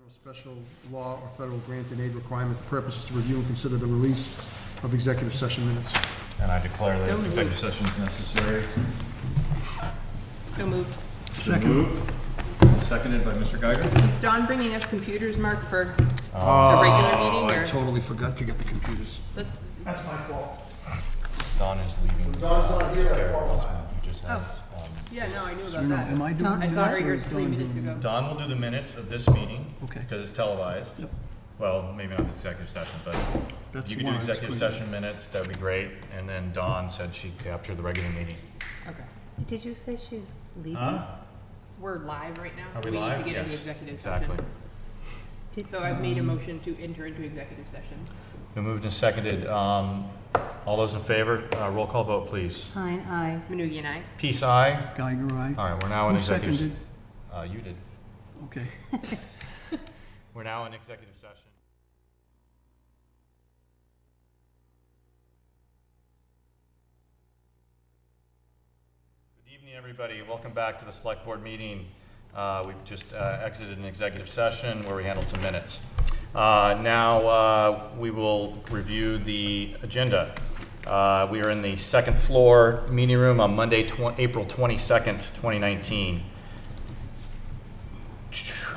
or special law or federal grant and aid requirement. The purpose is to review and consider the release of executive session minutes. And I declare that So moved. executive session is necessary. So moved. Second. Moved. Seconded by Mr. Geiger. Is Dawn bringing us computers, Mark, for the regular meeting? I Or? totally forgot to get the computers. Let- That's my fault. Don is leaving. Dawn's not here, I Care. apologize. You just have, Yeah, no, I knew about No, that. am I doing I minutes saw her or here is 3 Dawn minutes doing ago. Don will do the minutes of this meeting. Okay. Because it's televised. Yep. Well, maybe not the executive session, but That's you the can do one I was executive going session minutes, that would be great. And then Dawn said she'd capture the regular meeting. Okay. Did you say she's leaving? Huh? We're live right now, Are so we we need live? to get into Yes, executive exactly. session. So I've made a motion to enter into executive session. Been moved and seconded. All those in favor, roll call vote, please. Pine, aye. Manugie and I. Peace, aye. Geiger, aye. All right, we're now in Who executive. seconded? You did. Okay. We're now in executive session. Good evening, everybody. Welcome back to the Select Board meeting. We've just exited an executive session where we handled some minutes. Now we will review the agenda. We are in the second floor meeting room on Monday, April 22nd, 2019.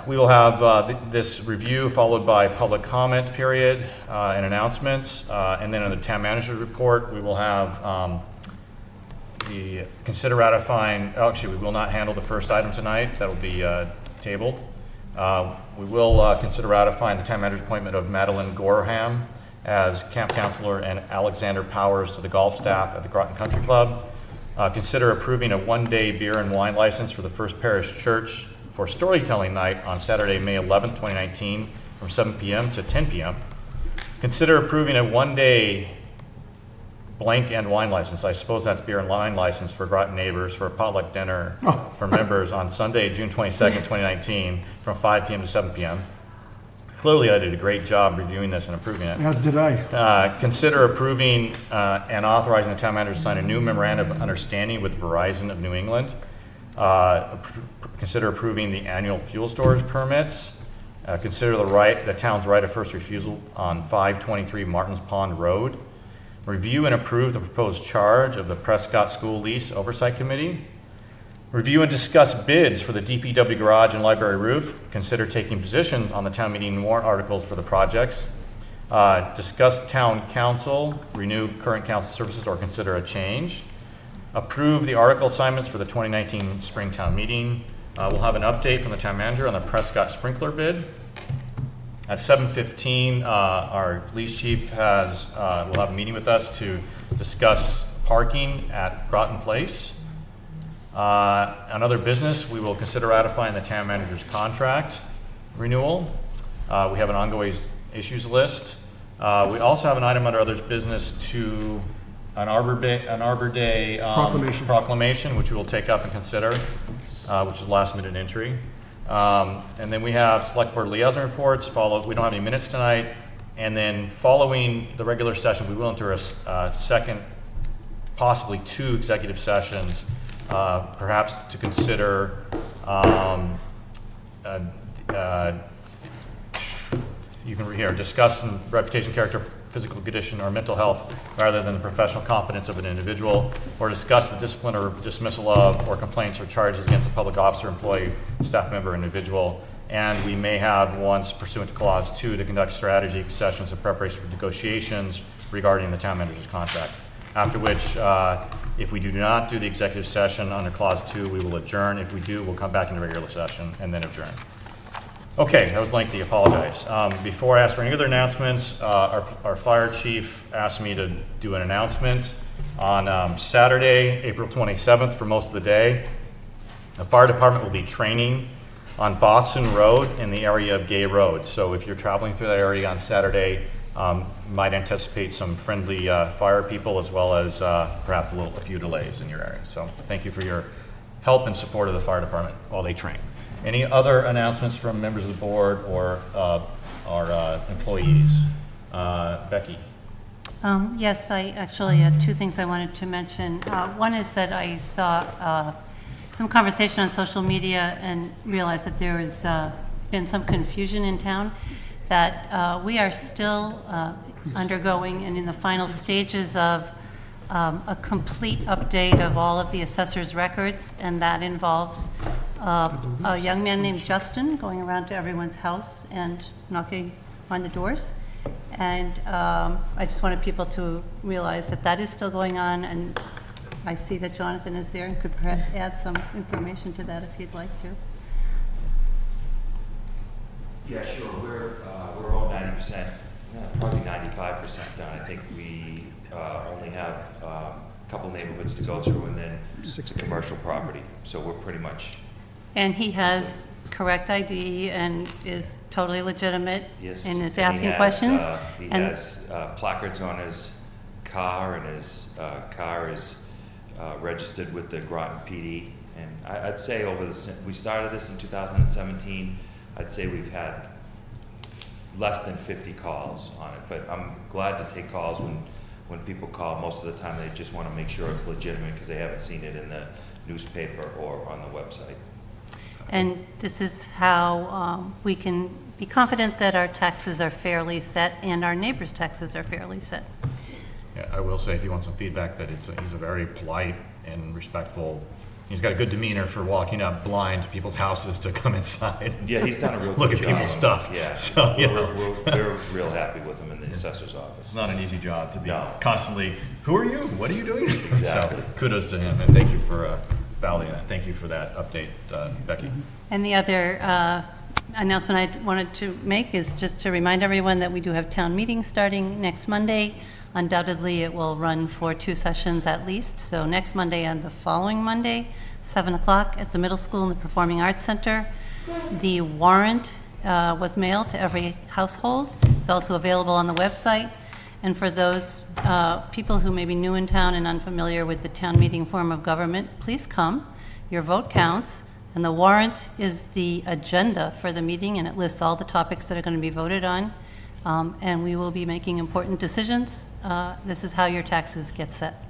We will have this review followed by public comment period and announcements. And then in the town manager's report, we will have the consider ratifying, actually, we will not handle the first item tonight. That will be tabled. We will consider ratifying the town manager's appointment of Madeline Gorham as camp counselor and Alexander Powers to the golf staff at the Groton Country Club. Consider approving a one-day beer and wine license for the First Parish Church for storytelling night on Saturday, May 11th, 2019, from 7 p.m. to 10 p.m. Consider approving a one-day blank and wine license. I suppose that's beer and wine license for Groton neighbors for a potluck dinner for members on Sunday, June 22nd, 2019, from 5 p.m. to 7 p.m. Clearly, I did a great job reviewing this and approving it. As did I. Consider approving and authorizing the town manager to sign a new memorandum of understanding with Verizon of New England. Consider approving the annual fuel storage permits. Consider the town's right of first refusal on 523 Martins Pond Road. Review and approve the proposed charge of the Prescott School Lease Oversight Committee. Review and discuss bids for the DPW garage and library roof. Consider taking positions on the town meeting warrant articles for the projects. Discuss town council, renew current council services, or consider a change. Approve the article assignments for the 2019 Springtown meeting. We'll have an update from the town manager on the Prescott sprinkler bid. At 7:15, our police chief will have a meeting with us to discuss parking at Groton Place. On other business, we will consider ratifying the town manager's contract renewal. We have an ongoing issues list. We also have an item under others business to an Arbor Day proclamation, which we will take up and consider, which is last minute entry. And then we have select board liaison reports. We don't have any minutes tonight. And then following the regular session, we will enter a second, possibly two executive sessions, perhaps to consider you can hear discuss the reputation, character, physical condition, or mental health rather than the professional competence of an individual, or discuss the discipline or dismissal of or complaints or charges against a public officer, employee, staff member, or individual. And we may have once pursuant to clause 2 to conduct strategy sessions of preparation for negotiations regarding the town manager's contract. After which, if we do not do the executive session under clause 2, we will adjourn. If we do, we'll come back into regular session and then adjourn. Okay, that was lengthy, apologize. Before I ask for any other announcements, our fire chief asked me to do an announcement on Saturday, April 27th for most of the day. The fire department will be training on Boston Road in the area of Gay Road. So if you're traveling through that area on Saturday, you might anticipate some friendly fire people as well as perhaps a few delays in your area. So thank you for your help and support of the fire department while they train. Any other announcements from members of the board or our employees? Becky? Yes, I actually had two things I wanted to mention. One is that I saw some conversation on social media and realized that there is been some confusion in town, that we are still undergoing and in the final stages of a complete update of all of the assessor's records, and that involves a young man named Justin going around to everyone's house and knocking on the doors. And I just wanted people to realize that that is still going on, and I see that Jonathan is there and could perhaps add some information to that if he'd like to. Yeah, sure. We're all 90%, probably 95% done. I think we only have a couple neighborhoods to go through and then commercial property. So we're pretty much. And he has correct ID and is totally legitimate. Yes. And is And asking questions. He And- has placards on his car, and his car is registered with the Groton PD. And I'd say we started this in 2017. I'd say we've had less than 50 calls on it, but I'm glad to take calls when people call. Most of the time, they just want to make sure it's legitimate because they haven't seen it in the newspaper or on the website. And this is how we can be confident that our taxes are fairly set and our neighbors' taxes are fairly set. Yeah, I will say, if you want some feedback, that he's a very polite and respectful. He's got a good demeanor for walking up blind to people's houses to come inside. Yeah, he's done a real Look good at job. people's stuff. Yeah, So, you know. we're real happy with him in the assessor's office. It's not an easy job to be No. constantly, who are you? What are you doing? Exactly. So kudos to him, and thank you for validating that. Thank you for that update, Becky. And the other announcement I wanted to make is just to remind everyone that we do have town meetings starting next Monday. Undoubtedly, it will run for 2 sessions at least. So next Monday and the following Monday, 7 o'clock at the middle school in the Performing Arts Center. The warrant was mailed to every household. It's also available on the website. And for those people who may be new in town and unfamiliar with the town meeting form of government, please come. Your vote counts. And the warrant is the agenda for the meeting, and it lists all the topics that are going to be voted on. And we will be making important decisions. This is how your taxes get set.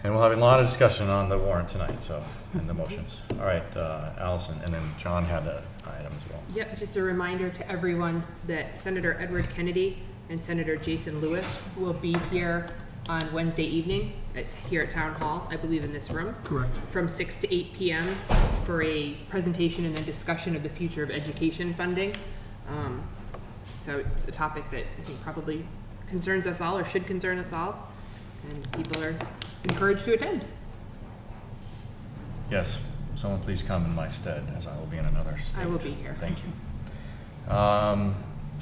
And we'll have a lot of discussion on the warrant tonight, so, and the motions. All right, Allison, and then John had an item as well. Yep, just a reminder to everyone that Senator Edward Kennedy and Senator Jason Lewis will be here on Wednesday evening. It's here at Town Hall, I believe in this room. Correct. From 6 to 8 p.m. for a presentation and then discussion of the future of education funding. So it's a topic that I think probably concerns us all, or should concern us all, and people are encouraged to attend. Yes, someone please come in my stead, as I will be in another state. I will be here. Thank you.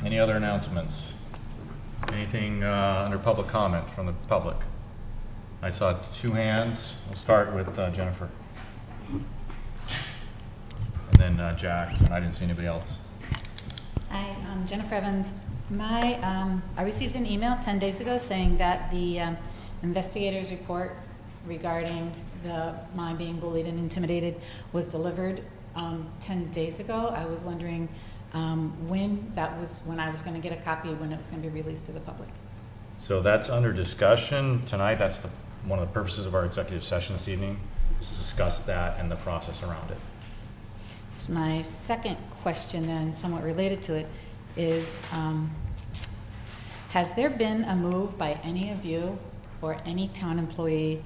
Any other announcements? Anything under public comment from the public? I saw 2 hands. We'll start with Jennifer. And then Jack, and I didn't see anybody else. Hi, I'm Jennifer Evans. I received an email 10 days ago saying that the investigator's report regarding my being bullied and intimidated was delivered 10 days ago. I was wondering when I was going to get a copy, when it was going to be released to the public. So that's under discussion tonight. That's one of the purposes of our executive session this evening, is to discuss that and the process around it. So my second question, then, somewhat related to it, is has there been a move by any of you or any town employee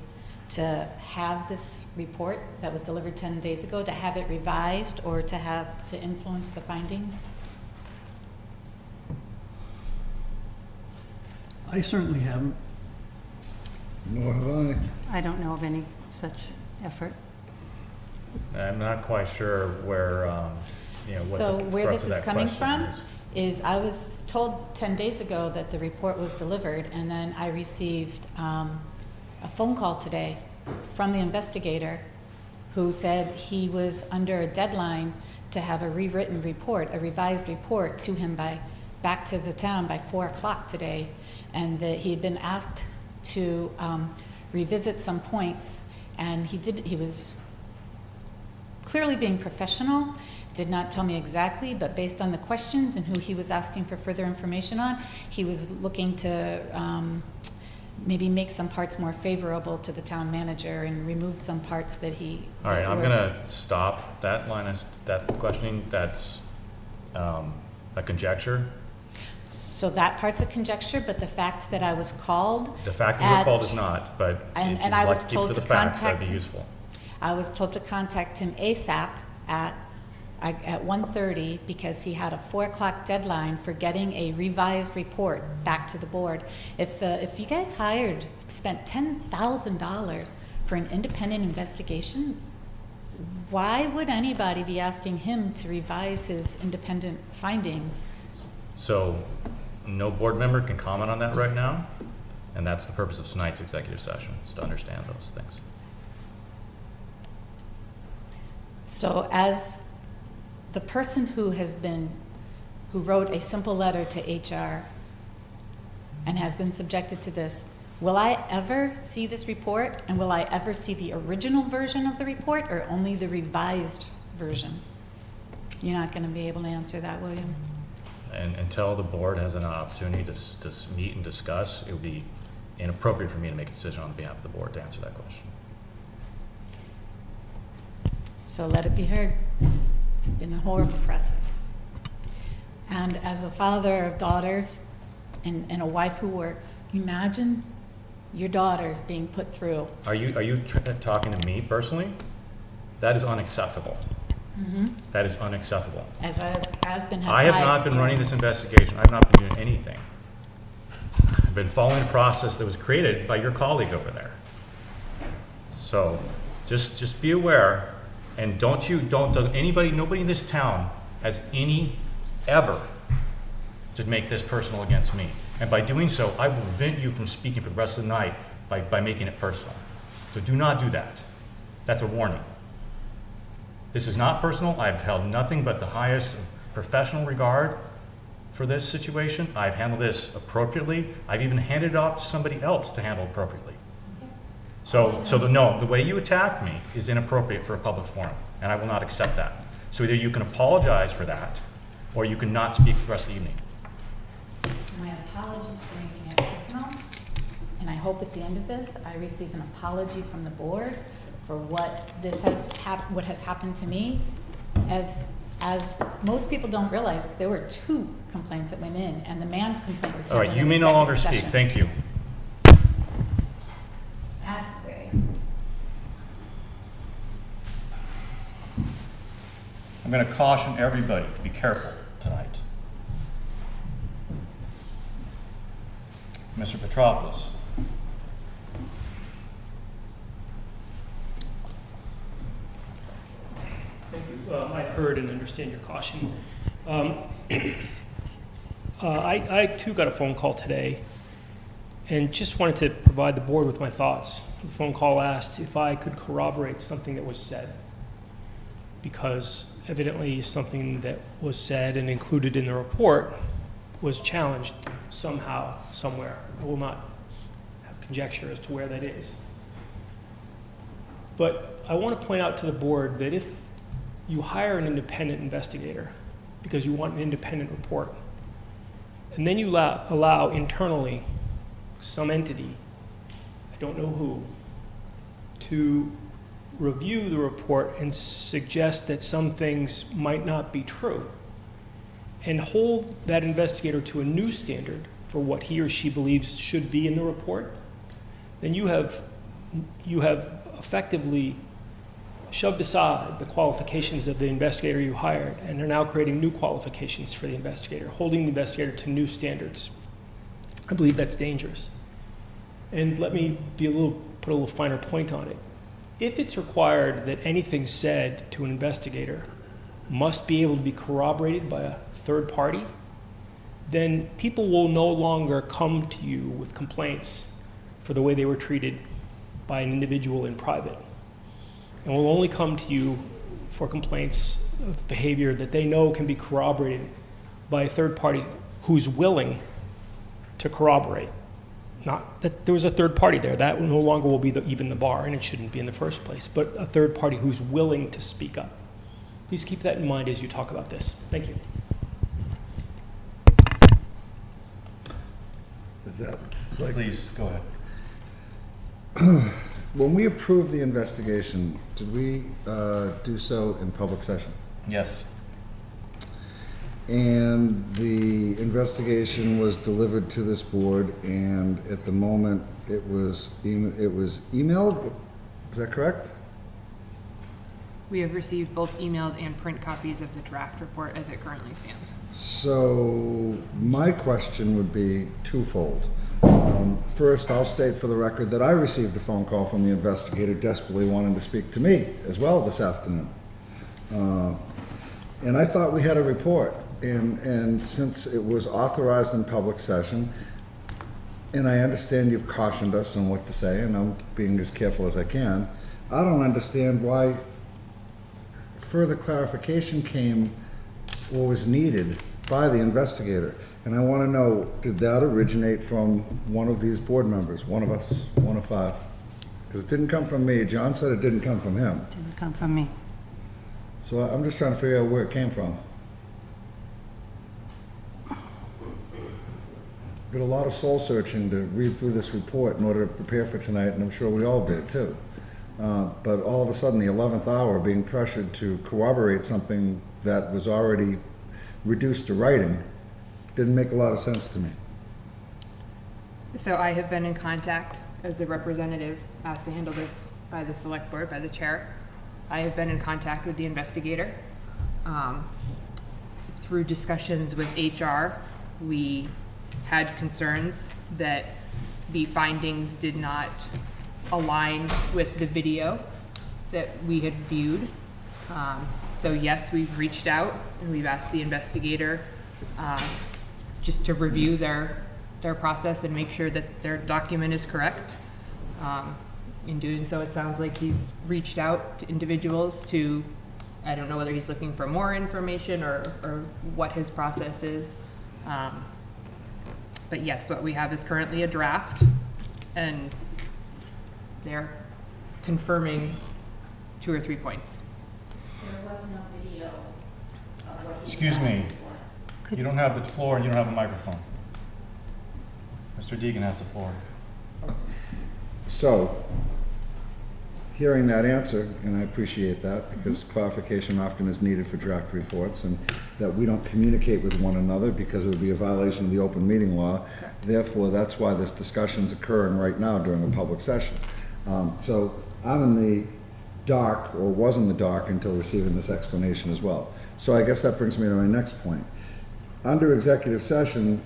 to have this report that was delivered 10 days ago, to have it revised or to influence the findings? I certainly haven't. Nor have I. I don't know of any such effort. I'm not quite sure where, what So the where thrust this of is that coming question from is I was told 10 days ago that the report was delivered, and then I received a phone call today from the investigator who said he was under a deadline to have a rewritten report, a revised report to him back to the town by 4 o'clock today, and that he had been asked to revisit some points, and he was clearly being professional, did not tell me exactly, but based on the questions and who he was asking for further information on, he was looking to maybe make some parts more favorable to the town manager and remove some parts that he. All right, I'm were- gonna stop that line of, that questioning. That's a conjecture. So that part's a conjecture, but the fact that I was called. The fact that you were at- called is not, but if And- you'd and I like was to keep told to the to facts, that'd contact- be useful. I was told to contact him ASAP at 1:30 because he had a 4 o'clock deadline for getting a revised report back to the board. If you guys spent $10,000 for an independent investigation, why would anybody be asking him to revise his independent findings? So, no board member can comment on that right now, and that's the purpose of tonight's executive session, is to understand those things. So as the person who wrote a simple letter to HR and has been subjected to this, will I ever see this report, and will I ever see the original version of the report or only the revised version? You're not going to be able to answer that, William? And until the board has an opportunity to meet and discuss, it would be inappropriate for me to make a decision on behalf of the board to answer that question. So let it be heard. It's been a horrible process. And as a father of daughters and a wife who works, imagine your daughters being put through. Are you talking to me personally? That is unacceptable. That is unacceptable. As has I have not been running this investigation. I've not been doing anything. I've been following the process that was created by your colleague over there. So just be aware, and nobody in this town has ever to make this personal against me. And by doing so, I will prevent you from speaking for the rest of the night by making it personal. So do not do that. That's a warning. This is not personal. I've held nothing but the highest professional regard for this situation. I've handled this appropriately. I've even handed it off to somebody else to handle appropriately. The way you attacked me is inappropriate for a public forum, and I will not accept that. So either you can apologize for that, or you can not speak for the rest of the evening. My apologies for making it personal, and I hope at the end of this, I receive an apology from the board for what has happened to me. As most people don't realize, there were 2 complaints that went in, and the man's complaint was All handled right, you in may no longer executive speak. session. Thank you. That's the way. I'm going to caution everybody to be careful tonight. Mr. Petropoulos. Thank you. I heard and understand your caution. I too got a phone call today and just wanted to provide the board with my thoughts. The phone call asked if I could corroborate something that was said, because evidently something that was said and included in the report was challenged somehow, somewhere. I will not have conjecture as to where that is. But I want to point out to the board that if you hire an independent investigator because you want an independent report, and then you allow internally some entity, I don't know who, to review the report and suggest that some things might not be true, and hold that investigator to a new standard for what he or she believes should be in the report, then you have effectively shoved aside the qualifications of the investigator you hired and are now creating new qualifications for the investigator, holding the investigator to new standards. I believe that's dangerous. And let me put a little finer point on it. If it's required that anything said to an investigator must be able to be corroborated by a third party, then people will no longer come to you with complaints for the way they were treated by an individual in private, and will only come to you for complaints of behavior that they know can be corroborated by a third party who's willing to corroborate. Not that there was a third party there, that no longer will be even the bar, and it shouldn't be in the first place, but a third party who's willing to speak up. Please keep that in mind as you talk about this. Thank you. Is that like, Please, go ahead. When we approved the investigation, did we do so in public session? Yes. And the investigation was delivered to this board, and at the moment, it was emailed? Is that correct? We have received both emailed and print copies of the draft report as it currently stands. So my question would be twofold. First, I'll state for the record that I received a phone call from the investigator desperately wanting to speak to me as well this afternoon. And I thought we had a report. And since it was authorized in public session, and I understand you've cautioned us on what to say, and I'm being as careful as I can, I don't understand why further clarification came or was needed by the investigator. And I want to know, did that originate from one of these board members, one of us, one of five? Because it didn't come from me. John said it didn't come from him. Didn't come from me. So I'm just trying to figure out where it came from. Did a lot of soul searching to read through this report in order to prepare for tonight, and I'm sure we all did too. But all of a sudden, the 11th hour, being pressured to corroborate something that was already reduced to writing, didn't make a lot of sense to me. So I have been in contact as the representative asked to handle this by the select board, by the chair. I have been in contact with the investigator. Through discussions with HR, we had concerns that the findings did not align with the video that we had viewed. So yes, we've reached out and we've asked the investigator just to review their process and make sure that their document is correct. In doing so, it sounds like he's reached out to individuals to, I don't know whether he's looking for more information or what his process is. But yes, what we have is currently a draft, and they're confirming 2 or 3 points. There was no video of what he Excuse me. Could- You don't have the floor and you don't have a microphone. Mr. Deegan has the floor. So, hearing that answer, and I appreciate that, because clarification often is needed for draft reports, and that we don't communicate with one another because it would be a violation of the open meeting law. Therefore, that's why this discussion's occurring right now during a public session. So I'm in the dark, or was in the dark, until receiving this explanation as well. So I guess that brings me to my next point. Under executive session,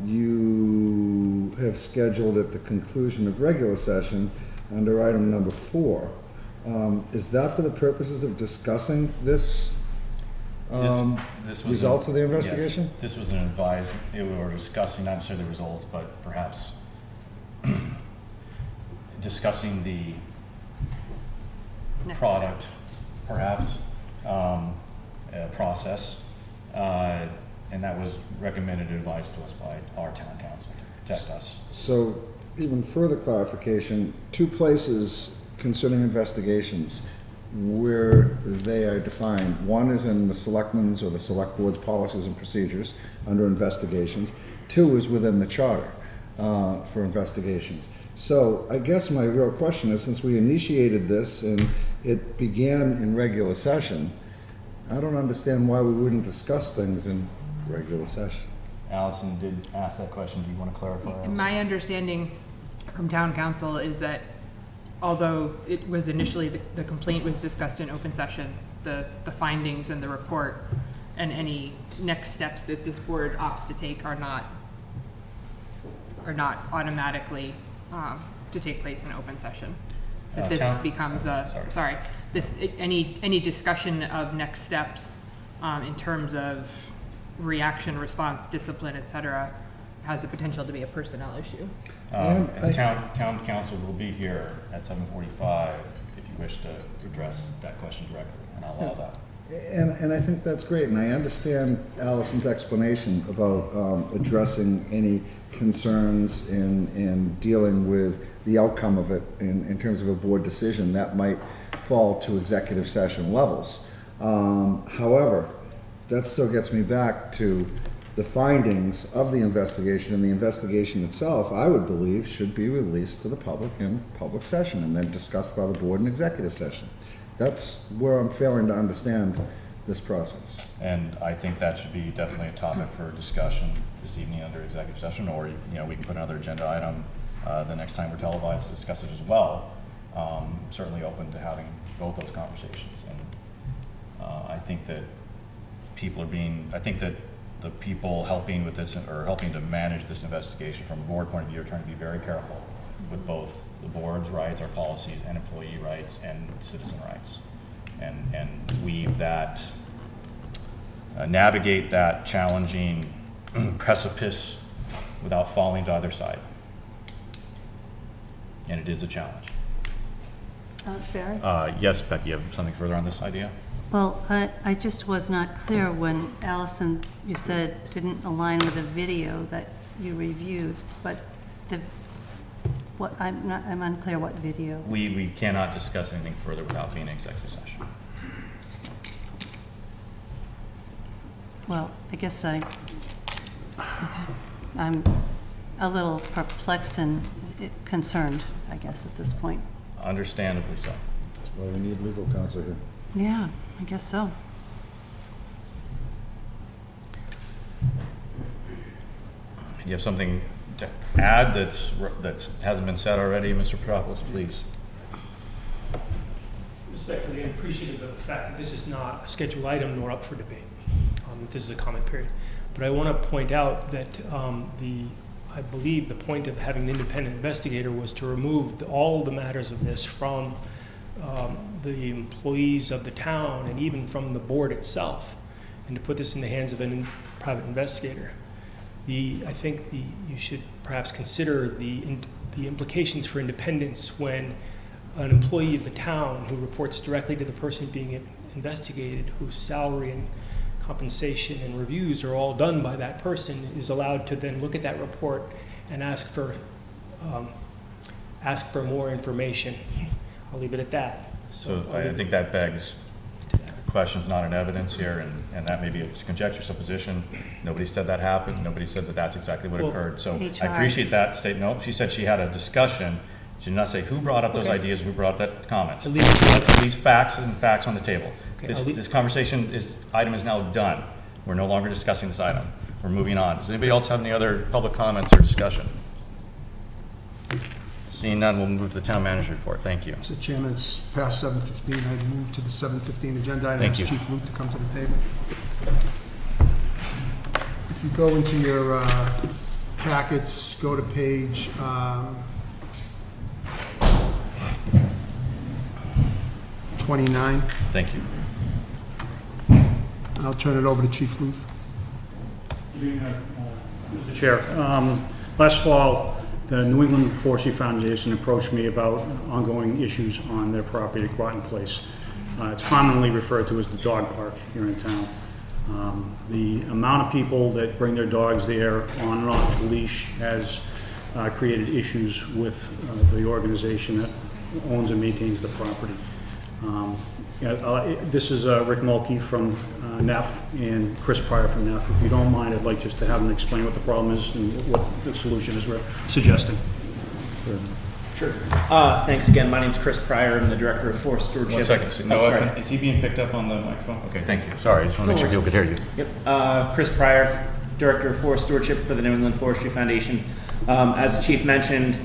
you have scheduled at the conclusion of regular session under item number 4. Is that for the purposes of discussing this This was results of the yes, investigation? this was an advised, we were discussing not necessarily the results, but perhaps discussing the Next product, steps. perhaps, process. And that was recommended and advised to us by our town council to protect us. So, even further clarification, 2 places concerning investigations where they are defined. One is in the selectmen's or the select board's policies and procedures under investigations. 2 is within the charter for investigations. So I guess my real question is, since we initiated this and it began in regular session, I don't understand why we wouldn't discuss things in regular session. Allison did ask that question. Do you want to clarify, Allison? My understanding from town council is that although it was initially, the complaint was discussed in open session, the findings and the report and any next steps that this board opts to take are not automatically to take place in open session. That this Town- becomes any discussion of next steps in terms of reaction, response, discipline, et cetera, has the potential to be a personnel issue. And town council will be here at 7:45 if you wish to address that question directly, and I'll allow that. And I think that's great, and I understand Allison's explanation about addressing any concerns and dealing with the outcome of it in terms of a board decision that might fall to executive session levels. However, that still gets me back to the findings of the investigation, and the investigation itself, I would believe, should be released to the public in public session and then discussed by the board in executive session. That's where I'm failing to understand this process. And I think that should be definitely a topic for discussion this evening under executive session, or, we can put another agenda item the next time we're televised to discuss it as well. Certainly open to having both those conversations. And I think that I think that the people helping with this, or helping to manage this investigation from a board point of view, are trying to be very careful with both the board's rights, our policies, and employee rights and citizen rights. And weave that, navigate that challenging precipice without falling to either side. And it is a challenge. Barry? Yes, Becky, you have something further on this idea? Well, I just was not clear when Allison, you said, didn't align with the video that you reviewed, but I'm unclear what video. We cannot discuss anything further without being in executive session. Well, I guess I'm a little perplexed and concerned, I guess, at this point. Understandably so. That's why we need legal counsel here. Yeah, I guess so. You have something to add that hasn't been said already, Mr. Petropoulos, please? Respectfully and appreciative of the fact that this is not a scheduled item nor up for debate. This is a comment period. But I want to point out that I believe the point of having an independent investigator was to remove all the matters of this from the employees of the town and even from the board itself, and to put this in the hands of a private investigator. I think you should perhaps consider the implications for independence when an employee of the town who reports directly to the person being investigated, whose salary and compensation and reviews are all done by that person, is allowed to then look at that report and ask for more information. I'll leave it at that. So I think that begs questions not in evidence here, and that may be a conjecture, supposition. Nobody said that happened. Nobody said that that's exactly what occurred. So HR. I appreciate that statement. No, she said she had a discussion. She did not say who brought up those ideas, who brought up that comments. Let's leave facts on the table. Okay, This conversation item is now done. We're no longer discussing this item. We're moving on. Does anybody else have any other public comments or discussion? Seeing none, we'll move to the town manager report. Thank you. Mr. Chairman, it's past 7:15. I move to the 7:15 agenda item. Thank you. Ask Chief Luke to come to the table. If you go into your packets, go to page 29. Thank you. I'll turn it over to Chief Luke. Mr. Chair, last fall, the New England Forestry Foundation approached me about ongoing issues on their property at Groton Place. It's commonly referred to as the dog park here in town. The amount of people that bring their dogs there on and off the leash has created issues with the organization that owns and maintains the property. This is Rick Mulkey from NEF and Chris Pryor from NEF. If you don't mind, I'd like just to have them explain what the problem is and what the solution is we're suggesting. Sure. Thanks again. My name's Chris Pryor. I'm the Director of Forest Stewardship. 1 second. Oh, sorry. Is he being picked up on the microphone? Okay, thank you. Sorry, I just want to make sure people could hear you. Yep. Chris Pryor, Director of Forest Stewardship for the New England Forestry Foundation. As the Chief mentioned,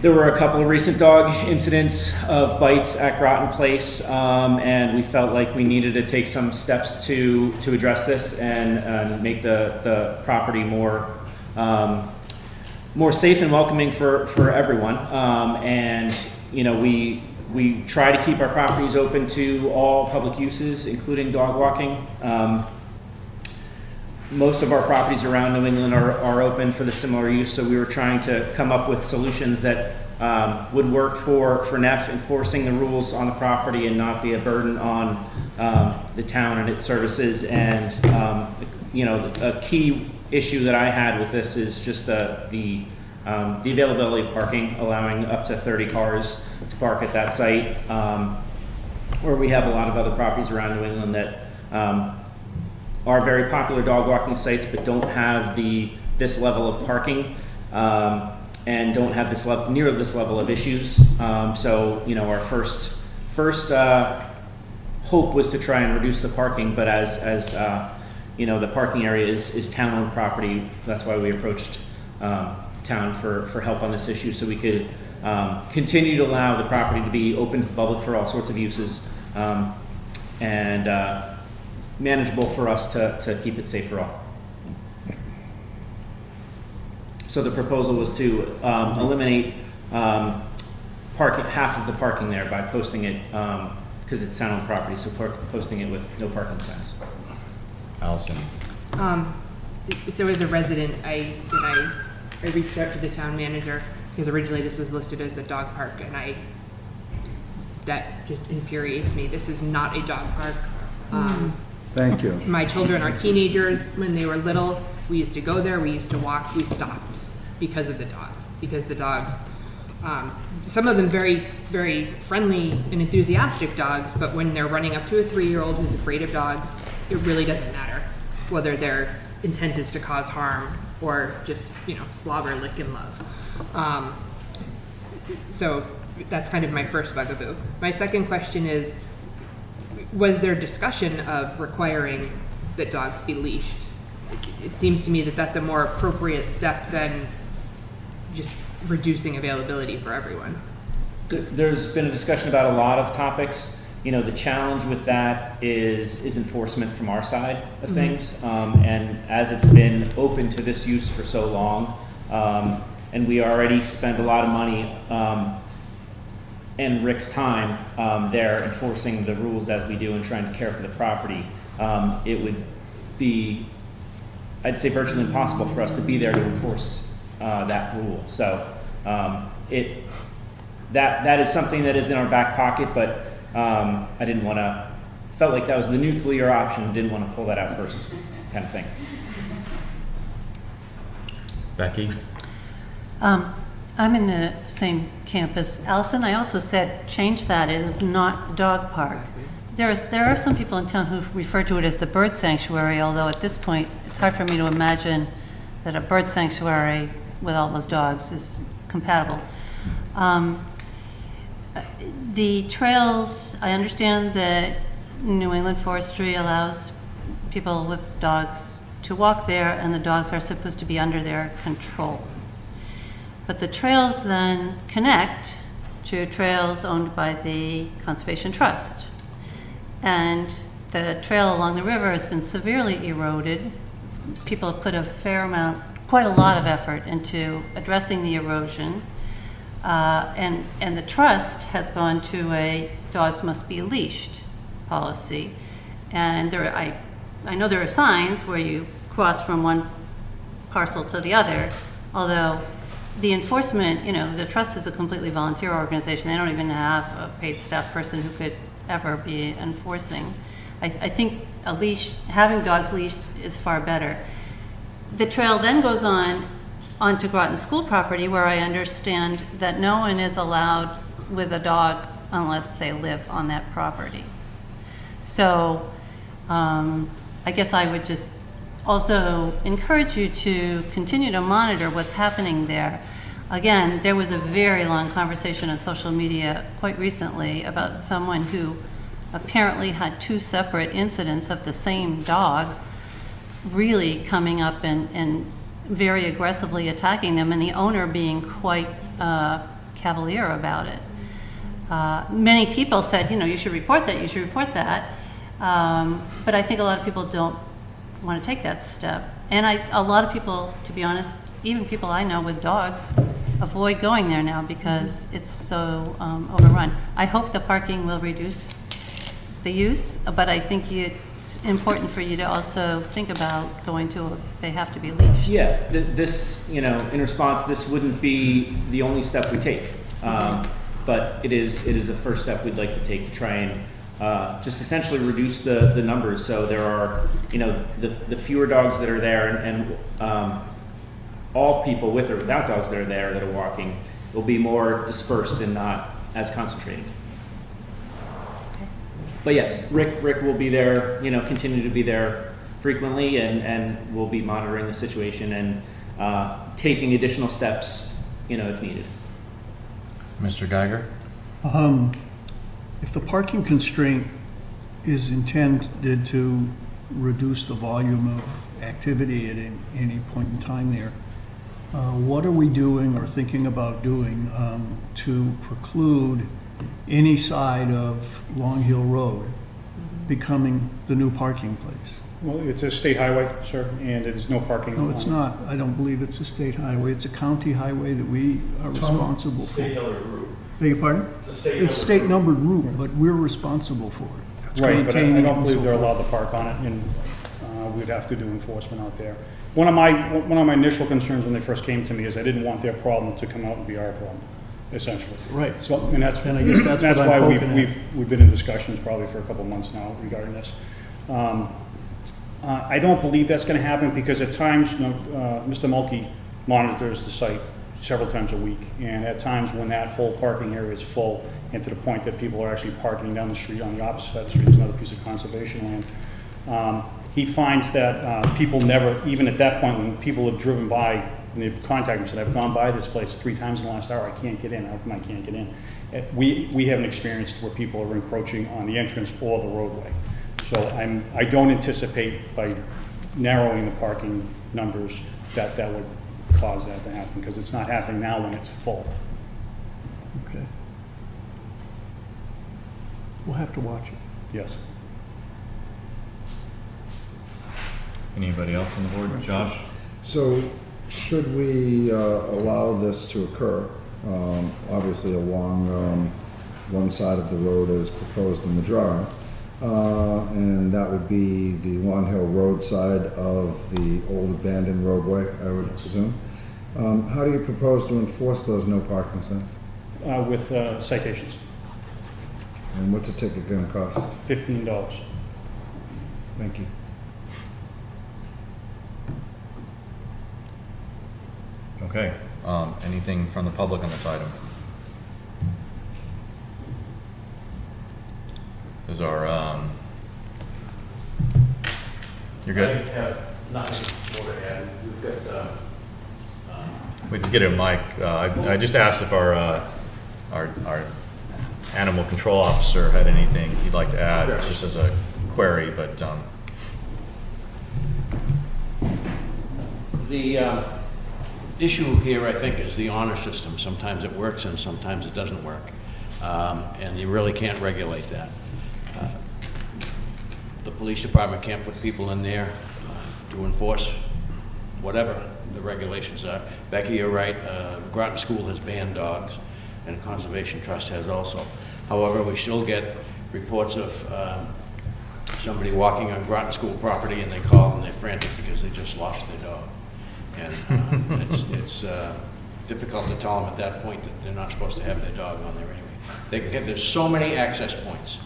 there were a couple of recent dog incidents of bites at Groton Place, and we felt like we needed to take some steps to address this and make the property more safe and welcoming for everyone. And we try to keep our properties open to all public uses, including dog walking. Most of our properties around New England are open for the similar use, so we were trying to come up with solutions that would work for NEF enforcing the rules on the property and not be a burden on the town and its services. And a key issue that I had with this is just the availability of parking, allowing up to 30 cars to park at that site, where we have a lot of other properties around New England that are very popular dog walking sites, but don't have this level of parking, and don't have near this level of issues. So, our first hope was to try and reduce the parking, but as the parking area is town-owned property, that's why we approached town for help on this issue, so we could continue to allow the property to be open to the public for all sorts of uses, and manageable for us to keep it safe for all. So the proposal was to eliminate half of the parking there by posting it, because it's town-owned property, so posting it with no parking signs. Allison? So as a resident, I reached out to the town manager, because originally this was listed as the dog park, and that just infuriates me. This is not a dog park. Thank you. My children are teenagers. When they were little, we used to go there, we used to walk, we stopped because of the dogs. Because the dogs, some of them very, very friendly and enthusiastic dogs, but when they're running up to a 3-year-old who's afraid of dogs, it really doesn't matter whether their intent is to cause harm or just, slobber, lick, and love. So that's kind of my first bugaboo. My second question is, was there discussion of requiring that dogs be leashed? It seems to me that that's a more appropriate step than just reducing availability for everyone. There's been a discussion about a lot of topics. The challenge with that is enforcement from our side of things. And as it's been open to this use for so long, and we already spend a lot of money and Rick's time there enforcing the rules as we do and trying to care for the property, it would be, I'd say, virtually impossible for us to be there to enforce that rule. So that is something that is in our back pocket, but I didn't want to, felt like that was the nuclear option, didn't want to pull that out first, kind of thing. Becky? I'm in the same camp as Allison. I also said, change that. It is not the dog park. There are some people in town who refer to it as the bird sanctuary, although at this point, it's hard for me to imagine that a bird sanctuary with all those dogs is compatible. The trails, I understand that New England Forestry allows people with dogs to walk there, and the dogs are supposed to be under their control. But the trails then connect to trails owned by the Conservation Trust. And the trail along the river has been severely eroded. People have put quite a lot of effort into addressing the erosion. And the trust has gone to a dogs must be leashed policy. And I know there are signs where you cross from one parcel to the other, although the enforcement, the trust is a completely volunteer organization. They don't even have a paid staff person who could ever be enforcing. I think having dogs leashed is far better. The trail then goes onto Groton school property, where I understand that no one is allowed with a dog unless they live on that property. So I guess I would just also encourage you to continue to monitor what's happening there. Again, there was a very long conversation on social media quite recently about someone who apparently had 2 separate incidents of the same dog really coming up and very aggressively attacking them, and the owner being quite cavalier about it. Many people said, you should report that, you should report that. But I think a lot of people don't want to take that step. And a lot of people, to be honest, even people I know with dogs, avoid going there now because it's so overrun. I hope the parking will reduce the use, but I think it's important for you to also think about they have to be leashed. Yeah, this, in response, this wouldn't be the only step we take. But it is a first step we'd like to take to try and just essentially reduce the numbers. So there are, the fewer dogs that are there, and all people with or without dogs that are there that are walking will be more dispersed and not as concentrated. Okay. But yes, Rick will be there, continue to be there frequently, and we'll be monitoring the situation and taking additional steps, if needed. Mr. Geiger? If the parking constraint is intended to reduce the volume of activity at any point in time there, what are we doing or thinking about doing to preclude any side of Long Hill Road becoming the new parking place? Well, it's a state highway, sir, and it is no parking. No, it's not. I don't believe it's a state highway. It's a county highway that we are responsible for. State numbered route. Beg your pardon? It's state numbered route, but we're responsible for it. It's Right, but I maintaining it don't and believe so they're forth. allowed to park on it, and we'd have to do enforcement out there. One of my initial concerns when they first came to me is I didn't want their problem to come out and be our problem, essentially. Right. So, and that's, And I guess that's what I'm why hoping we've been in discussions probably for a couple months now regarding this. I don't believe that's gonna happen because at times, Mr. Mulkey monitors the site several times a week. And at times when that whole parking area is full and to the point that people are actually parking down the street on the opposite side of the street, there's another piece of conservation land. He finds that people never, even at that point when people have driven by and they've contacted him and said, I've gone by this place 3 times in the last hour, I can't get in, how come I can't get in? We haven't experienced where people are encroaching on the entrance or the roadway. So I don't anticipate by narrowing the parking numbers that would cause that to happen, because it's not happening now when it's full. Okay. We'll have to watch it. Yes. Anybody else on the board? Josh? So, should we allow this to occur, obviously along one side of the road as proposed in the drawing, and that would be the Long Hill Road side of the old abandoned roadway, I would presume. How do you propose to enforce those no parking signs? With citations, And what's a ticket gonna cost? $15. Thank you. Okay, anything from the public on this item? Is our, you're good? I have nothing more to add. We've got, We can get a mic. I just asked if our animal control officer had anything he'd like to add, just as a query, but, the issue here, I think, is the honor system. Sometimes it works and sometimes it doesn't work. And you really can't regulate that. The police department can't put people in there to enforce whatever the regulations are. Becky, you're right, Groton School has banned dogs, and Conservation Trust has also. However, we still get reports of somebody walking on Groton School property and they call and they're frantic because they just lost their dog. And it's difficult to tell them at that point that they're not supposed to have their dog on there anyway. There's so many access points.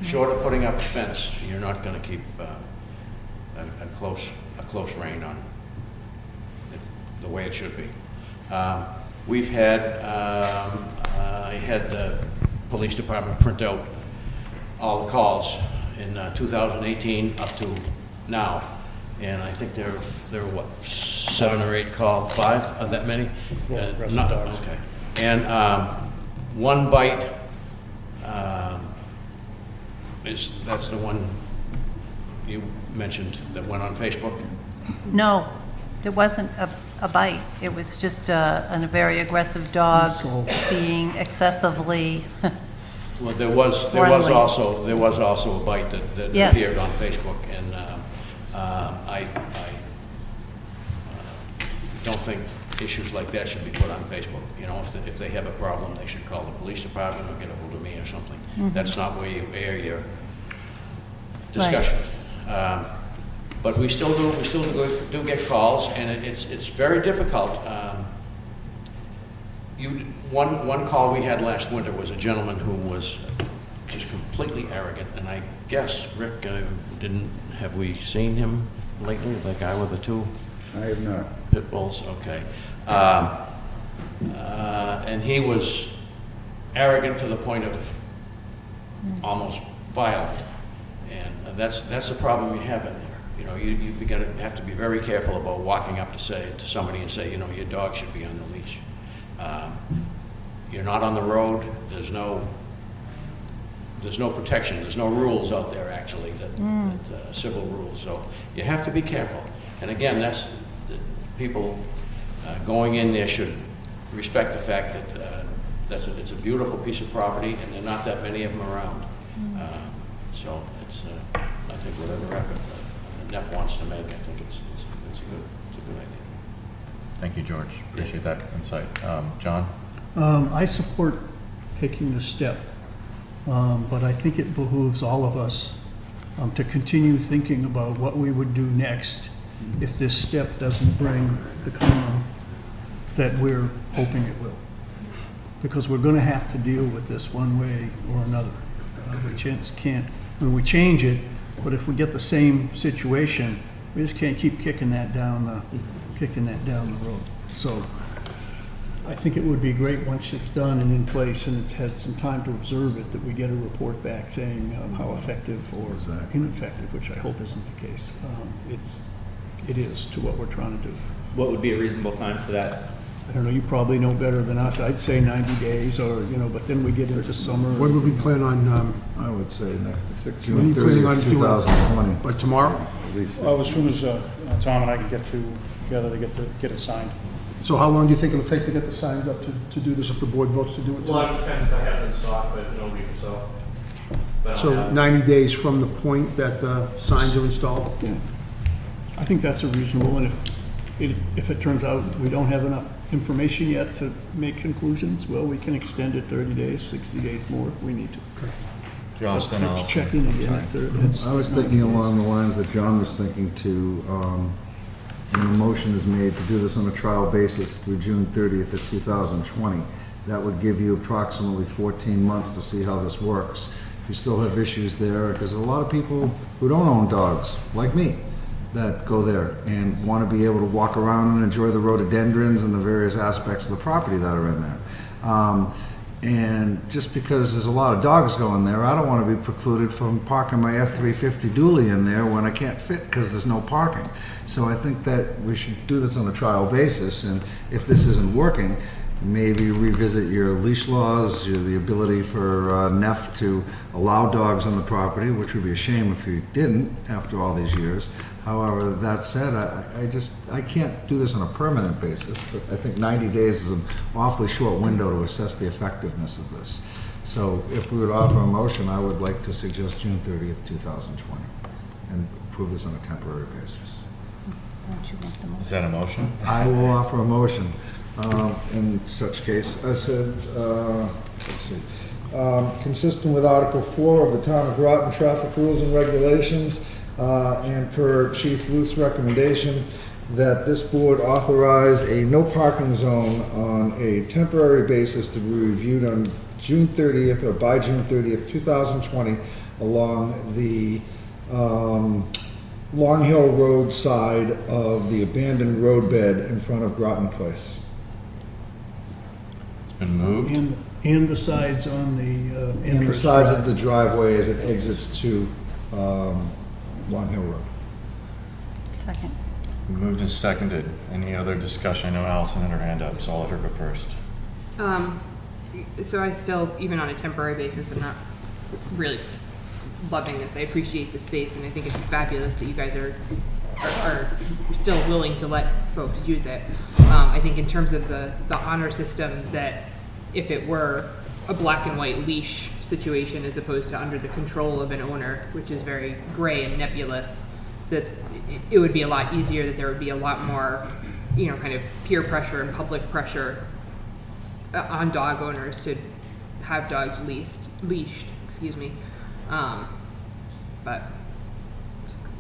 Short of putting up a fence, you're not going to keep a close rein on it the way it should be. We've had, I had the police department print out all the calls in 2018 up to now, and I think there were what, 7 or 8 calls, 5 of that many? Not, okay. And one bite. That's the one you mentioned that went on Facebook? No, it wasn't a bite. It was just a very aggressive dog being excessively Well, there was friendly. also a bite that Yes. appeared on Facebook, and I don't think issues like that should be put on Facebook. You know, if they have a problem, they should call the police department or get a hold of me or something. That's not where you air your discussions. But we still do get calls, and it's very difficult. One call we had last winter was a gentleman who was just completely arrogant, and I guess, Rick, have we seen him lately, the guy with the 2 I have not. pit bulls? Okay. And he was arrogant to the point of almost violent, and that's the problem you have in there. You know, you have to be very careful about walking up to somebody and say, you know, your dog should be on the leash. You're not on the road, there's no protection, there's no rules out there actually, civil rules, so you have to be careful. And again, people going in there should respect the fact that it's a beautiful piece of property and there are not that many of them around. So it's, I think whatever effort NEP wants to make, I think it's a good idea. Thank you, George. Appreciate that insight. John? I support taking the step, but I think it behooves all of us to continue thinking about what we would do next if this step doesn't bring the calm that we're hoping it will. Because we're going to have to deal with this one way or another. We just can't, when we change it, but if we get the same situation, we just can't keep kicking that down the road. So I think it would be great once it's done and in place and it's had some time to observe it, that we get a report back saying how effective or ineffective, which I hope isn't the case. It is to what we're trying to do. What would be a reasonable time for that? I don't know, you probably know better than us. I'd say 90 days or, but then we get into summer. When would we plan on, I would say when June are you planning on 30th, doing 2020. it? Like tomorrow? At least. Well, as soon as Tom and I can get together to get it signed. So how long do you think it'll take to get the signs up to do this if the board votes to do it Well, tonight? it depends if I have it in stock, but in a week or so. But So 90 days from the point that the signs are installed? Yeah. I think that's a reasonable, and if it turns out we don't have enough information yet to make conclusions, well, we can extend it 30 days, 60 days more if we need to. Josh, then Let's I'll. check in again. I was thinking along the lines that John was thinking to, when a motion is made to do this on a trial basis through June 30th of 2020, that would give you approximately 14 months to see how this works. If you still have issues there, because a lot of people who don't own dogs, like me, that go there and want to be able to walk around and enjoy the rhododendrons and the various aspects of the property that are in there. And just because there's a lot of dogs going there, I don't want to be precluded from parking my F-350 dually in there when I can't fit because there's no parking. So I think that we should do this on a trial basis, and if this isn't working, maybe revisit your leash laws, the ability for NEF to allow dogs on the property, which would be a shame if you didn't after all these years. However, that said, I can't do this on a permanent basis, but I think 90 days is an awfully short window to assess the effectiveness of this. So if we would offer a motion, I would like to suggest June 30th, 2020, and approve this on a temporary basis. Why don't you make the motion? Is that a motion? I will offer a motion. In such case, I said, let's see, consistent with Article 4 of the Town of Groton Traffic Rules and Regulations, and per Chief Ruth's recommendation, that this board authorize a no parking zone on a temporary basis to be reviewed on June 30th or by June 30th, 2020 along the Long Hill Road side of the abandoned roadbed in front of Groton Place. It's been moved. And the sides on the entrance. And the sides of drive. the driveway as it exits to Long Hill Road. Second. Moved and seconded. Any other discussion? I know Allison had her hand up, so I'll let her go first. So I still, even on a temporary basis, I'm not really loving this. I appreciate the space, and I think it's fabulous that you guys are still willing to let folks use it. I think in terms of the honor system, that if it were a black and white leash situation as opposed to under the control of an owner, which is very gray and nebulous, that it would be a lot easier, that there would be a lot more, kind of peer pressure and public pressure on dog owners to have dogs leashed, excuse me. But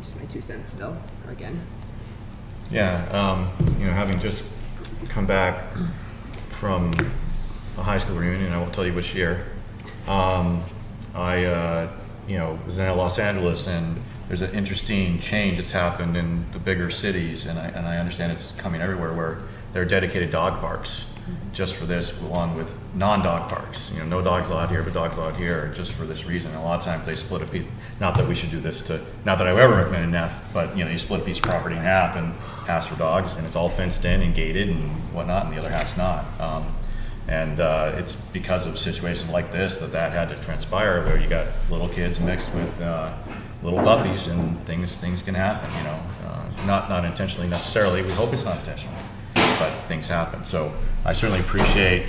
just my 2 cents still, again. Yeah, having just come back from a high school reunion, I won't tell you which year, I was in Los Angeles, and there's an interesting change that's happened in the bigger cities, and I understand it's coming everywhere, where there are dedicated dog parks. just for this, along with non-dog parks. You know, no dogs allowed here, but dogs allowed here, just for this reason. And a lot of times they split a piece, not that we should do this to, not that I would ever recommend an F, but, you know, you split a piece of property in half and half's for dogs, and it's all fenced in and gated and whatnot, and the other half's not. It's because of situations like this that had to transpire, where you got little kids mixed with little puppies, and things can happen, you know. Not intentionally necessarily, we hope it's not intentional, but things happen. So I certainly appreciate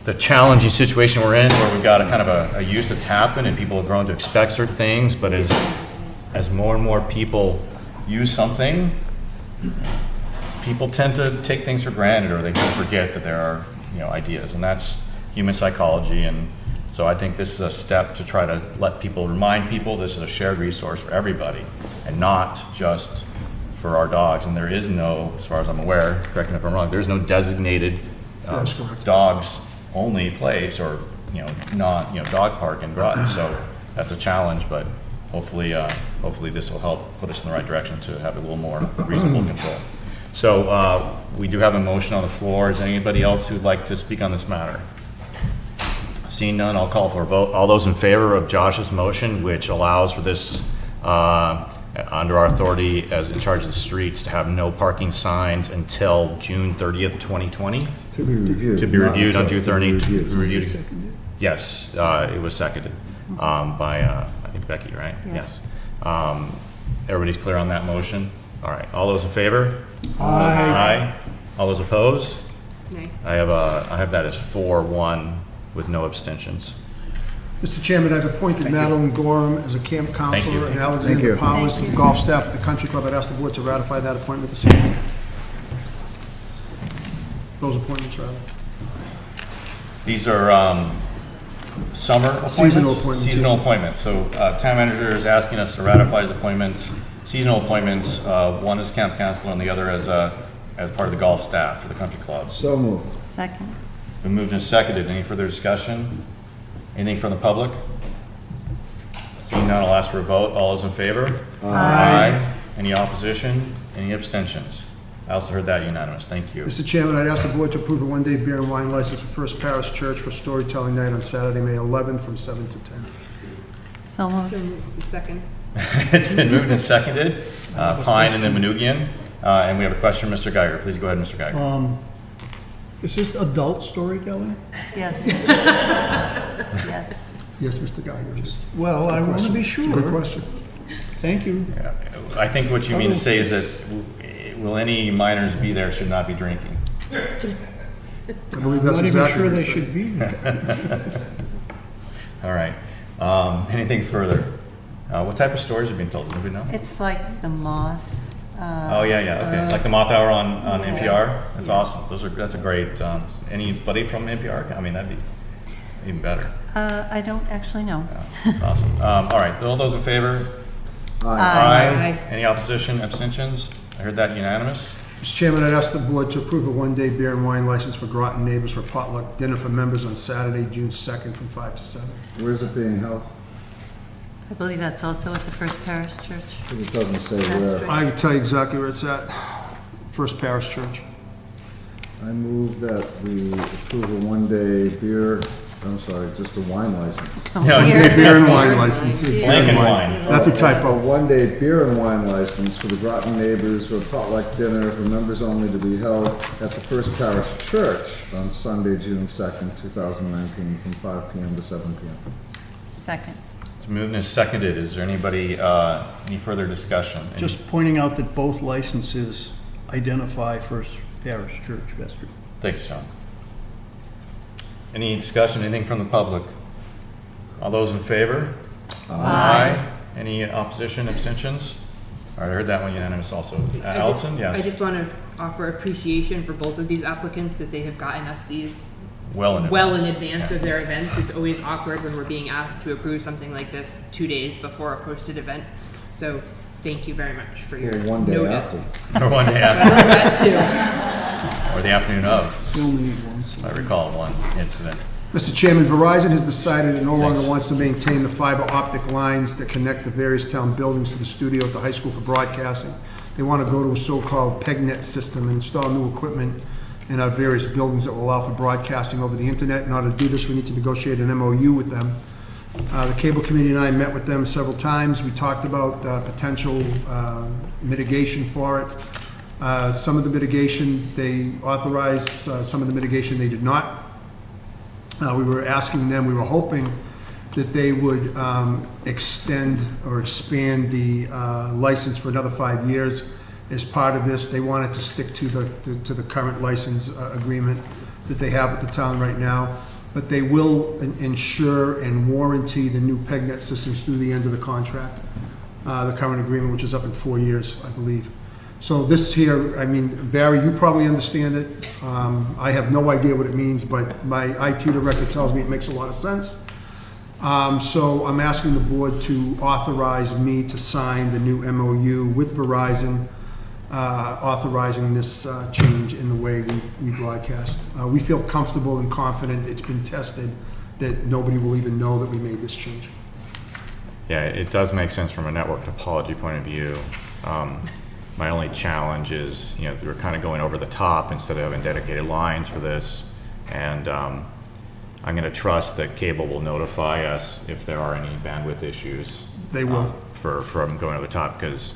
the challenging situation we're in, where we've got a kind of a use that's happened and people have grown to expect certain things, but as more and more people use something, people tend to take things for granted, or they can forget that there are, you know, ideas, and that's human psychology. And so I think this is a step to try to remind people this is a shared resource for everybody, and not just for our dogs. And there is no, as far as I'm aware, correct me if I'm wrong, there's no designated That's correct. dogs only place, or, you know, not, you know, dog park in Groton. So that's a challenge, but hopefully this will help put us in the right direction to have a little more reasonable control. So we do have a motion on the floor. Is there anybody else who'd like to speak on this matter? Seeing none, I'll call for a vote. All those in favor of Josh's motion, which allows for this, under our authority as in charge of the streets, to have no parking signs until June 30th, 2020? To be reviewed. To be reviewed on June To be 30th. reviewed. Reviewed. Yes, it was seconded by, I think, Becky, right? Yes. Everybody's clear on that motion? All right, all those in favor? Aye. All those opposed? Nay. I have that as 4-1 with no abstentions. Mr. Chairman, I've appointed Madeline Gorham as a camp you. counselor and Thank Alexander you. Powers to the golf staff at the country club. I'd ask the board to ratify that appointment this evening. Those appointments, rather. These are summer appointments? Seasonal appointments, Seasonal yes. appointments. So town manager is asking us to ratify his appointments, seasonal appointments, one as camp counselor and the other as part of the golf staff for the country club. So moved. Second. Been moved and seconded. Any further discussion? Anything from the public? Seeing none, I'll ask for a vote. All those in favor? Aye. Any opposition? Any abstentions? I also heard that unanimous. Thank you. Mr. Chairman, I'd ask the board to approve a one-day beer and wine license for First Parish Church for storytelling night on Saturday, May 11th, from 7 to 10. So moved. So, second. It's been moved and seconded. Pine and then Manugian. And we have a question, Mr. Geiger. Please go ahead, Mr. Geiger. Is this adult storytelling? Yes. Yes. Yes, Mr. Geiger. Well, I want to be It's a good sure. question. Thank you. Yeah, I think what you mean to say is that will any minors be there should not be drinking? I believe that's Not even exactly sure what they it said. should be there. All right. Anything further? What type of stories are being told? Does anybody know? It's like the moth. Oh, yeah. Okay. Like the Moth Hour on yes. NPR? That's Yeah. awesome. That's a great, anybody from NPR? I mean, that'd be even better. I don't actually know. Yeah, that's awesome. All right. All those in favor? Aye. Any opposition, abstentions? I heard that unanimous. Mr. Chairman, I'd ask the board to approve a one-day beer and wine license for Groton neighbors for potluck dinner for members on Saturday, June 2nd, from 5 to 7. Where's it being held? I believe that's also at the First Parish Church. It doesn't say That's where. right. I can tell you exactly where it's at. First Parish Church. I move that we approve a one-day beer, I'm sorry, just a wine license. So Yeah, it's beer- Beer and wine license. It's Beer Lincoln and wine. That's a A typo. one-day beer and wine license for the Groton neighbors for a potluck dinner for members only to be held at the First Parish Church on Sunday, June 2nd, 2019, from 5 p.m. to 7 p.m. Second. It's moved and seconded. Is there anybody, any further discussion? Just pointing out that both licenses identify First Parish Church vestry. Thanks, John. Any discussion, anything from the public? All those in favor? Aye. Any opposition, abstentions? All right, I heard that one unanimous also. Allison, I yes? just want to offer appreciation for both of these applicants, that they have gotten us these Well in advance of their events. It's always awkward when we're being asked to approve something like this 2 days before a posted event. So thank you very much for your Or one day notice. after. Or one day I after, love that too. or the afternoon of, We only need one. if I recall one incident. Mr. Chairman, Verizon has decided it no longer Thanks. wants to maintain the fiber optic lines that connect the various town buildings to the studio at the high school for broadcasting. They want to go to a so-called PegNet system and install new equipment in our various buildings that will allow for broadcasting over the internet. In order to do this, we need to negotiate an MOU with them. The Cable Committee and I met with them several times. We talked about potential mitigation for it. Some of the mitigation, they authorized, some of the mitigation they did not. We were asking them, we were hoping that they would extend or expand the license for another 5 years. As part of this, they wanted to stick to the current license agreement that they have with the town right now. But they will insure and warranty the new PegNet systems through the end of the contract, the current agreement, which is up in 4 years, I believe. So this here, I mean, Barry, you probably understand it. I have no idea what it means, but my IT director tells me it makes a lot of sense. So I'm asking the board to authorize me to sign the new MOU with Verizon, authorizing this change in the way we broadcast. We feel comfortable and confident, it's been tested, that nobody will even know that we made this change. Yeah, it does make sense from a network topology point of view. My only challenge is, we're kind of going over the top instead of having dedicated lines for this. And I'm going to trust that cable will notify us if there are any bandwidth issues. They will. From going over the top, because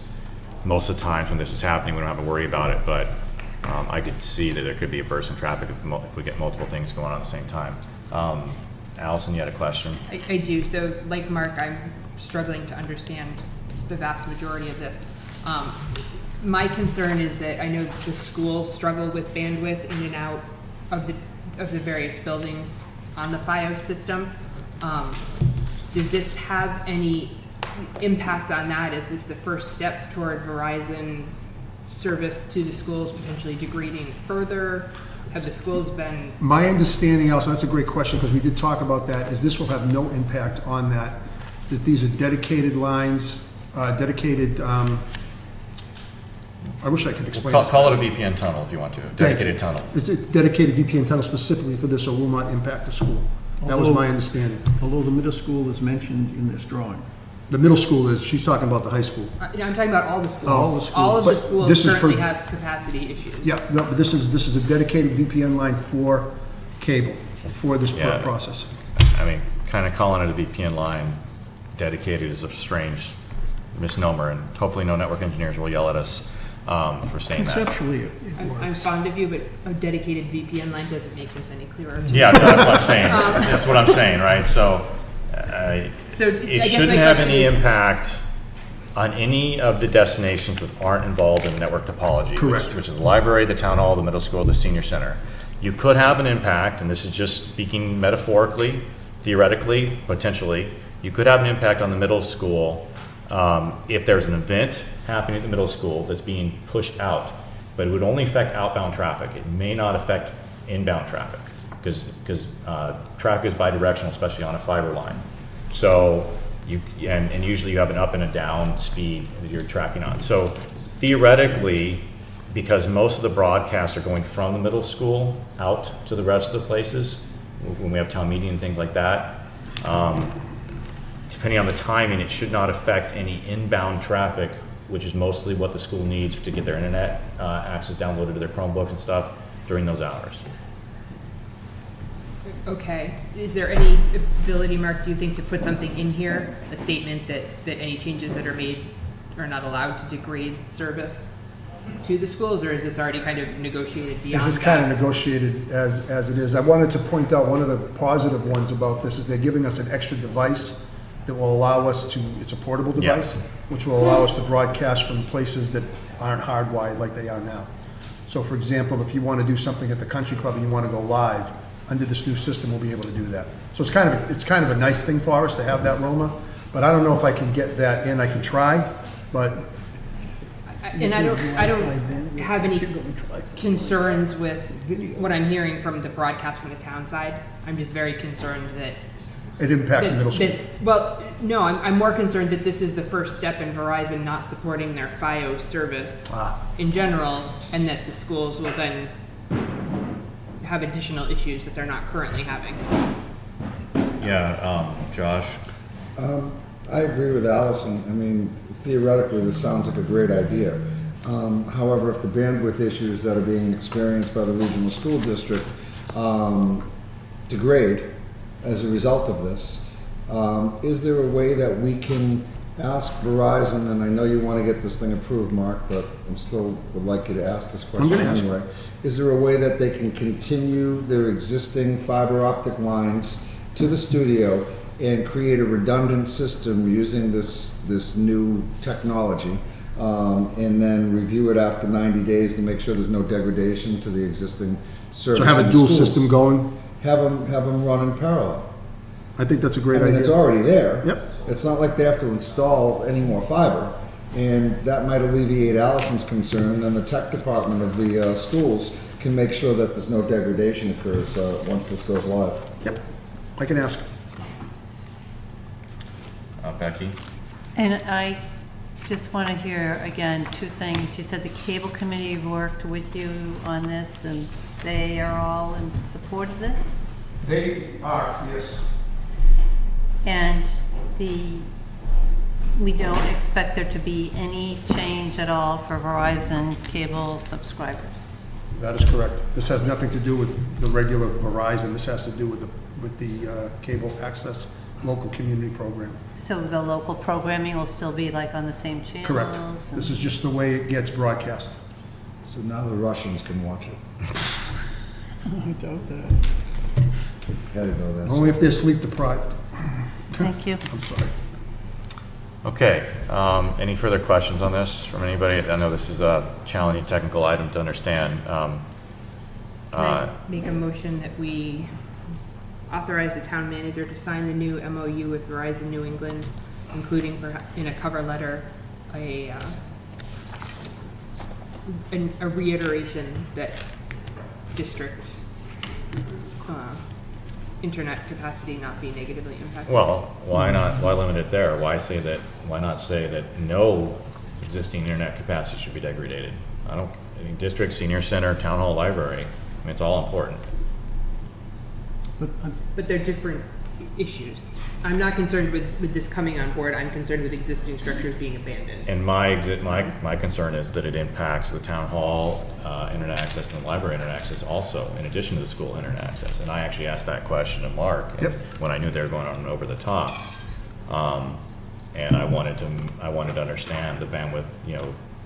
most of the times when this is happening, we don't have to worry about it. But I could see that there could be a burst in traffic if we get multiple things going on at the same time. Allison, you had a question? I do. So like Mark, I'm struggling to understand the vast majority of this. My concern is that I know the schools struggle with bandwidth in and out of the various buildings on the FiOS system. Does this have any impact on that? Is this the first step toward Verizon service to the schools potentially degrading further? Have the schools been... My understanding, also, that's a great question, because we did talk about that, is this will have no impact on that these are dedicated lines, I wish I could explain this. Call it a VPN tunnel if you want to, dedicated tunnel. It's dedicated VPN tunnel specifically for this, so will not impact the school. That was my understanding. Although the middle school is mentioned in this drawing. The middle school is, she's talking about the high school. I'm talking about all the schools. All the schools. All of the But schools this is currently for- have capacity issues. Yeah, no, but this is a dedicated VPN line for cable, for this Yeah. process. I mean, kind of calling it a VPN line dedicated is a strange misnomer, and hopefully no network engineers will yell at us for saying that. Conceptually, it I'm works. fond of you, but a dedicated VPN line doesn't make this any clearer to me. Yeah, no, that's what I'm saying. That's what I'm saying, right? So So I it guess shouldn't my have question any is- impact on any of the destinations that aren't involved in network topology. Correct. Which is the library, the town hall, the middle school, the senior center. You could have an impact, and this is just speaking metaphorically, theoretically, potentially. You could have an impact on the middle school if there's an event happening at the middle school that's being pushed out, but it would only affect outbound traffic. It may not affect inbound traffic, because traffic is bidirectional, especially on a fiber line. So and usually you have an up and a down speed that you're tracking on. So theoretically, because most of the broadcasts are going from the middle school out to the rest of the places, when we have town meeting and things like that, depending on the timing, it should not affect any inbound traffic, which is mostly what the school needs to get their internet access downloaded to their Chromebooks and stuff during those hours. Okay, is there any ability, Mark, do you think, to put something in here, a statement that any changes that are made are not allowed to degrade service to the schools, or is this already kind of negotiated beyond This is that? kind of negotiated as it is. I wanted to point out one of the positive ones about this is they're giving us an extra device that will allow us to, it's a portable Yeah. device, which will allow us to broadcast from places that aren't hardwired like they are now. So for example, if you want to do something at the country club and you want to go live, under this new system, we'll be able to do that. So it's kind of a nice thing for us to have that Roma, but I don't know if I can get that in. I can try, but And I don't have any concerns with what I'm hearing from the broadcast from the town side. I'm just very concerned that it impacts the middle school. Well, no, I'm more concerned that this is the first step in Verizon not supporting their FiOS service in general, and that the schools will then have additional issues that they're not currently having. Yeah, Josh? I agree with Allison. I mean, theoretically, this sounds like a great idea. However, if the bandwidth issues that are being experienced by the regional school district degrade as a result of this, is there a way that we can ask Verizon, and I know you want to get this thing approved, Mark, but I still would like you to ask this question gonna ask. anyway. Is there a way that they can continue their existing fiber optic lines to the studio and create a redundant system using this new technology, and then review it after 90 days to make sure there's no degradation to the existing service? So have in a the dual schools? system going? Have them run in parallel. I think that's a great I mean, idea. it's already there. Yep. It's not like they have to install any more fiber, and that might alleviate Allison's concern, and the tech department of the schools can make sure that there's no degradation occurs once this goes live. Yep, I can ask. Becky? And I just want to hear, again, two things. You said the cable committee worked with you on this, and they are all in support of this? They are, yes. And we don't expect there to be any change at all for Verizon cable subscribers? That is correct. This has nothing to do with the regular Verizon. This has to do with the cable access local community program. So the local programming will still be like on the same channels? Correct. and- This is just the way it gets broadcast. So now the Russians can watch it. I doubt that. Had to know that. Only if they're sleep deprived. Thank you. I'm sorry. Okay, any further questions on this from anybody? I know this is a challenging technical item to understand. Can I make a motion that we authorize the town manager to sign the new MOU with Verizon New England, including in a cover letter, a reiteration that district internet capacity not be negatively impacted. Well, why not, why limit it there? Why not say that no existing internet capacity should be degraded? I think district, senior center, town hall, library, I mean, it's all important. But they're different issues. I'm not concerned with this coming on board, I'm concerned with existing structures being abandoned. And my concern is that it impacts the town hall internet access and the library internet access also, in addition to the school internet access. And I actually asked that question of Mark when I knew they were going on over the top. And I wanted to understand the bandwidth,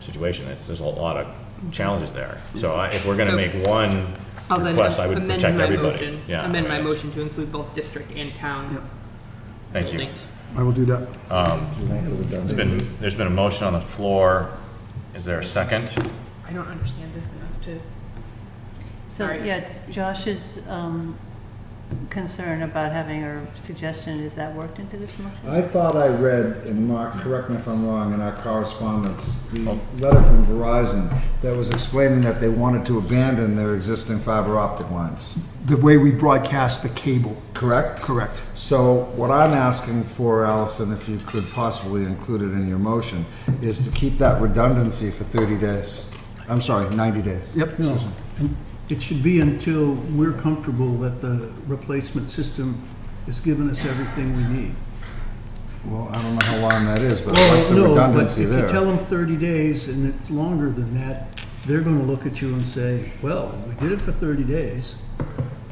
situation. There's a lot of challenges there. So if we're going to make one I'll then request, I would amend protect my everybody. motion, Yeah, amend my yes. motion to include both district and town. Yep. Thank you. buildings. I will do that. There's been a motion on the floor. Is there a second? I don't understand this enough to. So, Sorry. yeah, Josh's concern about having, or suggestion, is that worked into this motion? I thought I read, and Mark, correct me if I'm wrong, in our correspondence, the letter from Verizon that was explaining that they wanted to abandon their existing fiber optic lines. The way we broadcast the cable. Correct? Correct. So what I'm asking for, Allison, if you could possibly include it in your motion, is to keep that redundancy for 30 days. I'm sorry, 90 days. Yep. No, it should be until we're comfortable that the replacement system has given us everything we need. Well, I don't know how long that is, but I like the No, but redundancy if there. you tell them 30 days and it's longer than that, they're gonna look at you and say, well, we did it for 30 days.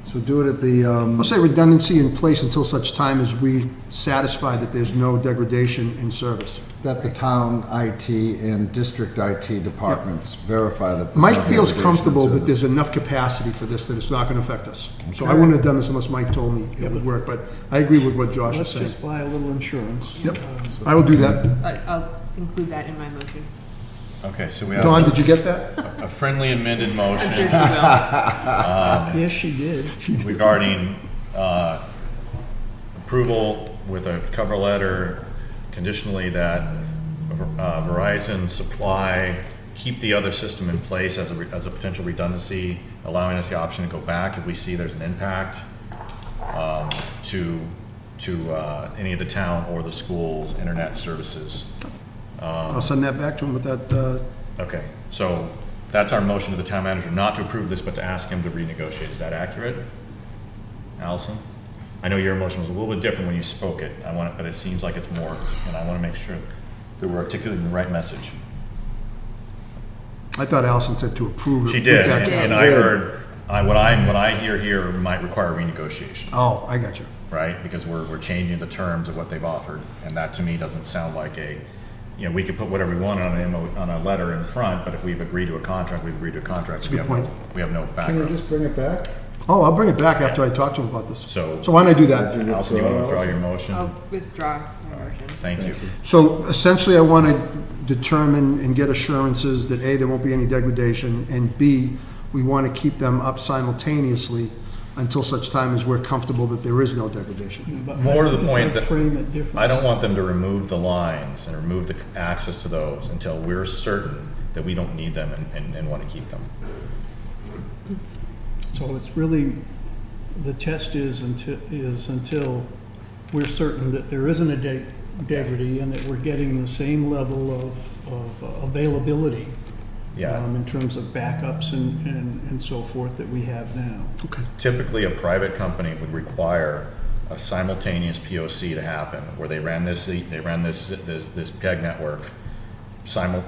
So do it at the, I'll say redundancy in place until such time as we satisfy that there's no degradation in service. that the town IT and district IT departments verify that. there's Mike no feels degradation in comfortable that service. there's enough capacity for this, that it's not gonna affect us. So I wouldn't have done this unless Mike told me it would work, but I agree with what Josh is Let's saying. just buy a little insurance. Yep, I will do that. I'll include that in my motion. Okay, so we Don, have did you get that? a friendly amended I'm sure motion she will. Yes, she did. regarding approval with a cover letter conditionally that Verizon supply keep the other system in place as a potential redundancy, allowing us the option to go back if we see there's an impact to any of the town or the school's internet services. I'll send that back to him with that, Okay, so that's our motion to the town manager, not to approve this, but to ask him to renegotiate. Is that accurate? Allison? I know your motion was a little bit different when you spoke it, but it seems like it's morphed, and I want to make sure that we're articulating the right message. I thought Allison said to approve it. She did, Put that down. and I heard, what I hear here might require renegotiation, Oh, I got you. right? Because we're changing the terms of what they've offered, and that to me doesn't sound like we could put whatever we want on a letter in front, but if we've agreed to a contract, we've agreed to a contract. So Good point. We have no Can you background. just bring it back? Oh, I'll bring it back after I talk to him about this. So- why don't I do that? Did you Allison, you want to withdraw, withdraw your motion? I'll withdraw my motion. Thank you. So essentially, I want to determine and get assurances that A, there won't be any degradation, and B, we want to keep them up simultaneously until such time as we're comfortable that there is no degradation. But More to the I guess point I'd that- frame it differently. I don't want them to remove the lines and remove the access to those until we're certain that we don't need them and want to keep them. So it's really, the test is until we're certain that there isn't a degradation and that we're getting the same level of availability Yeah. in terms of backups and so forth that we have now. Okay. Typically, a private company would require a simultaneous POC to happen, where they ran this PEG network,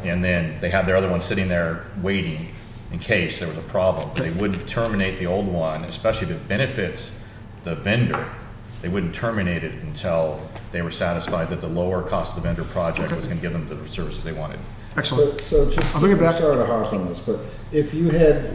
and then they had their other one sitting there waiting in case there was a problem. They wouldn't terminate the old one, especially if it benefits the vendor. They wouldn't terminate it until they were satisfied that the lower cost of the vendor project was going to give them the services they wanted. Excellent. So just, I'll bring it I'm back. sorry to harp on this, but if you had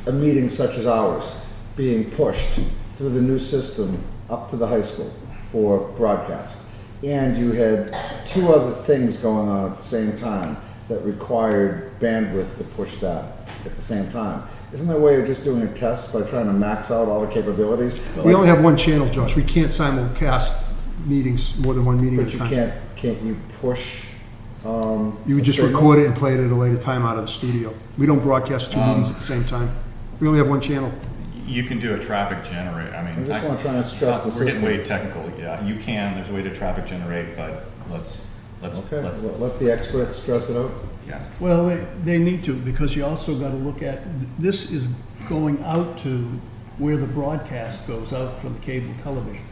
a meeting such as ours being pushed through the new system up to the high school for broadcast, and you had two other things going on at the same time that required bandwidth to push that at the same time, isn't there a way of just doing a test by trying to max out all the capabilities? We only have one channel, Josh. We can't simulcast meetings, more than one meeting at But a you time. can't you push? You would just record it and play it at a later time out of the studio. We don't broadcast two meetings at the same time. We only have one channel. You can do a traffic generate, I mean. I just want to try and stress the We're getting system. way technical, yeah, you can, there's a way to traffic generate, but let's, Okay, let the experts stress it out. yeah. Well, they need to, because you also got to look at, this is going out to where the broadcast goes out from the cable television.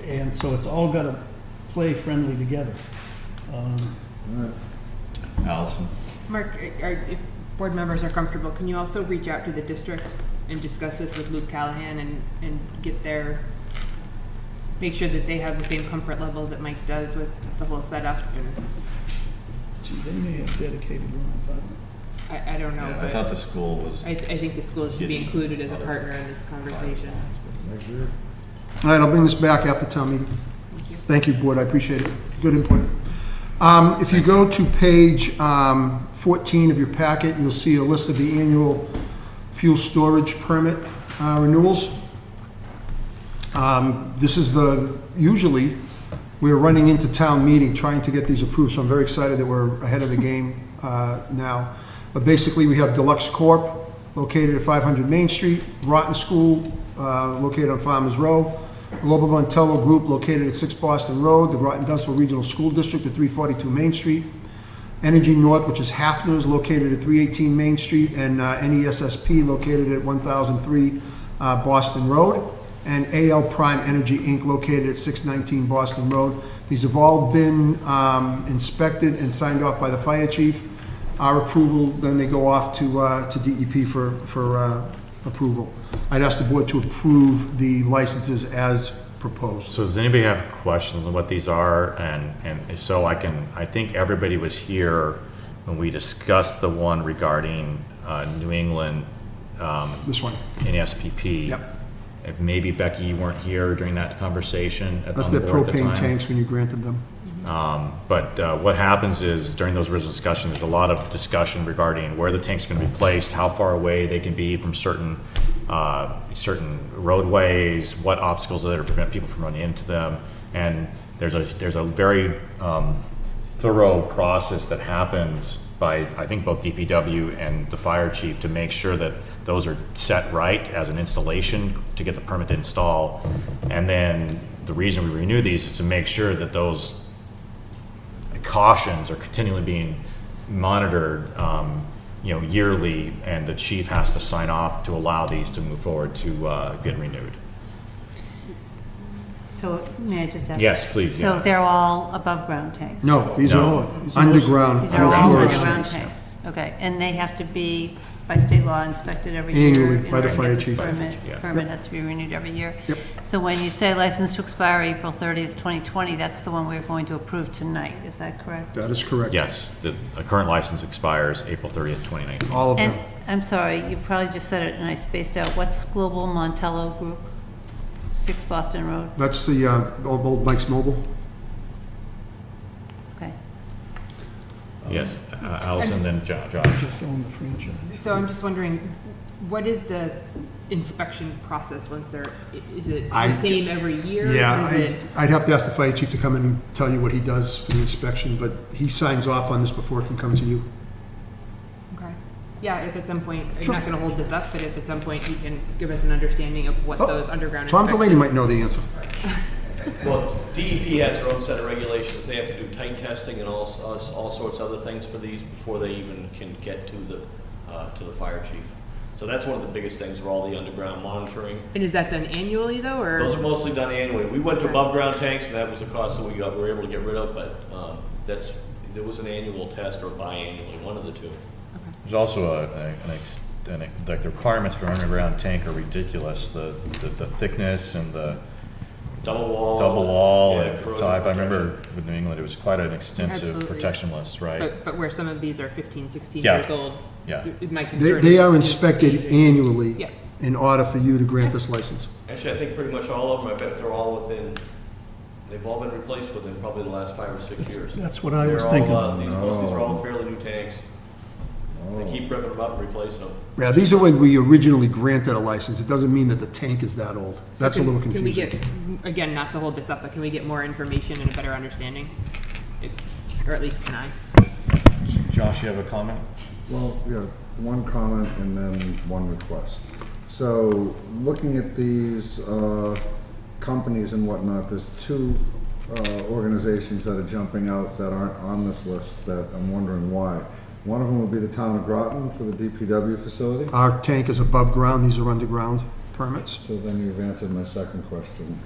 And so it's all got to play friendly together. Allison? Mark, if board members are comfortable, can you also reach out to the district and discuss this with Luke Callahan and get make sure that they have the same comfort level that Mike does with the whole setup? And Gee, they may have dedicated lines, I don't know. I don't know, Yeah, I but thought the school was. I think the school should be included as a partner in this conversation. All right, I'll bring this back after town meeting. Thank you. Thank you, board, I appreciate it. Good input. If you go to page 14 of your packet, you'll see a list of the annual fuel storage permit renewals. This is usually, we're running into town meeting trying to get these approved, so I'm very excited that we're ahead of the game now. But basically, we have Deluxe Corp. located at 500 Main Street, Groton School located on Farmers Row, Global Montello Group located at 6 Boston Road, the Groton Dunstable Regional School District at 342 Main Street, Energy North, which is Hafner's, located at 318 Main Street, and NESSP located at 1003 Boston Road, and AL Prime Energy Inc. located at 619 Boston Road. These have all been inspected and signed off by the fire chief. Our approval, then they go off to DEP for approval. I'd ask the board to approve the licenses as proposed. So does anybody have questions on what these are? And if so, I think everybody was here when we discussed the one regarding New England This one. NSPP. Yep. If maybe Becky, you weren't here during that conversation That's on the the board at the propane time. tanks when you granted them. But what happens is during those original discussions, there's a lot of discussion regarding where the tanks are going to be placed, how far away they can be from certain roadways, what obstacles are there to prevent people from running into them. And there's a very thorough process that happens by, I think, both DPW and the fire chief to make sure that those are set right as an installation to get the permit to install. And then the reason we renew these is to make sure that those cautions are continually being monitored, yearly, and the chief has to sign off to allow these to move forward to get renewed. So may I just ask? Yes, please, So yeah. they're all above-ground tanks? No, these No. are underground. These are all storage underground tanks. tanks? Okay, and they have to be, by state law, inspected every year? Annually, in by the order to fire get chief. Permit, Yeah. permit has to be renewed every year? Yep. So when you say license to expire April 30th, 2020, that's the one we're going to approve tonight, is that correct? That is correct. Yes, the current license expires April 30th, 2019. All of And, them. I'm sorry, you probably just said it and I spaced out. What's Global Montello Group? 6 Boston Road, That's the old Mike's Mobile. okay. Yes, Allison, then Josh. Just own the franchise. So I'm just wondering, what is the inspection process once they're, is it I- the same every year? Yeah, Is it, I'd have to ask the fire chief to come in and tell you what he does for the inspection, but he signs off on this before it can come to you. okay. Yeah, if at some point, I'm not gonna hold this up, but if at some point you can give us an understanding of what Oh, those underground Tom Delaney might inspections- know the answer. Well, DEP has their own set of regulations. They have to do tank testing and all sorts of other things for these before they even can get to the fire chief. So that's one of the biggest things for all the underground monitoring. And is that done annually though, or? Those are mostly done annually. We went to above ground tanks, and that was a cost that we were able to get rid of, but there was an annual test or biannually, one of the two. There's also like the requirements for underground tank are ridiculous. The thickness and the Double wall. double wall yeah, and corrosion type. I remember protection. with New England, it was quite an extensive Absolutely. protection list, right? But where some of these are 15, 16 Yeah. years old. Yeah. My concern They is- are is inspected changing. annually Yeah. in order for you to grant this license. Actually, I think pretty much all of them, I bet they're all within, they've all been replaced within probably the last 5 or 6 years. That's what I was They're all, thinking. Most of these are all fairly new tanks. They keep ripping them up and replacing them. Yeah, these are when we originally granted a license. It doesn't mean that the tank is that old. That's a little Can we confusing. get, again, not to hold this up, but can we get more information and a better understanding? Or at least can I? Josh, you have a comment? Well, yeah, one comment and then one request. So, looking at these companies and whatnot, there's two organizations that are jumping out that aren't on this list that I'm wondering why. One of them would be the town of Groton for the DPW facility. Our tank is above ground, these are underground permits. So then you've answered my second question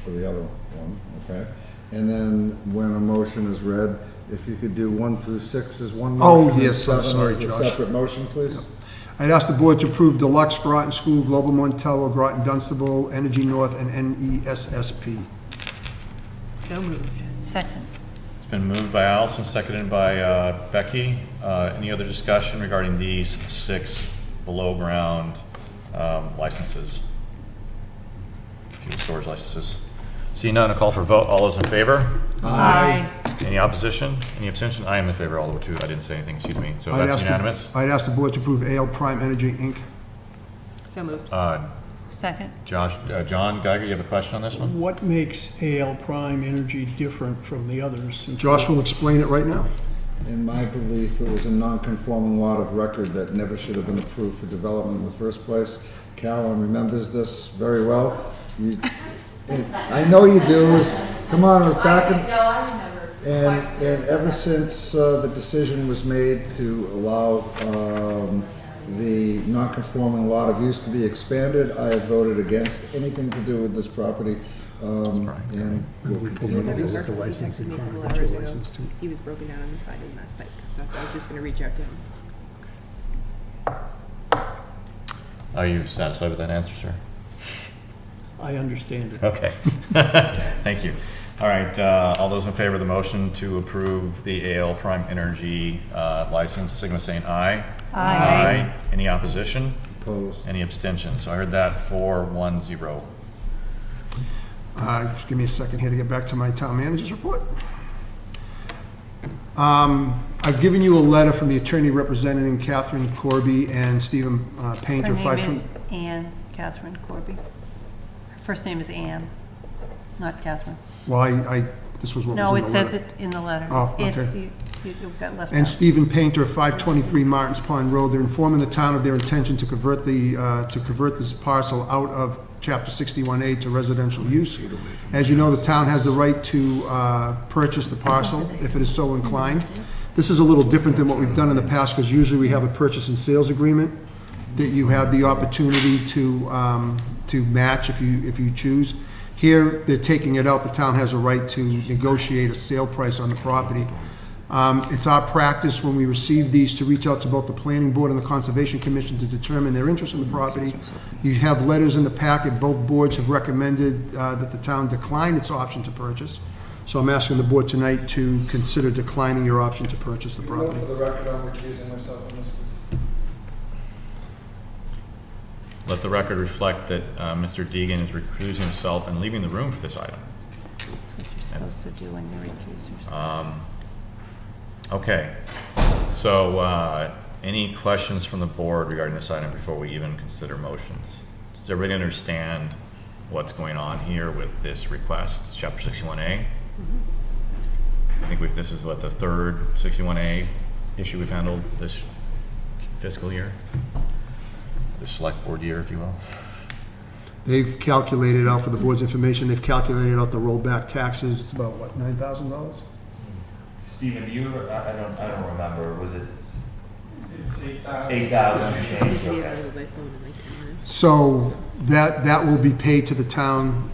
for the other one, okay? And then when a motion is read, if you could do 1 through 6 as one Oh, motion. and yes, I'm 7 sorry, as a Josh. separate motion, please? I'd ask the board to approve Deluxe, Groton School, Global Montello, Groton Dunstable, Energy North, and NESSP. So moved. Second. It's been moved by Allison, seconded by Becky. Any other discussion regarding these 6 below-ground licenses? Fuel storage licenses. Seeing none, a call for vote. All those in favor? Aye. Any opposition? Any abstention? I am in favor all the way too. I didn't say anything, excuse me. So I'd that's ask the- unanimous. I'd ask the board to approve AL Prime Energy, Inc. So moved. Second. Josh, John Geiger, you have a question on this one? What makes AL Prime Energy different from the others? since- Josh will explain it right now. In my belief, it was a non-conforming lot of record that never should have been approved for development in the first place. Carolyn remembers this very well. I know you do. Come on, it was back in... And ever since the decision was made to allow the non-conforming lot of use to be expanded, I have voted against anything to do with this property. And will continue to do so. liquor license and He conventional hours ago. license too. He was broken down on the side of last night, so I was just gonna reach out to him. Are you satisfied with that answer, sir? I understand it. Okay. Thank you. All right, all those in favor of the motion to approve the AL Prime Energy license, signify saying aye. Aye. Any opposition? Opposed. Any abstentions? So I heard that 4-1-0. Just give me a second here to get back to my town manager's report. I've given you a letter from the attorney representing Catherine Corby and Stephen Painter. Her name is Ann Catherine Corby. Her first name is Ann, not Catherine. Well, this was what was in the No, letter. it says it in the letter. Oh, It's, okay. you got left And out. Stephen Painter, 523 Martins Pond Road. They're informing the town of their intention to convert this parcel out of Chapter 61A to residential use. As you know, the town has the right to purchase the parcel if it is so inclined. This is a little different than what we've done in the past, because usually we have a purchase and sales agreement that you have the opportunity to match if you choose. Here, they're taking it out. The town has a right to negotiate a sale price on the property. It's our practice when we receive these to reach out to both the planning board and the conservation commission to determine their interest in the property. You have letters in the packet. Both boards have recommended that the town decline its option to purchase. So I'm asking the board tonight to consider declining your option to purchase the property. For the record, I'm recusing myself on this, please. Let the record reflect that Mr. Deegan is recusing himself and leaving the room for this item. That's what you're supposed to do when you recuse yourself. Okay, so any questions from the board regarding this item before we even consider motions? Does everybody understand what's going on here with this request, Chapter 61A? I think this is what, the third 61A issue we've handled this fiscal year? The select board year, if you will. They've calculated out, for the board's information, they've calculated out the rollback taxes. It's about, what, $9,000? Stephen, do you, I don't remember, was it It's 8,000. 8,000 change? Yeah, Okay. that was my phone and my camera. So that will be paid to the town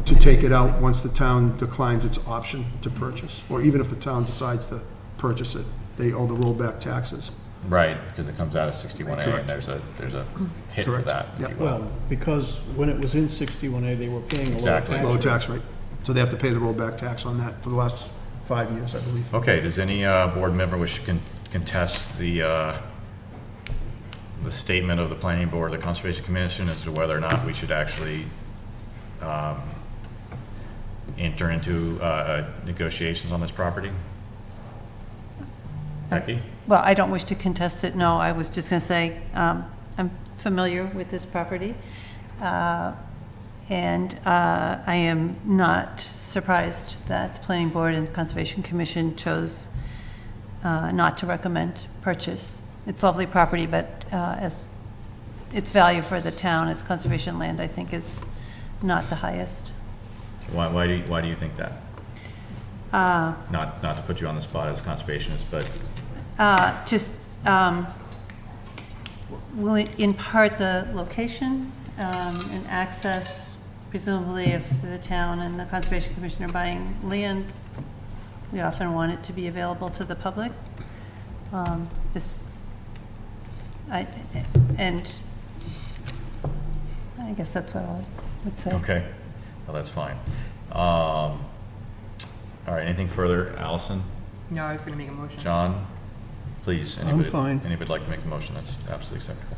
to take it out once the town declines its option to purchase, or even if the town decides to purchase it, they owe the rollback taxes. Right, because it comes out of 61A, and Correct. there's a hit for Correct. that, if Yep. you will. Well, because when it was in 61A, they were paying a lower Exactly. tax Low rate. tax rate. So they have to pay the rollback tax on that for the last 5 years, I believe. Okay, does any board member wish to contest the statement of the planning board, the conservation commission, as to whether or not we should actually enter into negotiations on this property? Becky? Well, I don't wish to contest it, no. I was just going to say, I'm familiar with this property, and I am not surprised that the Planning Board and the Conservation Commission chose not to recommend purchase. It's lovely property, but as its value for the town as conservation land, I think, is not the highest. Why do you think that? Not to put you on the spot as a conservationist, but Will in part the location and access, presumably if the town and the Conservation Commission are buying land, we often want it to be available to the public. And I guess that's what I would say. okay, well, that's fine. All right, anything further? Allison? No, I was gonna make a motion. John? Please, I'm anybody? fine. Anybody like to make a motion? That's absolutely acceptable.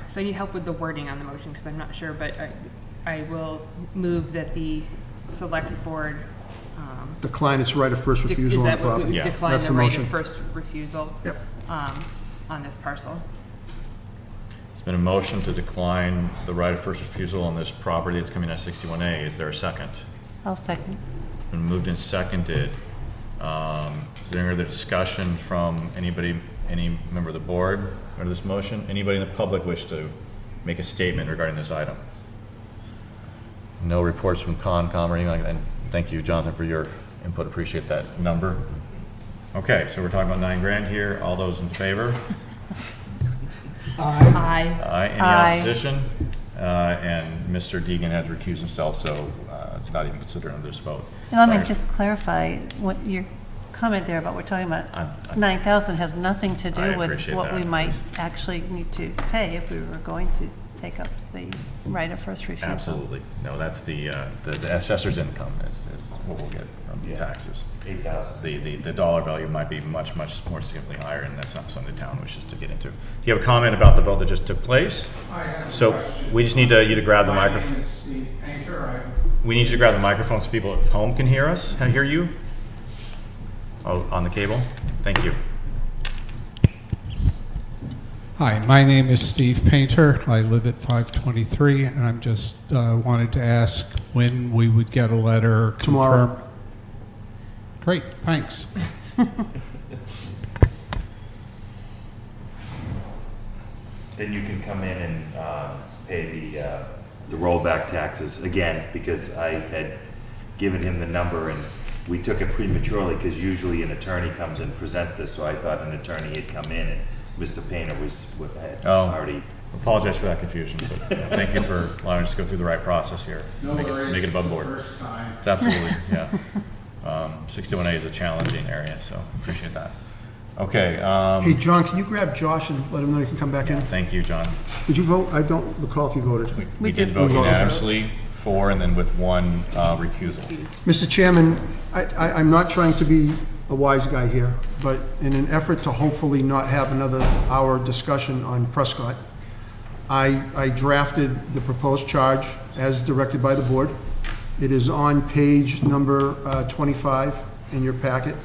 So I need help with the wording on the motion, because I'm not sure, but I will move that the select board, Decline its right of first is refusal on the that what property. we Yeah. decline That's the the right motion. of first refusal? Yep. On this parcel. It's been a motion to decline the right of first refusal on this property that's coming out of 61A. Is there a second? I'll second. Been moved and seconded. Is there any other discussion from anybody, any member of the board or this motion? Anybody in the public wish to make a statement regarding this item? No reports from Concom or anything like that. And thank you, Jonathan, for your input. Appreciate that number. Okay, so we're talking about $9,000 here. All those in favor? Aye. Aye. Any Aye. opposition? And Mr. Deegan has recused himself, so it's not even considered under this vote. And let me Sorry. just clarify what your comment there about we're talking about I'm- 9,000 has nothing to I do with appreciate what we that. might actually need to pay if we were going to take up the right of first refusal. Absolutely. No, that's the assessor's income is what we'll get from the taxes. 8,000. The dollar value might be much more significantly higher, and that's not something the town wishes to get into. Do you have a comment about the vote that just took place? I have a So question. we just need you to grab the My microphone. name is Steve Painter. We need you to grab the microphone so people at home can hear us, hear you. Oh, on the cable? Thank you. Hi, my name is Steve Painter. I live at 523, and I'm just wanted to ask when we would get a letter Tomorrow. confirm. Great, thanks. Then you can come in and pay the rollback taxes again, because I had given him the number and we took it prematurely, because usually an attorney comes and presents this, so I thought an attorney had come in and Mr. Painter had Oh. already. Apologize for that confusion, but thank you for allowing us to go through the right process here. No Make worries. it above board. First time. Absolutely, yeah. 61A is a challenging area, so appreciate that. Okay, Hey, John, can you grab Josh and let him know you can come back in? thank you, John. Did you vote? I don't recall if you voted. We did vote We voted. unanimously for, and then with one recusal. Mr. Chairman, I'm not trying to be a wise guy here, but in an effort to hopefully not have another hour discussion on Prescott, I drafted the proposed charge as directed by the board. It is on page number 25 in your packet.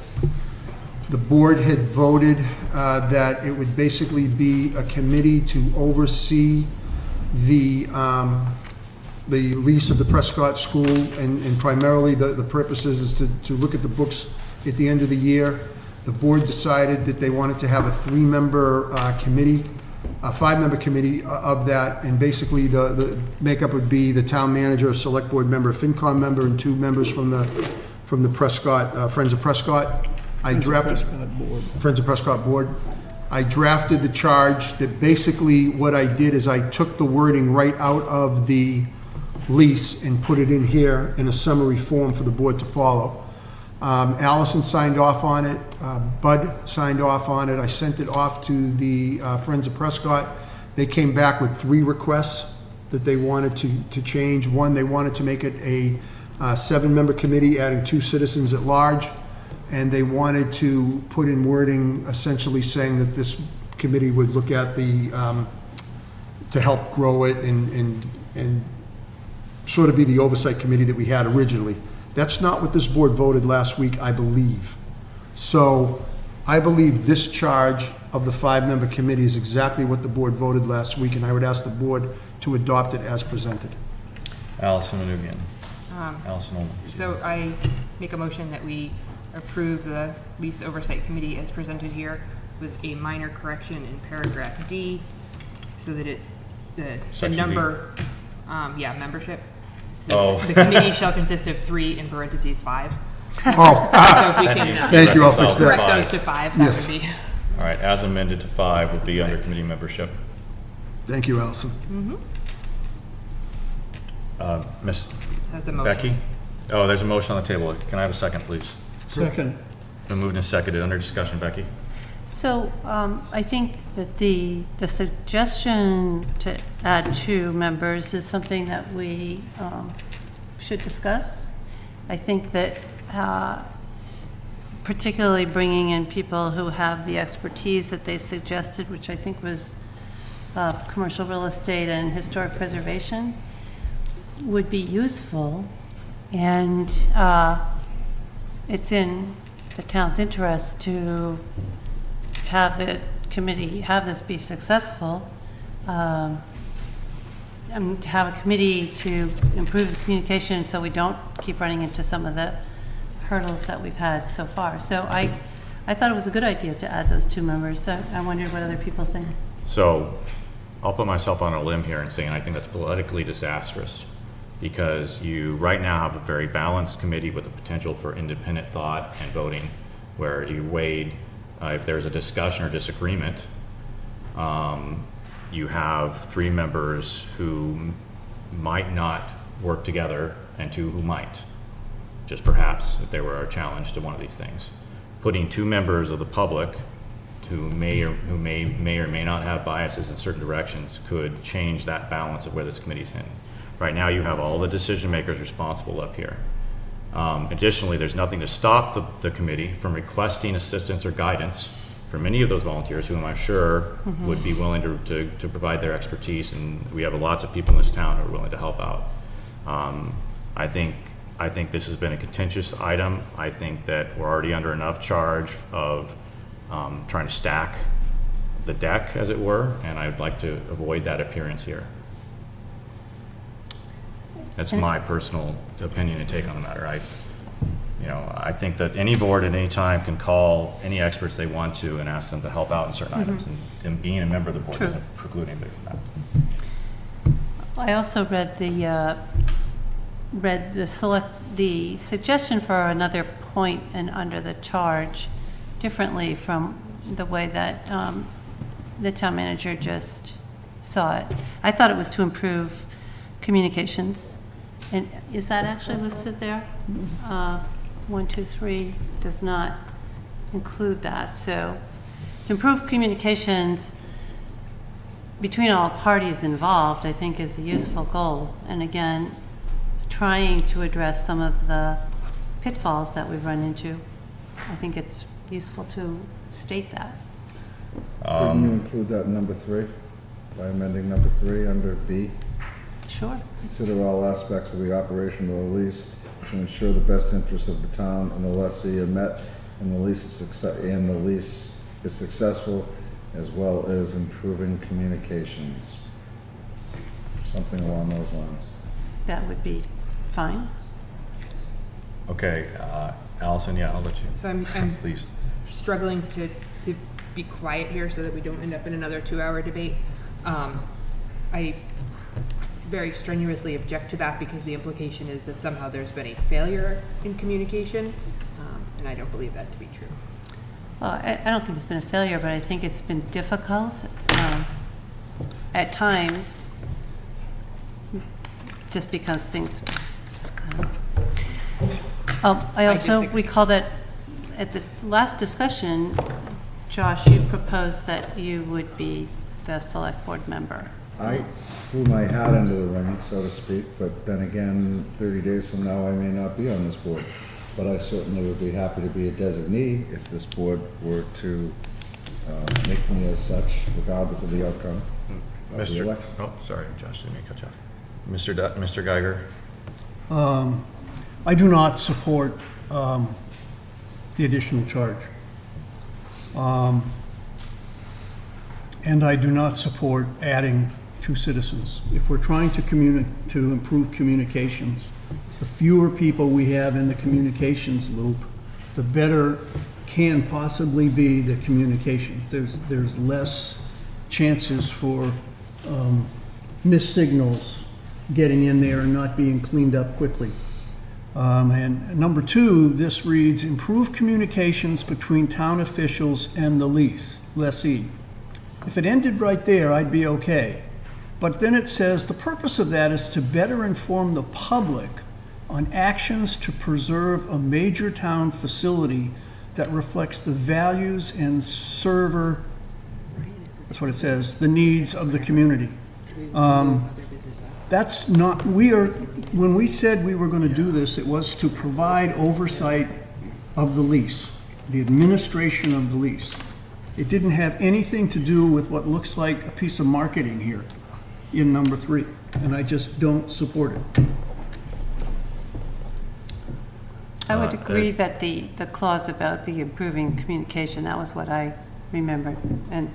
The board had voted that it would basically be a committee to oversee the lease of the Prescott School, and primarily the purpose is to look at the books at the end of the year. The board decided that they wanted to have a 3-member committee, a 5-member committee of that, and basically the makeup would be the town manager, a select board member, a FinCom member, and 2 members from the Prescott, Friends of Prescott. Friends of Prescott Board. I drafted the charge that basically what I did is I took the wording right out of the lease and put it in here in a summary form for the board to follow. Allison signed off on it, Bud signed off on it, I sent it off to the Friends of Prescott. They came back with 3 requests that they wanted to change. One, they wanted to make it a 7-member committee, adding 2 citizens at large, and they wanted to put in wording essentially saying that this committee would look at to help grow it and sort of be the oversight committee that we had originally. That's not what this board voted last week, I believe. So I believe this charge of the 5-member committee is exactly what the board voted last week, and I would ask the board to adopt it as presented. Allison Manugian. Allison Olin. So I make a motion that we approve the lease oversight committee as presented here with a minor correction in paragraph D, so that the Section number, membership. Oh. The committee shall consist of 3 in parentheses 5. Oh, So if we can thank you, I'll fix that. correct those to 5, that Yes. would be. All right, as amended to 5 would be under committee membership. Thank you, Allison. Miss That's the motion. Becky? Oh, there's a motion on the table. Can I have a second, please? Second. Been moved and seconded. Under discussion, Becky? So I think that the suggestion to add 2 members is something that we should discuss. I think that particularly bringing in people who have the expertise that they suggested, which I think was commercial real estate and historic preservation, would be useful. And it's in the town's interest to have the committee, have this be successful, and to have a committee to improve the communication so we don't keep running into some of the hurdles that we've had so far. So I thought it was a good idea to add those 2 members. So I wondered what other people think. So I'll put myself on a limb here and saying I think that's politically disastrous, because you right now have a very balanced committee with the potential for independent thought and voting, where you weighed if there's a discussion or disagreement. You have 3 members who might not work together and 2 who might, just perhaps if there were a challenge to one of these things. Putting 2 members of the public who may or may not have biases in certain directions could change that balance of where this committee's heading. Right now you have all the decision makers responsible up here. Additionally, there's nothing to stop the committee from requesting assistance or guidance from any of those volunteers, whom I'm sure would be willing to provide their expertise, and we have lots of people in this town who are willing to help out. I think this has been a contentious item. I think that we're already under enough charge of trying to stack the deck, as it were, and I'd like to avoid that appearance here. That's my personal opinion and take on the matter. I think that any board at any time can call any experts they want to and ask them to help out in certain items, and them being a member of the board doesn't preclude anybody from that. I also read the suggestion for another point and under the charge differently from the way that the town manager just saw it. I thought it was to improve communications. And is that actually listed there? 1, 2, 3 does not include that. So to improve communications between all parties involved, I think, is a useful goal. And again, trying to address some of the pitfalls that we've run into, I think it's useful to state that. Couldn't you include that in number 3, by amending number 3 under B? Sure. Consider all aspects of the operation of the lease to ensure the best interests of the town and the lessee are met, and the lease is successful, as well as improving communications. Something along those lines. That would be fine. Okay, Allison, yeah, I'll let you. So I'm Please. struggling to be quiet here so that we don't end up in another 2-hour debate. I very strenuously object to that because the implication is that somehow there's been a failure in communication, and I don't believe that to be true. Well, I don't think it's been a failure, but I think it's been difficult at times, just because things. I also disagree. recall that at the last discussion, Josh, you proposed that you would be the select board member. I threw my hat into the ring, so to speak, but then again, 30 days from now, I may not be on this board. But I certainly would be happy to be a designee if this board were to make me as such, regardless of the outcome of the election. Oh, sorry, Josh, didn't mean to cut you off. Mr. Geiger? I do not support the additional charge. And I do not support adding 2 citizens. If we're trying to improve communications, the fewer people we have in the communications loop, the better can possibly be the communications. There's less chances for missed signals getting in there and not being cleaned up quickly. And number 2, this reads, improve communications between town officials and the lessee. If it ended right there, I'd be okay. But then it says, the purpose of that is to better inform the public on actions to preserve a major town facility that reflects the values and serve, that's what it says, the needs of the community. That's not, when we said we were going to do this, it was to provide oversight of the lease, the administration of the lease. It didn't have anything to do with what looks like a piece of marketing here in number 3, and I just don't support it. I would agree that the clause about the improving communication, that was what I remembered, and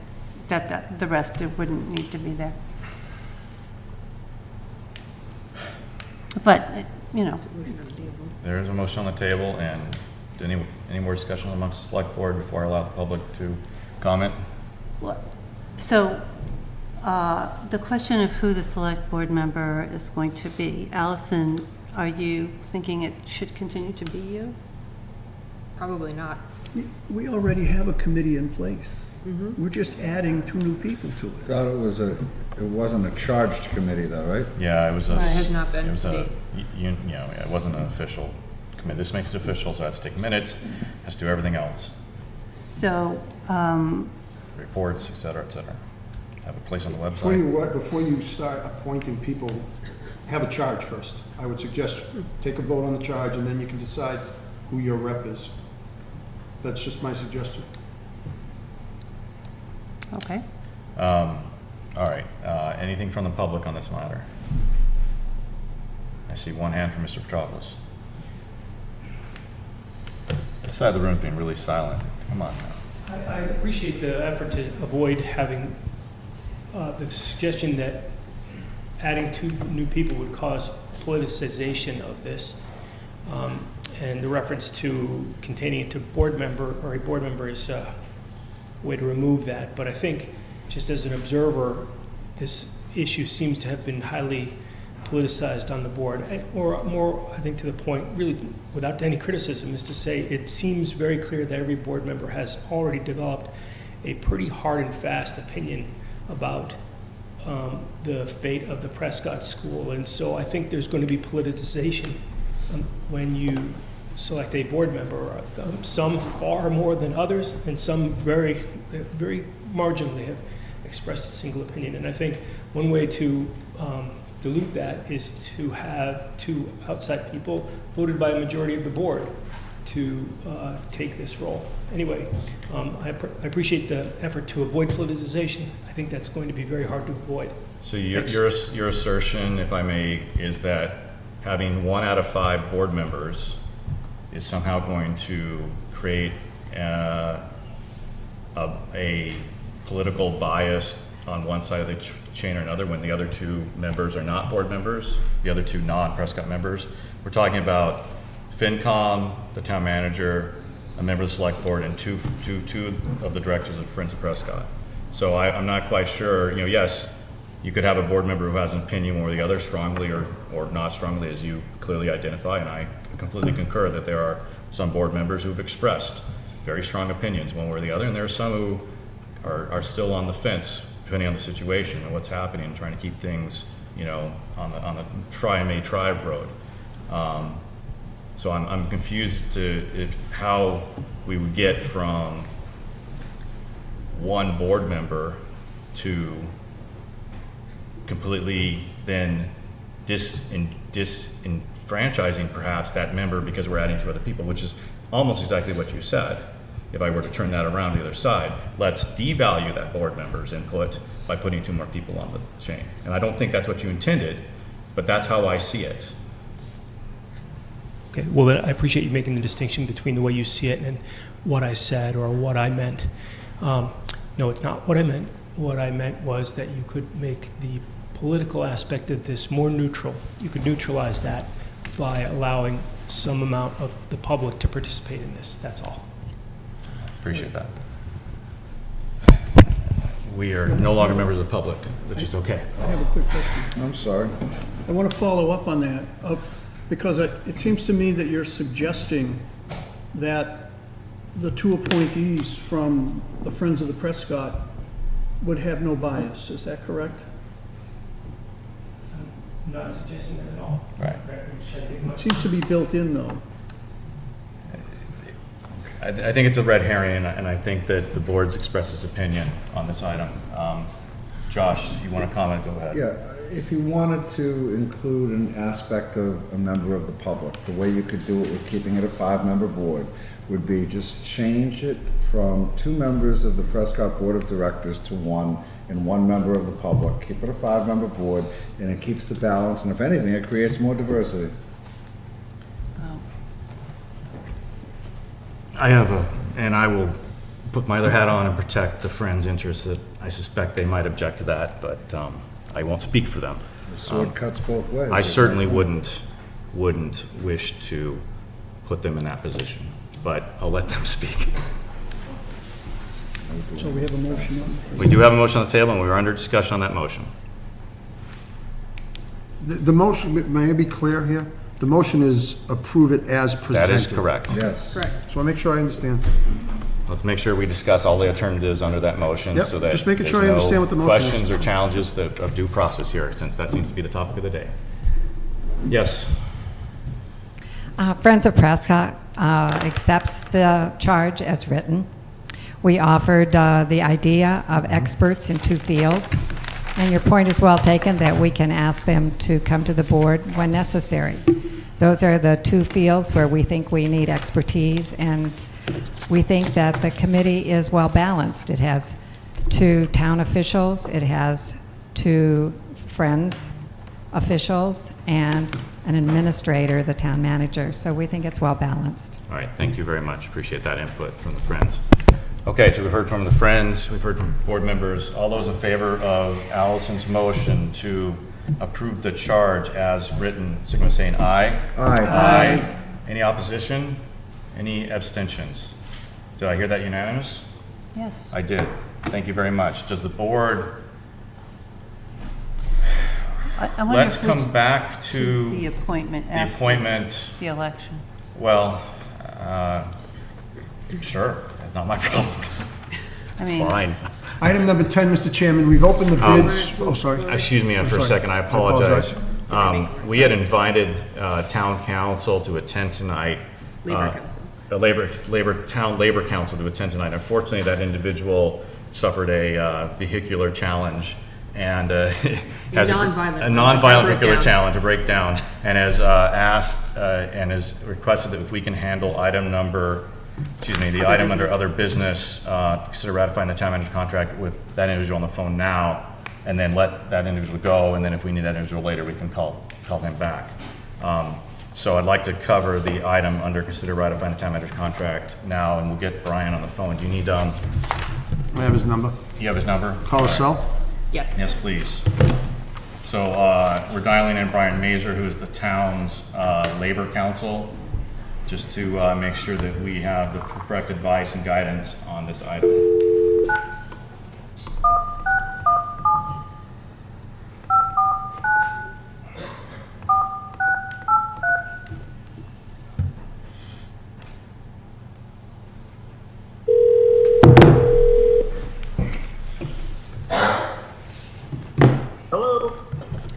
that the rest, it wouldn't need to be there. But, you know, There is a motion on the table, and any more discussion amongst the select board before I allow the public to comment? so the question of who the select board member is going to be, Allison, are you thinking it should continue to be you? Probably not. We already have a committee in place. We're just adding 2 new people to it. Thought it wasn't a charged committee though, right? Yeah, it was a. It has not been It was to a, date. it wasn't an official committee. This makes it official, so it has to take minutes, has to do everything else, So, reports, et cetera, have a place on the Before you, website. before you start appointing people, have a charge first. I would suggest take a vote on the charge, and then you can decide who your rep is. That's just my suggestion. okay. All right, anything from the public on this matter? I see one hand from Mr. Petropoulos. This side of the room's being really silent. Come on now. I appreciate the effort to avoid having the suggestion that adding 2 new people would cause politicization of this. And the reference to containing it to board member or a board member is a way to remove that. But I think just as an observer, this issue seems to have been highly politicized on the board. Or more, I think to the point, really without any criticism, is to say it seems very clear that every board member has already developed a pretty hard and fast opinion about the fate of the Prescott School. And so I think there's going to be politicization when you select a board member. Some far more than others, and some very, very marginally have expressed a single opinion. And I think one way to dilute that is to have two outside people voted by a majority of the board to take this role. Anyway, I appreciate the effort to avoid politicization. I think that's going to be very hard to avoid. So your assertion, if I may, is that having 1 out of 5 board members is somehow going to create a political bias on one side of the chain or another when the other 2 members are not board members, the other 2 non-Prescott members. We're talking about FinCom, the town manager, a member of the select board, and two of the directors of Friends of Prescott. So I'm not quite sure, yes, you could have a board member who has an opinion one or the other strongly or not strongly, as you clearly identify, and I completely concur that there are some board members who have expressed very strong opinions one way or the other, and there are some who are still on the fence, depending on the situation and what's happening, and trying to keep things, on the try and may try road. So I'm confused to how we would get from one board member to completely then disenfranchising perhaps that member because we're adding 2 other people, which is almost exactly what you said. If I were to turn that around to the other side, let's devalue that board member's input by putting 2 more people on the chain. And I don't think that's what you intended, but that's how I see it. Okay, well, then I appreciate you making the distinction between the way you see it and what I said or what I meant. No, it's not what I meant. What I meant was that you could make the political aspect of this more neutral. You could neutralize that by allowing some amount of the public to participate in this. That's all. Appreciate that. We are no longer members of the public, which is okay. I have a quick question. I'm sorry. I want to follow up on that, because it seems to me that you're suggesting that the 2 appointees from the Friends of the Prescott would have no bias. Is that correct? I'm not suggesting that at all. Right. It seems to be built in, though. I think it's a red herring, and I think that the board's expressed its opinion on this item. Josh, you want to comment? Go ahead. Yeah, if you wanted to include an aspect of a member of the public, the way you could do it with keeping it a 5-member board would be just change it from 2 members of the Prescott Board of Directors to 1 and 1 member of the public. Keep it a 5-member board, and it keeps the balance, and if anything, it creates more diversity. And I will put my other hat on and protect the Friends' interests. That I suspect they might object to that, but I won't speak for them. The sword cuts both ways. I certainly wouldn't wish to put them in that position, but I'll let them speak. So we have a motion on the We do have a motion on the table, and we are under discussion on that motion. The motion, may I be clear here? The motion is approve it as presented. That is correct. Yes. Correct. So I make sure I understand. Let's make sure we discuss all the alternatives under that motion, Yep, so that just making sure there's I understand what the motion is. questions or challenges of due process here, since that seems to be the topic of the day. Yes. Friends of Prescott accepts the charge as written. We offered the idea of experts in 2 fields, and your point is well taken that we can ask them to come to the board when necessary. Those are the 2 fields where we think we need expertise, and we think that the committee is well balanced. It has 2 town officials, it has 2 Friends officials, and an administrator, the town manager. So we think it's well balanced. All right, thank you very much. Appreciate that input from the Friends. Okay, so we've heard from the Friends, we've heard from board members. All those in favor of Allison's motion to approve the charge as written, signify by saying aye. Aye. Aye. Any opposition? Any abstentions? Did I hear that unanimous? Yes. I did. Thank you very much. Does the board, I wonder let's if we come back to the appointment the after appointment. the election. Well, sure, it's not my problem. I mean, Fine. Item number 10, Mr. Chairman, we've opened the bids. Oh, sorry. Excuse me for a sorry. second, I apologize. We had invited town council to attend tonight Labor Council. The town labor council to attend tonight. Unfortunately, that individual suffered a vehicular challenge and has non-violent a non-violent breakdown. vehicular challenge, a breakdown, and has asked and has requested that if we can handle item number, the item under other business, consider ratifying the town manager's contract with that individual on the phone now, and then let that individual go, and then if we need that individual later, we can call him back. So I'd like to cover the item under consider ratifying the town manager's contract now, and we'll get Brian on the phone. Do you need, I have his number. you have his number? Call his cell. Yes. Yes, please. So we're dialing in Brian Mazur, who is the town's labor counsel, just to make sure that we have the correct advice and guidance on this item.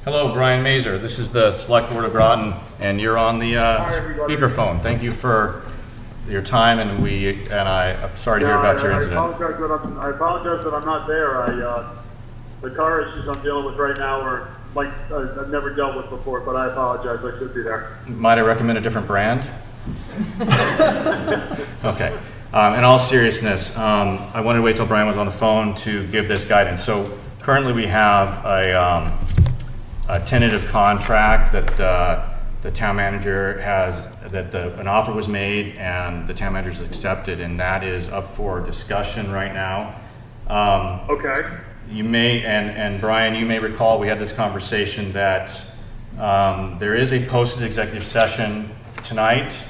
Hello, Brian Mazur. This is the Select Board of Groton, and you're on the speakerphone. Thank you for your time, and I'm sorry to hear about your incident. I apologize that I'm not there. The car issues I'm dealing with right now are like I've never dealt with before, but I apologize. I should be there. Might I recommend a different brand? Okay. In all seriousness, I wanted to wait till Brian was on the phone to give this guidance. So currently we have a tentative contract that the town manager has, an offer was made and the town manager's accepted, and that is up for discussion right now. Okay. You may, and Brian, you may recall, we had this conversation that there is a posted executive session tonight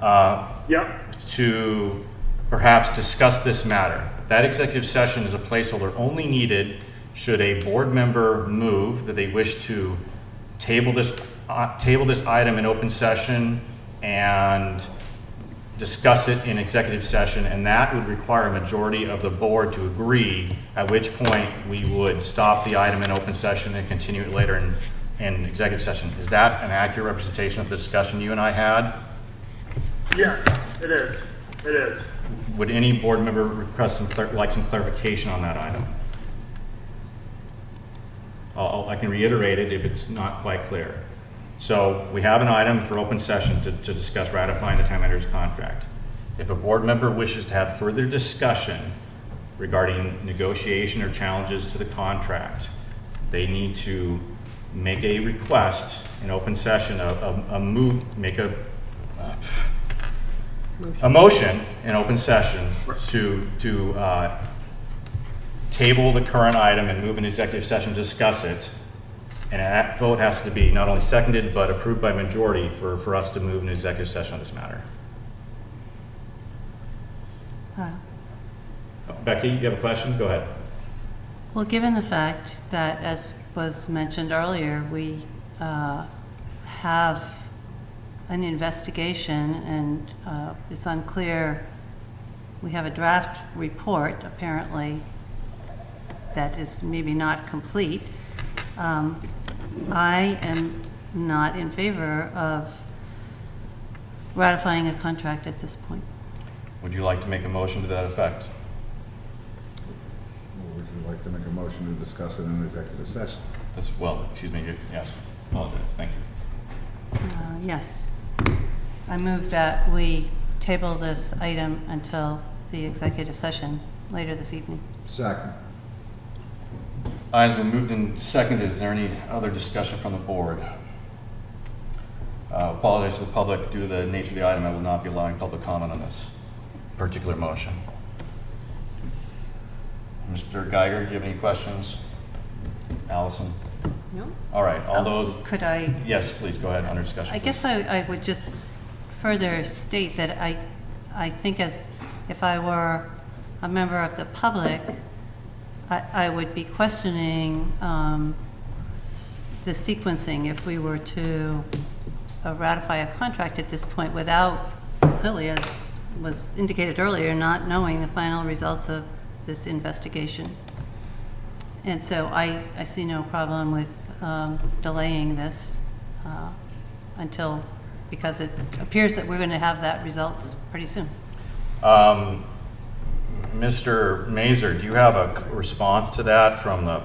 to perhaps discuss this matter. That executive session is a placeholder only needed should a board member move that they wish to table this item in open session and discuss it in executive session, and that would require a majority of the board to agree, at which point we would stop the item in open session and continue it later in executive session. Is that an accurate representation of the discussion you and I had? Yes, it is. It is. Would any board member request some clarification on that item? I can reiterate it if it's not quite clear. So we have an item for open session to discuss ratifying the town manager's contract. If a board member wishes to have further discussion regarding negotiation or challenges to the contract, they need to make a request in open session, a motion in open session to table the current item and move an executive session to discuss it. And that vote has to be not only seconded, but approved by majority for us to move an executive session on this matter. Becky, you have a question? Go ahead. Well, given the fact that, as was mentioned earlier, we have an investigation and it's unclear, we have a draft report, apparently, that is maybe not complete. I am not in favor of ratifying a contract at this point. Would you like to make a motion to that effect? Or would you like to make a motion to discuss it in executive session? Excuse me, yes. Apologize, thank you. Yes. I move that we table this item until the executive session later this evening. Second. Ayes been moved and seconded. Is there any other discussion from the board? Apologize to the public. Due to the nature of the item, I will not be allowing public comment on this particular motion. Mr. Geiger, do you have any questions? Allison? No. All right, all those. Could I? Yes, please, go ahead, under discussion. I guess I would just further state that I think if I were a member of the public, I would be questioning the sequencing if we were to ratify a contract at this point without, clearly, as was indicated earlier, not knowing the final results of this investigation. And so I see no problem with delaying this until because it appears that we're going to have that results pretty soon. Mr. Mazur, do you have a response to that from the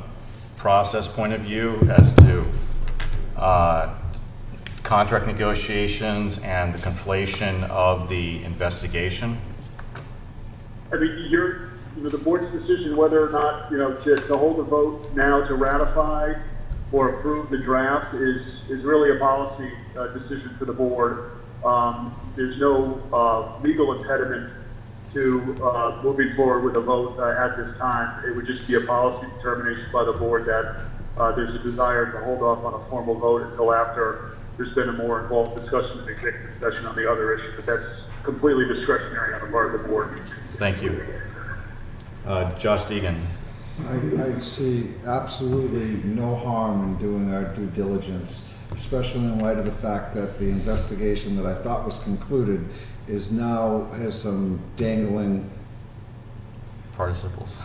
process point of view as to contract negotiations and the conflation of the investigation? I mean, the board's decision whether or not, to hold a vote now to ratify or approve the draft is really a policy decision for the board. There's no legal impediment to moving forward with a vote at this time. It would just be a policy determination by the board that there's a desire to hold off on a formal vote until after there's been a more involved discussion in executive session on the other issue, but that's completely discretionary on the part of the board. Thank you. Josh Deegan. I see absolutely no harm in doing our due diligence, especially in light of the fact that the investigation that I thought was concluded is now has some dangling. Participles.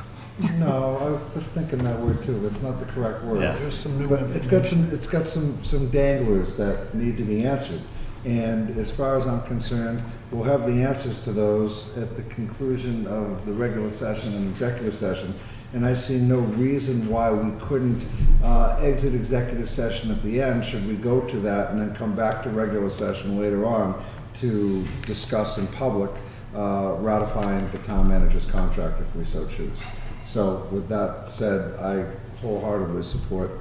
No, I was thinking that word too. That's not the correct word. Yeah. There's some new But it's got some danglers that need to be answered. And as far as I'm concerned, we'll have the answers to those at the conclusion of the regular session and executive session. And I see no reason why we couldn't exit executive session at the end, should we go to that, and then come back to regular session later on to discuss in public ratifying the town manager's contract if we so choose. So with that said, I wholeheartedly support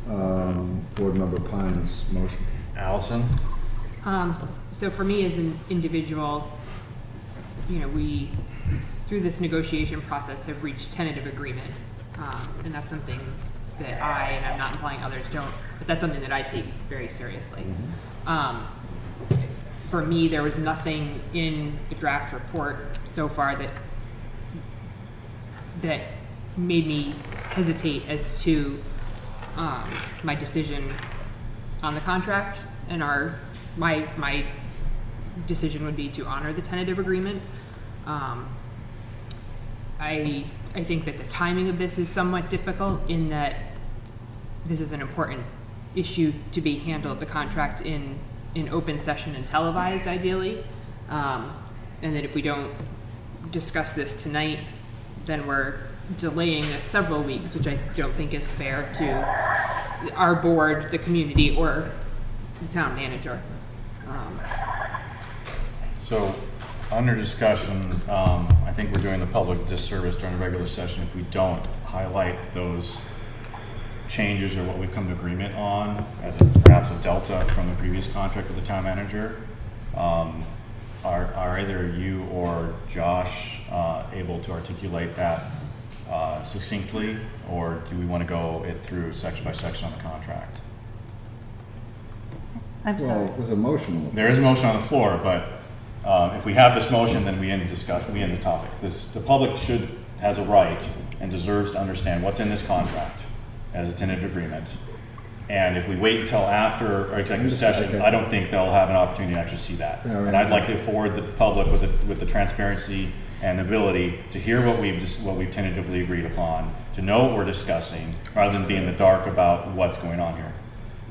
Board Member Pine's motion. Allison? So for me as an individual, we, through this negotiation process, have reached tentative agreement. And that's something that and I'm not implying others don't, but that's something that I take very seriously. For me, there was nothing in the draft report so far that made me hesitate as to my decision on the contract, and my decision would be to honor the tentative agreement. I think that the timing of this is somewhat difficult in that this is an important issue to be handled, the contract in open session and televised ideally, and that if we don't discuss this tonight, then we're delaying this several weeks, which I don't think is fair to our board, the community, or the town manager. So, under discussion, I think we're doing the public a disservice during the regular session if we don't highlight those changes or what we've come to agreement on as perhaps a delta from the previous contract with the town manager. Are either you or Josh able to articulate that succinctly, or do we want to go it through section by section on the contract? I'm sorry. Well, there's a motion. There is a motion on the floor, but if we have this motion, then we end the topic. The public has a right and deserves to understand what's in this contract as a tentative agreement. And if we wait until after our executive session, I don't think they'll have an opportunity to actually see that. Yeah, right. And I'd like to forward the public with the transparency and ability to hear what we've tentatively agreed upon, to know what we're discussing, rather than be in the dark about what's going on here.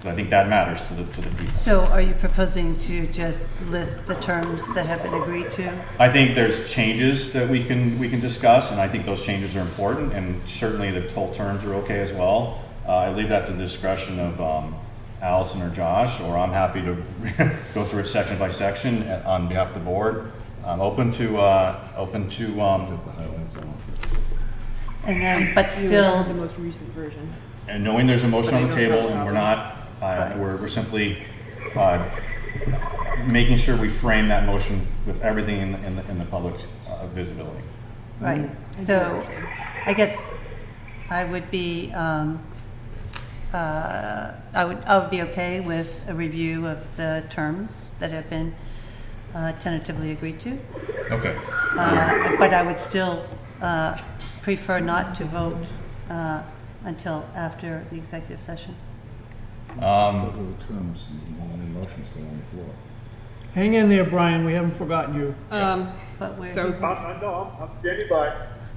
So I think that matters to the people. So are you proposing to just list the terms that have been agreed to? I think there's changes that we can discuss, and I think those changes are important, and certainly the whole terms are okay as well. I leave that to the discretion of Allison or Josh, or I'm happy to go through it section by section on behalf of the board. I'm open to And then, but still, the most recent version. and knowing there's a motion But on I the don't table, have a and we're copy. not, we're simply making sure we frame that motion with everything in the public visibility. right. So I guess I would be, I would be okay with a review of the terms that have been tentatively agreed to. Okay. But I would still prefer not to vote until after the executive session. Those are the terms, and the motion's still on the floor. Hang in there, Brian, we haven't forgotten you. But we're, So I'm standing by.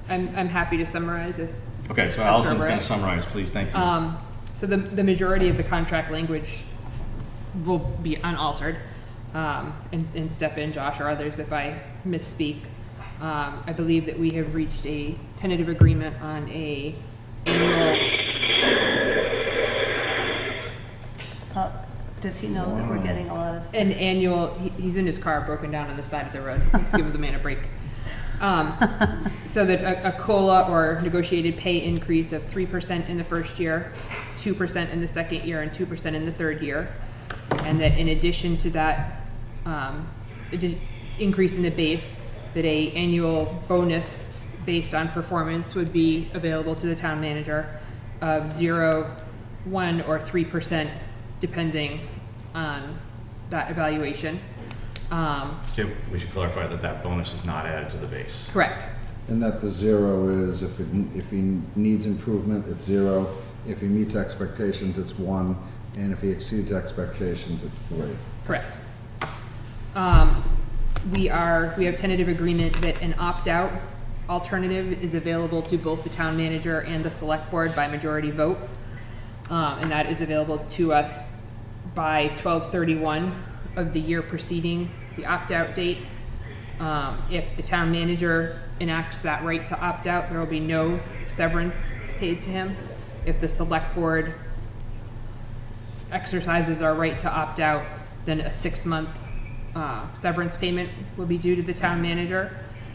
I'm happy to summarize if. Okay, so Allison's going to summarize, please. Thank you. So the majority of the contract language will be unaltered. and step in, Josh, or others if I misspeak. I believe that we have reached a tentative agreement on a annual. Does he know that we're getting a lot of stuff? An annual, he's in his car, broken down on the side of the road. Let's give the man a break. So that a COLA or negotiated pay increase of 3% in the first year, 2% in the second year, and 2% in the third year. And that in addition to that increase in the base, that a annual bonus based on performance would be available to the town manager of 0, 1, or 3%, depending on that evaluation. Okay, we should clarify that that bonus is not added to the base. Correct. And that the 0 is if he needs improvement, it's 0. If he meets expectations, it's 1. And if he exceeds expectations, it's 3. Correct. We have tentative agreement that an opt-out alternative is available to both the town manager and the select board by majority vote. And that is available to us by 12/31 of the year preceding the opt-out date. If the town manager enacts that right to opt out, there will be no severance paid to him. If the select board exercises our right to opt out, then a 6-month severance payment will be due to the town manager.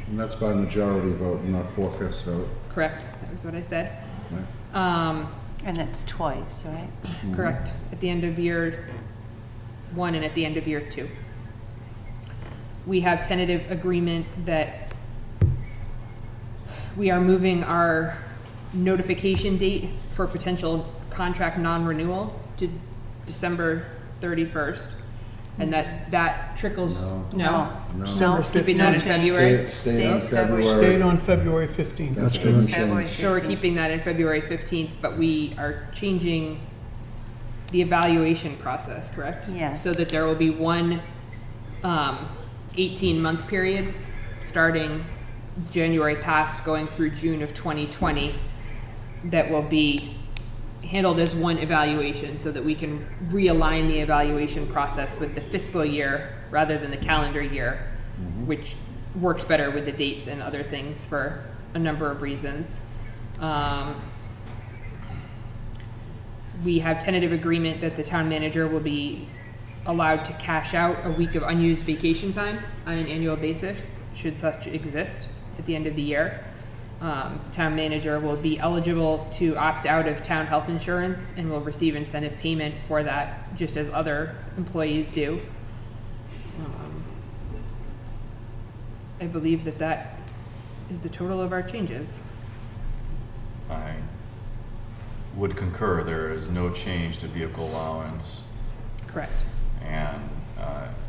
And that's by majority vote, not 4/5 vote. Correct, that was what I said. Right. And it's twice, right? Correct, at the end of year 1 and at the end of year 2. We have tentative agreement that we are moving our notification date for potential contract non-renewal to December 31st. And that trickles, no? December Keeping that in 15th. February? Stayed on Stays February. February. Stayed on February 15th. That's It's going to February change. So we're 15th. keeping that in February 15th, but we are changing the evaluation process, correct? Yes. So that there will be one 18-month period, starting January past, going through June of 2020, that will be handled as one evaluation so that we can realign the evaluation process with the fiscal year rather than the calendar year, which works better with the dates and other things for a number of reasons. We have tentative agreement that the town manager will be allowed to cash out a week of unused vacation time on an annual basis, should such exist at the end of the year. The town manager will be eligible to opt out of town health insurance and will receive incentive payment for that, just as other employees do. I believe that is the total of our changes. I would concur, there is no change to vehicle allowance Correct. and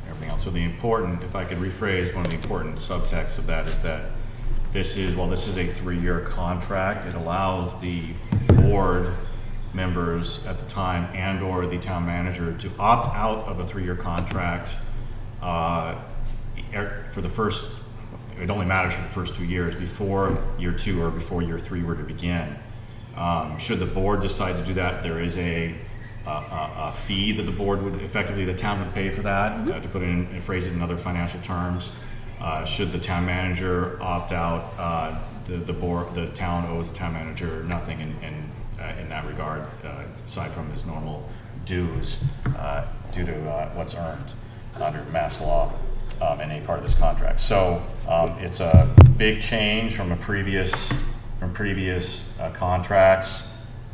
everything else. So the important, if I could rephrase, one of the important subtexts of that is that this is a 3-year contract. It allows the board members at the time and/or the town manager to opt out of a 3-year contract for the first. It only matters for the first 2 years, before year 2 or before year 3 were to begin. Should the board decide to do that, there is a fee that the board would, effectively the town would pay for that, to put it in and phrase it in other financial terms. Should the town manager opt out, the town owes the town manager nothing in that regard, aside from his normal dues due to what's earned under mass law in any part of this contract. So it's a big change from previous contracts.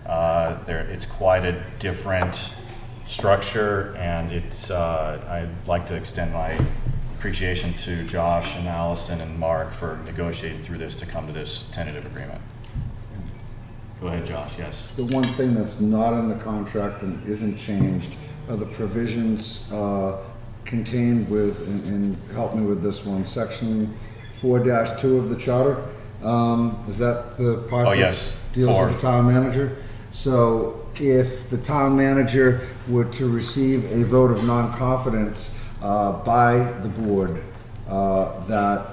It's quite a different structure, and I'd like to extend my appreciation to Josh and Allison and Mark for negotiating through this to come to this tentative agreement. Go ahead, Josh, yes. The one thing that's not in the contract and isn't changed are the provisions contained with, and help me with this one, section 4-2 of the charter. Is that the part that deals with the town manager? So if the town manager were to receive a vote of non-confidence by the board, that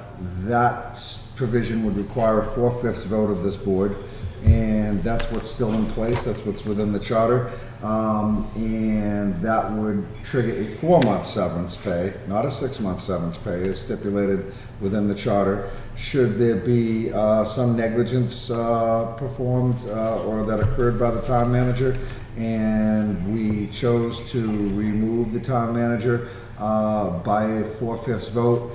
provision would require a 4/5 vote of this board. and that's what's still in place, that's what's within the charter. And that would trigger a 4-month severance pay, not a 6-month severance pay, as stipulated within the charter. Should there be some negligence performed or that occurred by the town manager, and we chose to remove the town manager by a 4/5 vote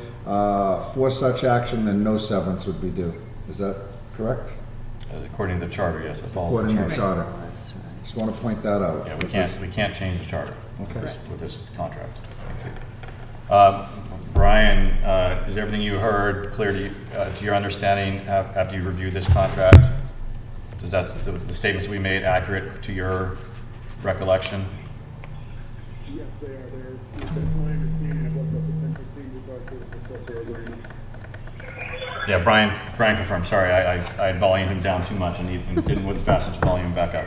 for such action, then no severance would be due. Is that correct? According to the charter, yes, it follows the According to the charter. charter. Just want to point that out. Yeah, we can't change the charter with this contract. Thank you. Brian, is everything you heard clear to your understanding after you reviewed this contract? Does the statements we made accurate to your recollection? Yes, they are. That's my understanding of what the potential changes are to the successor agreement. Yeah, Brian confirmed. Sorry, I had volumed him down too much and he didn't move as fast as volume him back up.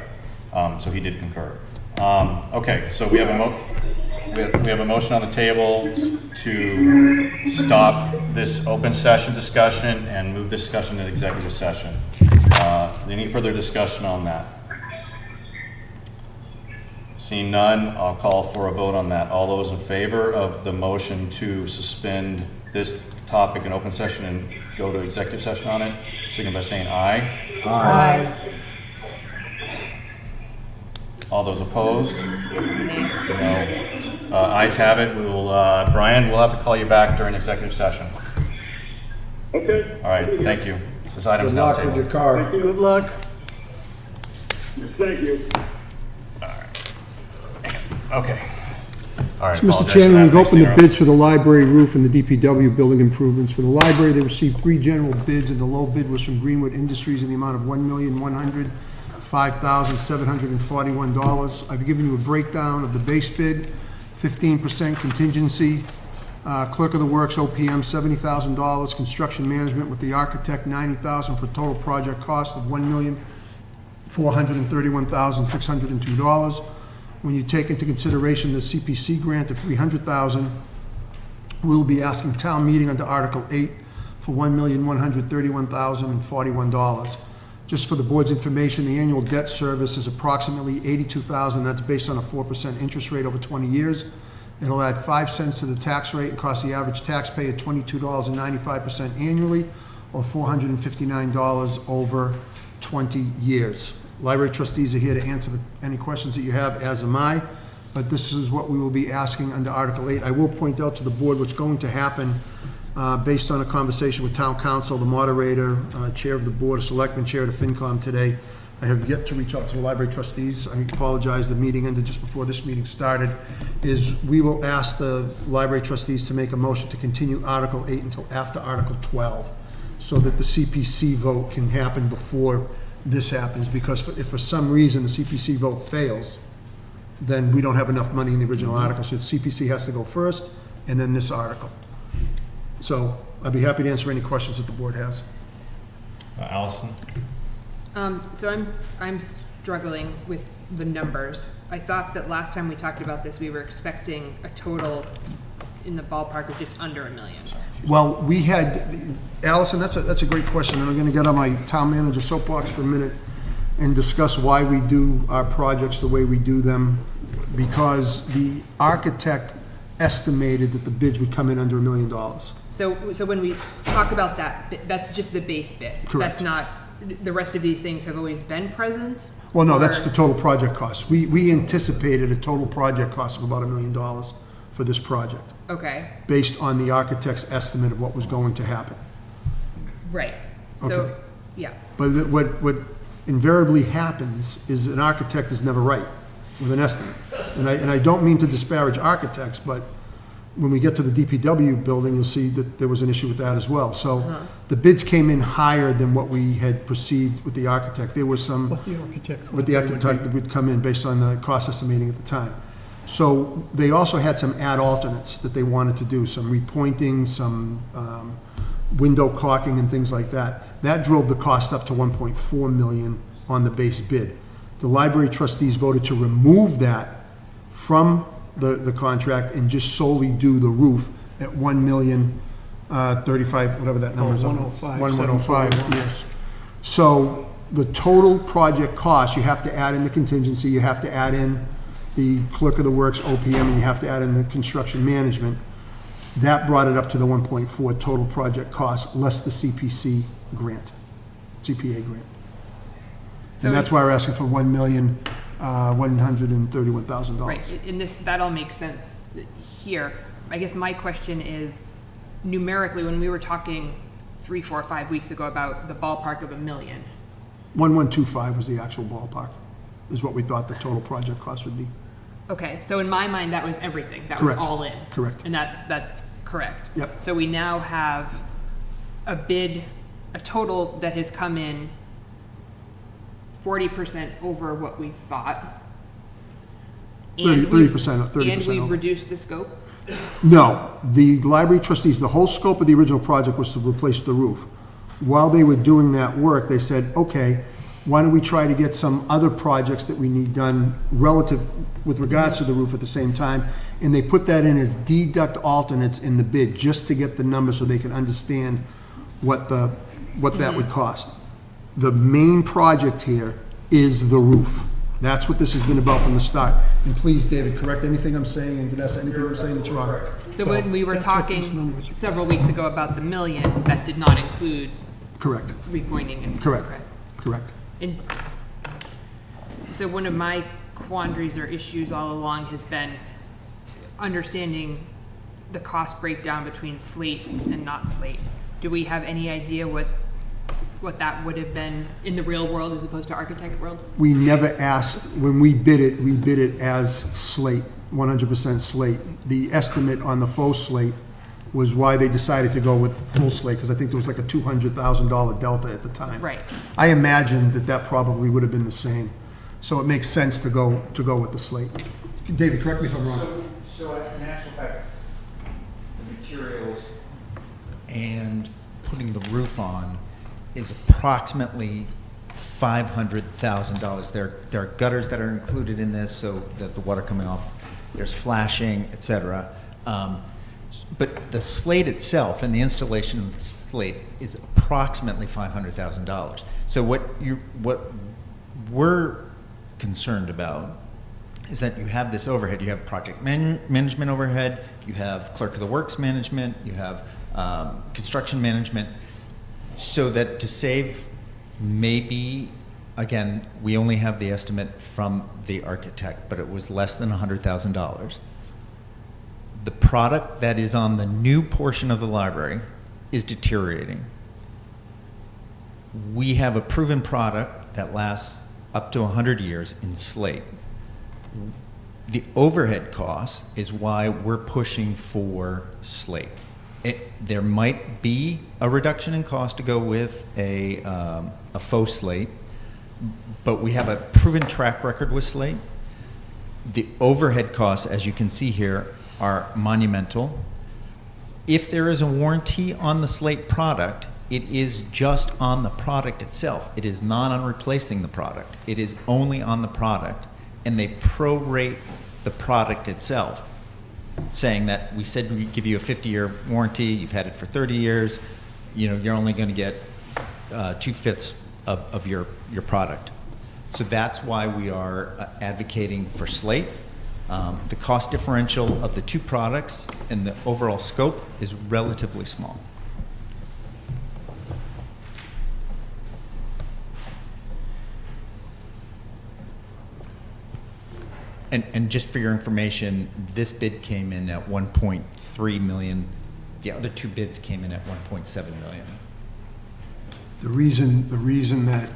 So he did concur. Okay, so we have a motion on the table to stop this open session discussion and move discussion to executive session. Any further discussion on that? Seeing none, I'll call for a vote on that. All those in favor of the motion to suspend this topic in open session and go to executive session on it, signify by saying aye. Aye. All those opposed? No. Ayes have it. We will, Brian, we'll have to call you back during executive session. Okay. All right, thank you. This item is Good now luck with your tabled. car. Good luck. Thank you. Okay. All right. So, Mr. apologize for Chairman, that. we've Thanks, opened the Nero. bids for the library roof and the DPW building improvements. For the library, they received 3 general bids, and the low bid was from Greenwood Industries in the amount of $1,105,741. I've given you a breakdown of the base bid, 15% contingency, clerk of the works, OPM, $70,000, construction management with the architect, $90,000, for a total project cost of $1,431,602. When you take into consideration the CPC grant of $300,000, we'll be asking town meeting under Article 8 for $1,131,041. Just for the board's information, the annual debt service is approximately $82,000. That's based on a 4% interest rate over 20 years. It'll add 5 cents to the tax rate and cost the average taxpayer $22.95 annually, or $459 over 20 years. Library trustees are here to answer any questions that you have, as am I, but this is what we will be asking under Article 8. I will point out to the board what's going to happen based on a conversation with town council, the moderator, chair of the board of selectmen, chair of the FinCom today. I have yet to reach out to the library trustees. I apologize, the meeting ended just before this meeting started. We will ask the library trustees to make a motion to continue Article 8 until after Article 12, so that the CPC vote can happen before this happens, because if for some reason the CPC vote fails, then we don't have enough money in the original article, so the CPC has to go first, and then this article. So I'd be happy to answer any questions that the board has. Allison? So I'm struggling with the numbers. I thought that last time we talked about this, we were expecting a total in the ballpark of just under $1 million. Well, we had, Allison, that's a great question, and I'm gonna get on my town manager soapbox for a minute and discuss why we do our projects the way we do them, because the architect estimated that the bids would come in under $1 million. So when we talk about that, that's just the base bid? Correct. That's not, the rest of these things have always been present? Well, no, that's Or- the total project cost. We anticipated a total project cost of about $1 million for this project, Okay, based on the architect's estimate of what was going to happen. right. So, Okay. yeah, But what invariably happens is an architect is never right with an estimate. And I don't mean to disparage architects, but when we get to the DPW building, you'll see that there was an issue with that as well. So the bids came in higher than what we had perceived with the architect. There was some, What the architect thought with the they would architect that would come in based on the cost estimating at the time. So they also had some add alternates that they wanted to do, some repointing, some window caulking and things like that. That drove the cost up to $1.4 million on the base bid. The library trustees voted to remove that from the contract and just solely do the roof at $1,035,000, whatever that number is. 105, 105, yes. So the total project cost, you have to add in the contingency, you have to add in the clerk of the works, OPM, and you have to add in the construction management. That brought it up to the 1.4 total project cost, less the CPA grant. So And that's why we're asking for $1,131,000. Right, and that all makes sense here. I guess my question is, numerically, when we were talking 3, 4, 5 weeks ago about the ballpark of $1 million. 1125 was the actual ballpark, is what we thought the total project cost would be. Okay, so in my mind, that was everything. That Correct. was all in. Correct. And that's correct. Yep. So we now have a total that has come in over what we thought. 30% And we've over. reduced the scope? No, the library trustees, the whole scope of the original project was to replace the roof. While they were doing that work, they said, okay, why don't we try to get some other projects that we need done relative with regards to the roof at the same time? And they put that in as deduct alternates in the bid, just to get the number so they can understand what that would cost. The main project here is the roof. That's what this has been about from the start. And please, David, correct anything I'm saying, and Vanessa, anything I'm saying that's wrong. So when we were That's what these talking numbers are. several weeks ago about the $1 million, that did not include Correct, repointing and. correct, Okay. correct. And so one of my quandaries or issues all along has been understanding the cost breakdown between slate and not slate. Do we have any idea what that would have been in the real world as opposed to architect world? We never asked, when we bid it as slate, 100% slate. The estimate on the faux slate was why they decided to go with full slate, because I think there was like a $200,000 delta at the time. Right. I imagined that probably would have been the same. So it makes sense to go with the slate. David, correct me if I'm wrong. So in actual fact, the materials and putting the roof on is approximately $500,000. There are gutters that are included in this, so that the water coming off, there's flashing, etc. But the slate itself and the installation of the slate is approximately $500,000. So what we're concerned about is that you have this overhead. You have project management overhead, you have clerk of the works management, you have construction management, so that to save maybe, again, we only have the estimate from the architect, but it was less than $100,000. The product that is on the new portion of the library is deteriorating. We have a proven product that lasts up to 100 years in slate. The overhead cost is why we're pushing for slate. There might be a reduction in cost to go with a faux slate, but we have a proven track record with slate. The overhead costs, as you can see here, are monumental. If there is a warranty on the slate product, it is just on the product itself. It is not on replacing the product. It is only on the product, and they prorate the product itself, saying that we said we'd give you a 50-year warranty, you've had it for 30 years, you're only going to get 2/5 of your product. So that's why we are advocating for slate. The cost differential of the two products and the overall scope is relatively small. And just for your information, this bid came in at 1.3 million. The other two bids came in at 1.7 million. The reason that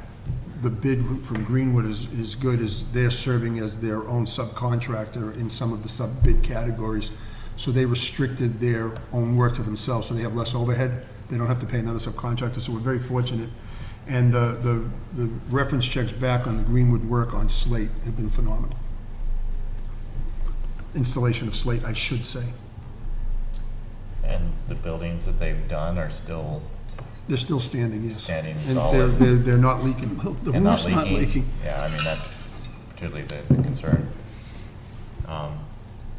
the bid from Greenwood is good is they're serving as their own subcontractor in some of the sub-bid categories. So they restricted their own work to themselves, so they have less overhead. They don't have to pay another subcontractor, so we're very fortunate. And the reference checks back on the Greenwood work on slate have been phenomenal. Installation of slate, I should say. And the buildings that they've done are still They're still standing, yes. standing And solid they're not leaking. The and not roof's not leaking. leaking. Yeah, I mean, that's particularly the concern.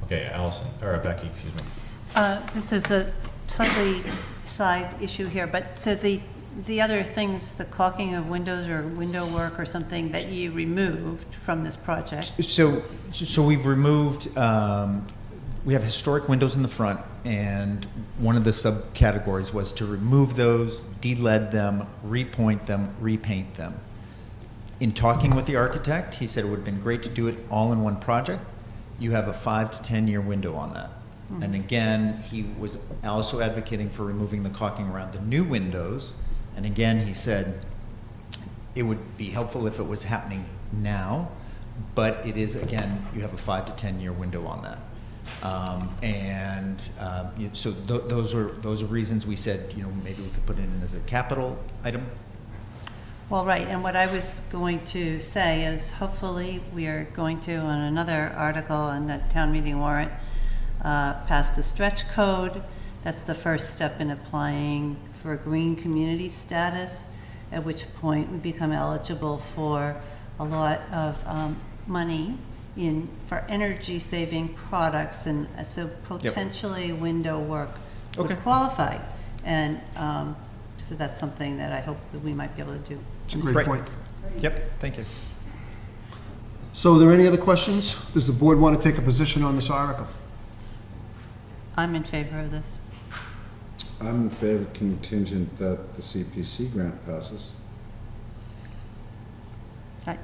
Okay, Allison, or Becky, excuse me. This is a slightly side issue here, but so the the other things, the caulking of windows or window work or something that you removed from this project? So we've removed, we have historic windows in the front, and one of the subcategories was to remove those, de-lead them, repoint them, repaint them. In talking with the architect, he said it would have been great to do it all in one project. You have a 5 to 10 year window on that. And again, he was also advocating for removing the caulking around the new windows. And again, he said it would be helpful if it was happening now, but it is, again, you have a 5 to 10 year window on that. So those are reasons we said, maybe we could put it in as a capital item. Well, right, and what I was going to say is hopefully we are going to, on another article on that town meeting warrant, pass the stretch code. That's the first step in applying for green community status, at which point we become eligible for a lot of money for energy saving products, and so potentially window work would qualify. And so that's something that I hope that we might be able to do. It's a great point. Yep, thank you. So are there any other questions? Does the board want to take a position on this article? I'm in favor of this. I'm in favor contingent that the CPC grant passes.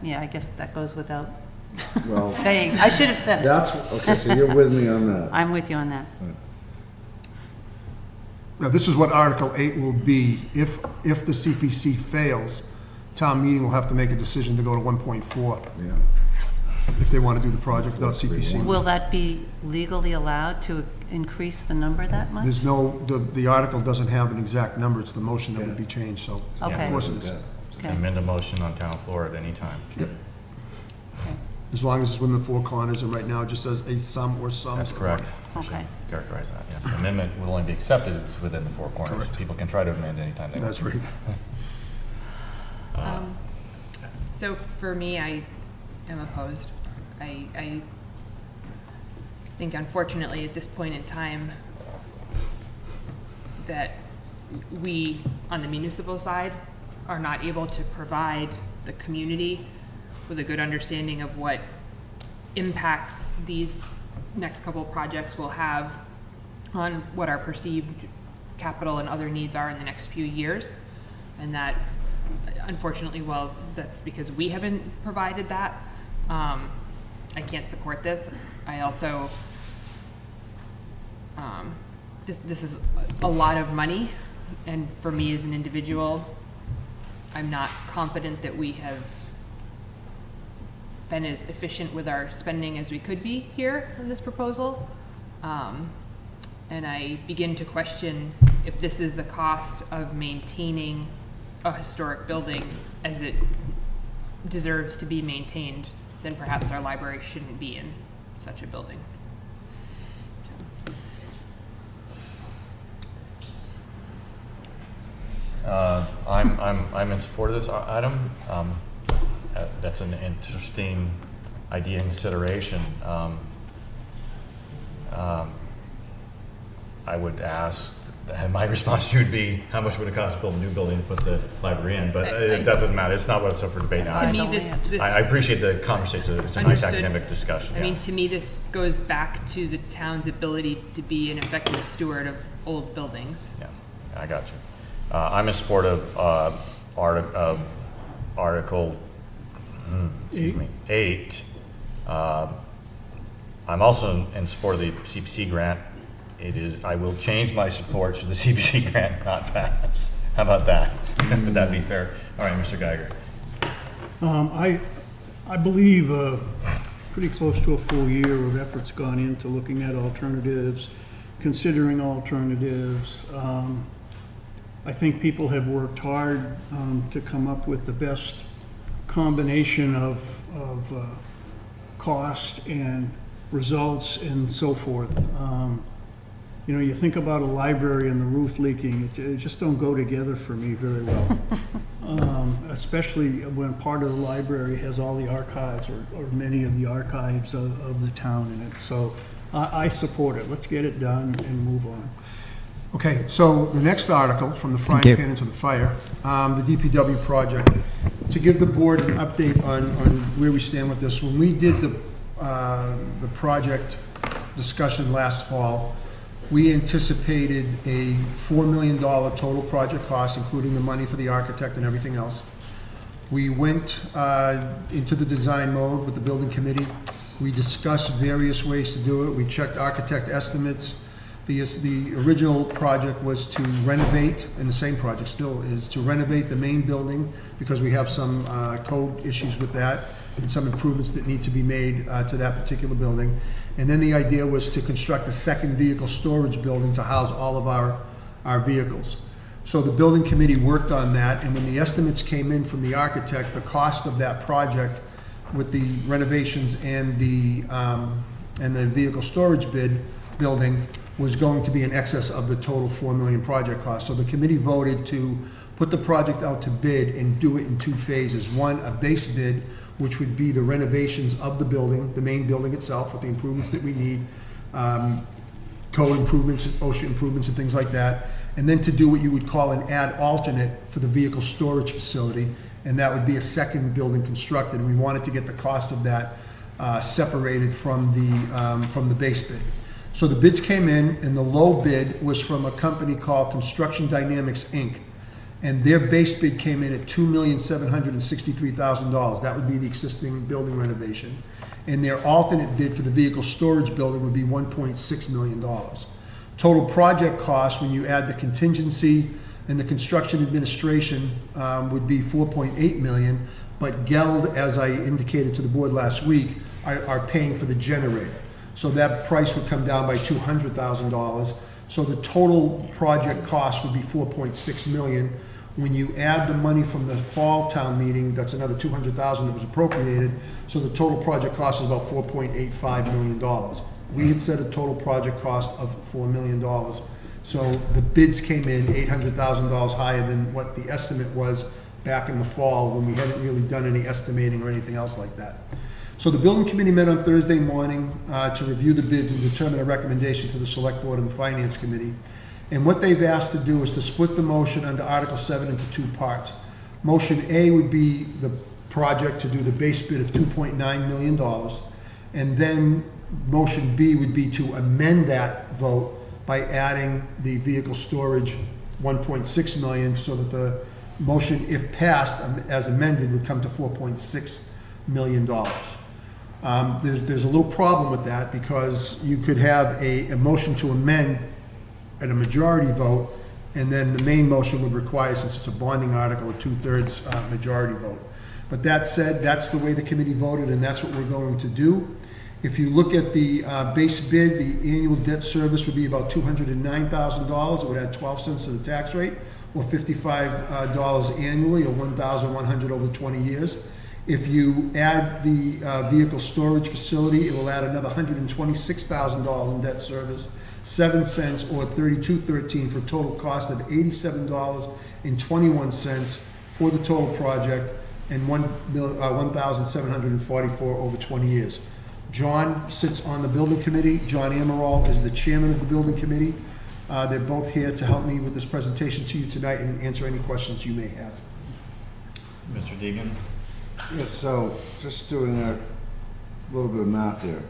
Yeah, I guess that goes without Well, saying. I should have said it. That's, okay, so you're with me on that. I'm with you on that. Now, this is what Article 8 will be. If the CPC fails, town meeting will have to make a decision to go to 1.4 Yeah. if they want to do the project without CPC. Will that be legally allowed to increase the number that much? There's no, the article doesn't have an exact number, it's the motion that would be changed, so Okay. of course it is. Okay. Amend a motion on town floor at any time. Yep. As long as it's within the four corners, and right now it just says a sum or sums. That's correct. Okay. Characterize that, yes. Amendment will only be accepted if it's within the four corners. Correct. People can try to amend anytime they want. That's right. So for me, I am opposed. I think unfortunately at this point in time that we, on the municipal side, are not able to provide the community with a good understanding of what impacts these next couple of projects will have on what our perceived capital and other needs are in the next few years. And that, unfortunately, well, that's because we haven't provided that. I can't support this. I also, this is a lot of money, and for me as an individual, I'm not confident that we have been as efficient with our spending as we could be here in this proposal. And I begin to question if this is the cost of maintaining a historic building as it deserves to be maintained, then perhaps our library shouldn't be in such a building. I'm in support of this item. That's an interesting idea and consideration. I would ask, and my response to you would be, how much would it cost to build a new building to put the library in? But that doesn't matter. It's not what's up for debate now. To me, this I appreciate the conversation. It's a nice Understood. academic discussion. I mean, to me, this goes back to the town's ability to be an effective steward of old buildings. Yeah, I got you. I'm in support of Article 8. I'm also in support of the CPC grant. I will change my support should the CPC grant not pass. How about that? Would that be fair? All right, Mr. Geiger. I believe pretty close to a full year of effort's gone into looking at alternatives, considering alternatives. I think people have worked hard to come up with the best combination of cost and results and so forth. You think about a library and the roof leaking, it just don't go together for me very well. Especially when part of the library has all the archives or many of the archives of the town in it. So I support it. Let's get it done and move on. Okay, so the next article, from the frying pan into the fire, the DPW project. To give the board an update on where we stand with this, when we did the project discussion last fall, we anticipated a $4 million total project cost, including the money for the architect and everything else. We went into the design mode with the building committee. We discussed various ways to do it. We checked architect estimates. The original project was to renovate, and the same project still is, to renovate the main building because we have some code issues with that and some improvements that need to be made to that particular building. And then the idea was to construct a second vehicle storage building to house all of our vehicles. So the building committee worked on that, and when the estimates came in from the architect, the cost of that project with the renovations and the vehicle storage building was going to be in excess of the total $4 million project cost. So the committee voted to put the project out to bid and do it in two phases. One, a base bid, which would be the renovations of the building, the main building itself, with the improvements that we need, code improvements, OSHA improvements, and things like that. And then to do what you would call an ad alternate for the vehicle storage facility, and that would be a second building constructed. And we wanted to get the cost of that separated from the base bid. So the bids came in, and the low bid was from a company called Construction Dynamics, Inc., and their base bid came in at $2,763,000. That would be the existing building renovation. And their alternate bid for the vehicle storage building would be $1.6 million. Total project cost, when you add the contingency and the construction administration, would be $4.8 million, but Geld, as I indicated to the board last week, are paying for the generator. So that price would come down by $200,000. So the total project cost would be $4.6 million. When you add the money from the fall town meeting, that's another $200,000 that was appropriated. So the total project cost is about $4.85 million. We had set a total project cost of $4 million. So the bids came in $800,000 higher than what the estimate was back in the fall, when we hadn't really done any estimating or anything else like that. So the building committee met on Thursday morning to review the bids and determine a recommendation to the select board and the finance committee. And what they've asked to do is to split the motion under Article 7 into two parts. Motion A would be the project to do the base bid of $2.9 million. And then motion B would be to amend that vote by adding the vehicle storage $1.6 million, so that the motion, if passed as amended, would come to $4.6 million. There's a little problem with that, because you could have a motion to amend at a majority vote, and then the main motion would require, since it's a bonding article, a 2/3 majority vote. But that said, that's the way the committee voted, and that's what we're going to do. If you look at the base bid, the annual debt service would be about $209,000. It would add 12 cents to the tax rate, or $55 annually, or $1,100 over 20 years. If you add the vehicle storage facility, it will add another $126,000 in debt service, 7 cents, or $32.13, for a total cost of $87.21 for the total project, and $1,744 over 20 years. John sits on the building committee. John Amaral is the chairman of the building committee. They're both here to help me with this presentation to you tonight and answer any questions you may have. Mr. Deegan? Yes, so just doing a little bit of math here.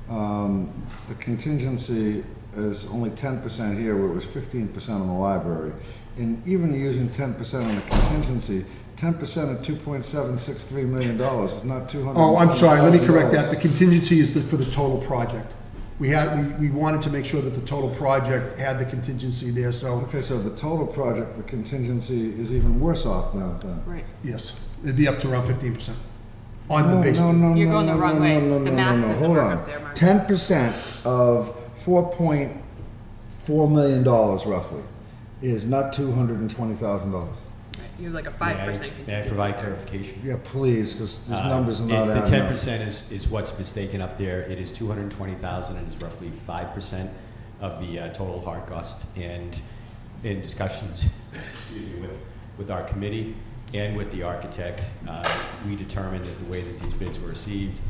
The contingency is only 10% here, where it was 15% on the library. And even using 10% on the contingency, 10% of $2.763 million is not $200,000. Oh, I'm sorry, let me correct that. The contingency is for the total project. We wanted to make sure that the total project had the contingency there, so. Okay, so the total project, the contingency is even worse off now then? Right. Yes, it'd be up to around 15% on the base. You're going the wrong way. The math doesn't Hold work on. up there, Mark. 10% of $4.4 million roughly is not $220,000. You're like a 5%. May I provide clarification? Yeah, please, because these numbers are not The adding up. 10% is what's mistaken up there. It is $220,000 and is roughly 5% of the total hard cost. And in discussions with our committee and with the architect, we determined that the way that these bids were received,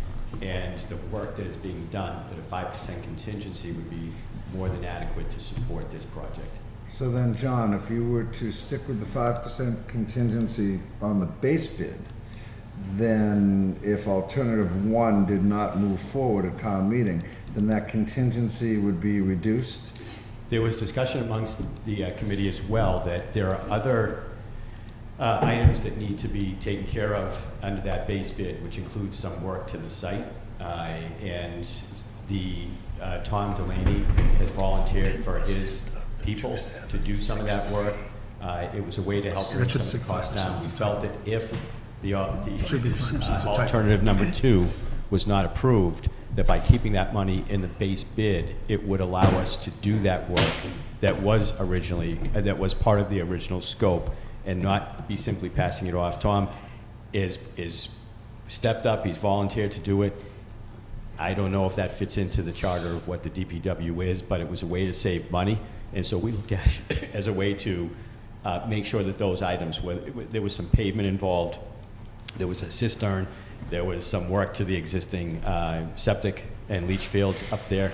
and the work that is being done, that a 5% contingency would be more than adequate to support this project. So then, John, if you were to stick with the 5% contingency on the base bid, then if alternative 1 did not move forward at town meeting, then that contingency would be reduced? There was discussion amongst the committee as well that there are other items that need to be taken care of under that base bid, which includes some work to the site. And Tom Delaney has volunteered for his people to do some of that work. It was a way to help bring some of the costs down. We felt that if the alternative number 2 was not approved, that by keeping that money in the base bid, it would allow us to do that work that was part of the original scope, and not be simply passing it off. Tom is stepped up, he's volunteered to do it. I don't know if that fits into the charter of what the DPW is, but it was a way to save money, and so we look at it as a way to make sure that those items, there was some pavement involved, there was a cistern, there was some work to the existing septic and leach fields up there.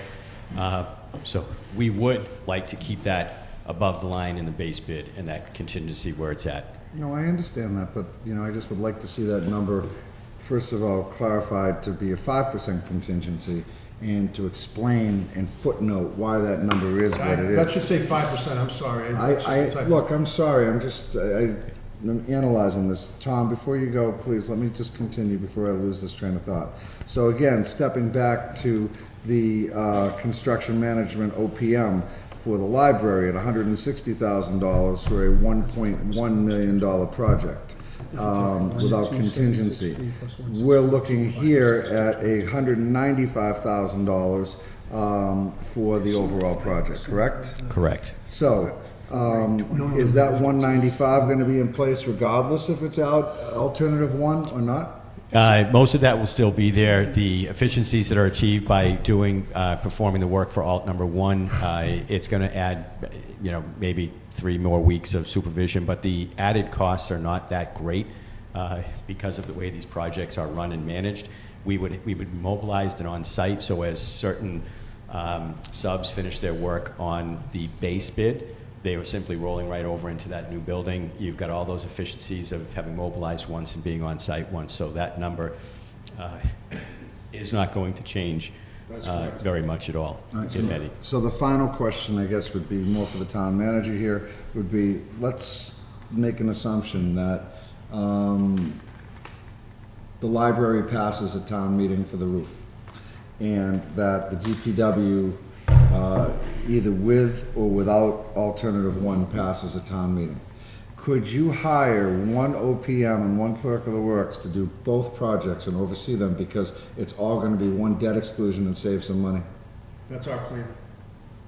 So we would like to keep that above the line in the base bid and that contingency where it's at. No, I understand that, but, I just would like to see that number, first of all, clarified to be a 5% contingency, and to explain and footnote why that number is what it is. That should say 5%, I'm sorry. Look, I'm sorry, I'm analyzing this. Tom, before you go, please, let me just continue before I lose this train of thought. So again, stepping back to the construction management OPM for the library at $160,000 for a $1.1 million project without contingency. We're looking here at $195,000 for the overall project, correct? Correct. So, is that 195 going to be in place regardless if it's alternative 1 or not? Most of that will still be there. The efficiencies that are achieved by performing the work for alt number 1, it's going to add, maybe 3 more weeks of supervision, but the added costs are not that great because of the way these projects are run and managed. We would be mobilized and on site, so as certain subs finish their work on the base bid, they were simply rolling right over into that new building. You've got all those efficiencies of having mobilized once and being on site once, so that number is not going to change very much at all, if any. So the final question, I guess, would be more for the town manager here, would be, let's make an assumption that the library passes a town meeting for the roof, and that the DPW either with or without alternative 1 passes a town meeting. Could you hire 1 OPM and 1 clerk of the works to do both projects and oversee them, because it's all going to be one debt exclusion and save some money? That's our plan.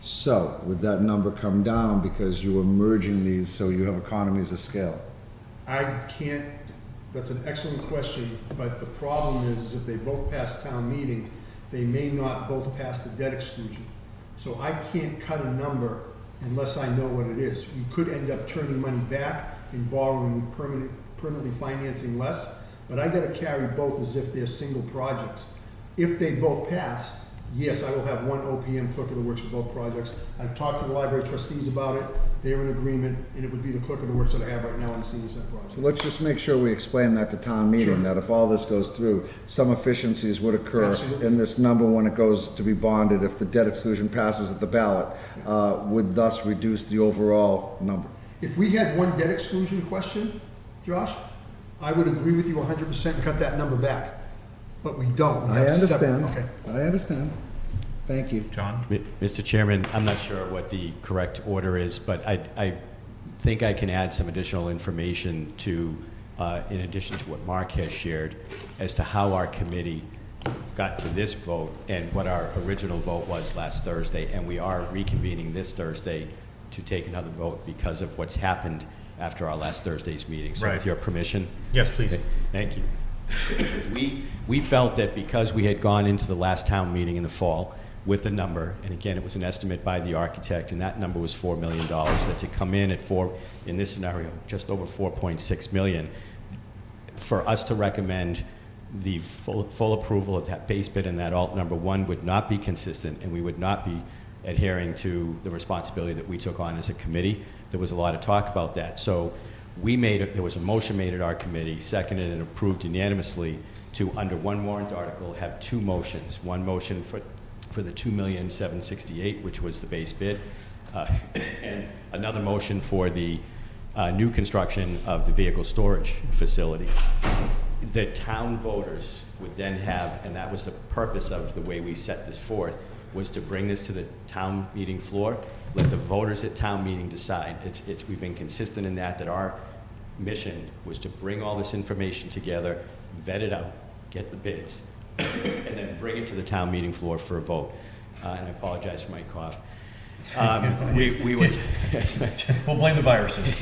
So, would that number come down because you are merging these so you have economies of scale? That's an excellent question, but the problem is if they both pass town meeting, they may not both pass the debt exclusion. So I can't cut a number unless I know what it is. You could end up turning money back and borrowing, permanently financing less, but I gotta carry both as if they're single projects. If they both pass, yes, I will have 1 OPM clerk of the works for both projects. I've talked to the library trustees about it. They're in agreement, and it would be the clerk of the works that I have right now on the senior center project. So let's just make sure we explain that to town meeting, that if all this goes through, some efficiencies would occur in this number when it goes to be bonded, if the debt exclusion passes at the ballot, would thus reduce the overall number. If we had 1 debt exclusion question, Josh, I would agree with you 100% and cut that number back. But we don't. I understand. Okay. I understand. Thank you. John? Mr. Chairman, I'm not sure what the correct order is, but I think I can add some additional information to, in addition to what Mark has shared, as to how our committee got to this vote and what our original vote was last Thursday. And we are reconvening this Thursday to take another vote because of what's happened after our last Thursday's meeting. So with your permission. Yes, please. Okay, thank you. We felt that because we had gone into the last town meeting in the fall with a number, and again, it was an estimate by the architect, and that number was $4 million, that to come in at in this scenario, just over $4.6 million, for us to recommend the full approval of that base bid and that alt number one would not be consistent, and we would not be adhering to the responsibility that we took on as a committee. There was a lot of talk about that. So there was a motion made at our committee, seconded and approved unanimously to, under one warrant article, have two motions. One motion for the $2,768,000, which was the base bid, and another motion for the new construction of the vehicle storage facility. The town voters would then have, and that was the purpose of the way we set this forth, was to bring this to the town meeting floor, let the voters at town meeting decide. We've been consistent in that our mission was to bring all this information together, vet it out, get the bids, and then bring it to the town meeting floor for a vote. And I apologize for my cough. We would. We'll blame the viruses.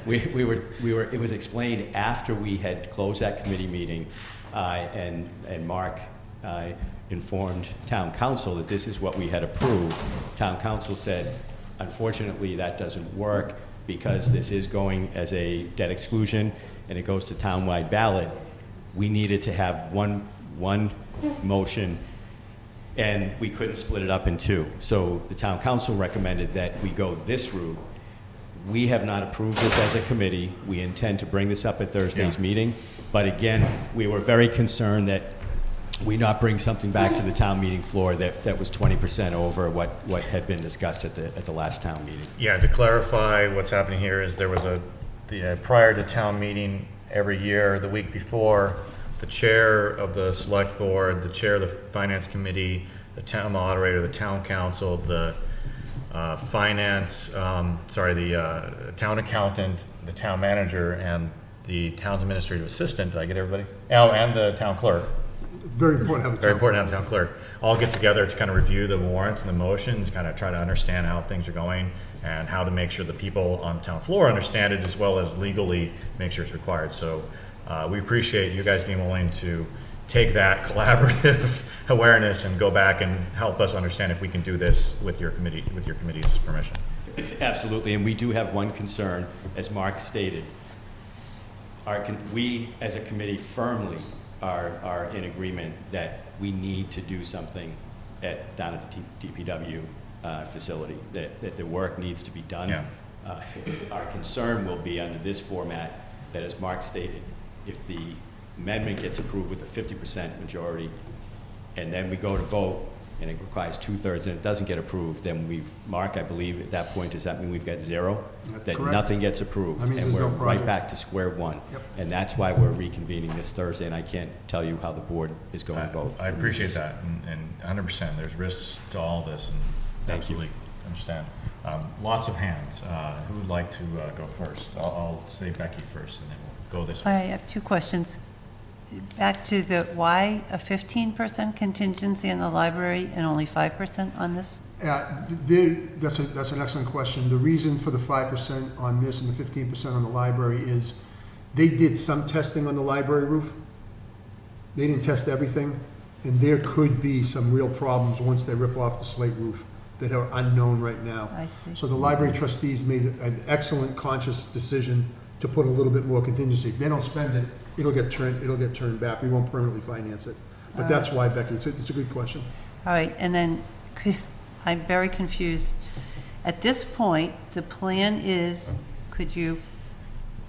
It was explained after we had closed that committee meeting, and Mark informed town council that this is what we had approved. Town council said, unfortunately, that doesn't work because this is going as a debt exclusion and it goes to townwide ballot. We needed to have one motion, and we couldn't split it up in two. So the town council recommended that we go this route. We have not approved this as a committee. We intend to bring this up at Thursday's meeting. But again, we were very concerned that we not bring something back to the town meeting floor that was 20% over what had been discussed at the last town meeting. Yeah, to clarify what's happening here is there was prior to town meeting every year, the week before, the chair of the select board, the chair of the finance committee, the town moderator, the town council, the town accountant, the town manager, and the town's administrative assistant. Did I get everybody? Oh, and the town clerk. Very important to have the Very important to have the town clerk. All get together to kind of review the warrants and the motions, kind of try to understand how things are going and how to make sure the people on the town floor understand it, as well as legally make sure it's required. So we appreciate you guys being willing to take that collaborative awareness and go back and help us understand if we can do this with your committee's permission. Absolutely, and we do have one concern, as Mark stated. We, as a committee, firmly are in agreement that we need to do something down at the DPW facility, that the work needs to be done. Yeah. Our concern will be under this format that, as Mark stated, if the amendment gets approved with a 50% majority, and then we go to vote, and it requires 2/3, and it doesn't get approved, then Mark, I believe, at that point, does that mean we've got zero? That's that correct. Nothing gets approved, That means and there's we're no right project. back to square one. Yep. And that's why we're reconvening this Thursday, and I can't tell you how the board is going to vote. I appreciate that, and 100%. There's risks to all this, and Thank you. absolutely understand. Lots of hands. Who would like to go first? I'll say Becky first, and then we'll go this All way. right, I have two questions. Back to why a 15% contingency in the library and only 5% on this? That's an excellent question. The reason for the 5% on this and the 15% on the library is they did some testing on the library roof. They didn't test everything, and there could be some real problems once they rip off the slate roof that are unknown right now. I see. So the library trustees made an excellent conscious decision to put a little bit more contingency. If they don't spend it, it'll get turned back. We won't permanently finance it. But that's why, Becky, it's a good question. All right, and then I'm very confused. At this point, the plan is, could you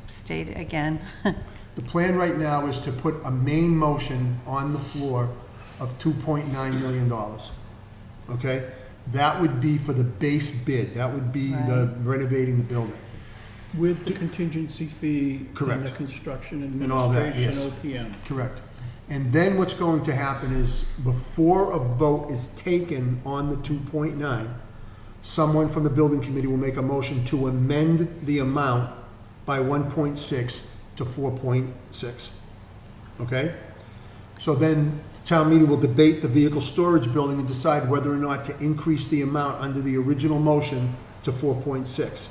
state it again? The plan right now is to put a main motion on the floor of $2.9 million. Okay? That would be for the base bid. That would be the renovating the building. With the contingency fee. Correct. And the construction And all that, administration, yes. OPM. Correct. And then what's going to happen is, before a vote is taken on the 2.9, someone from the building committee will make a motion to amend the amount by 1.6 to 4.6. Okay? So then town meeting will debate the vehicle storage building and decide whether or not to increase the amount under the original motion to 4.6.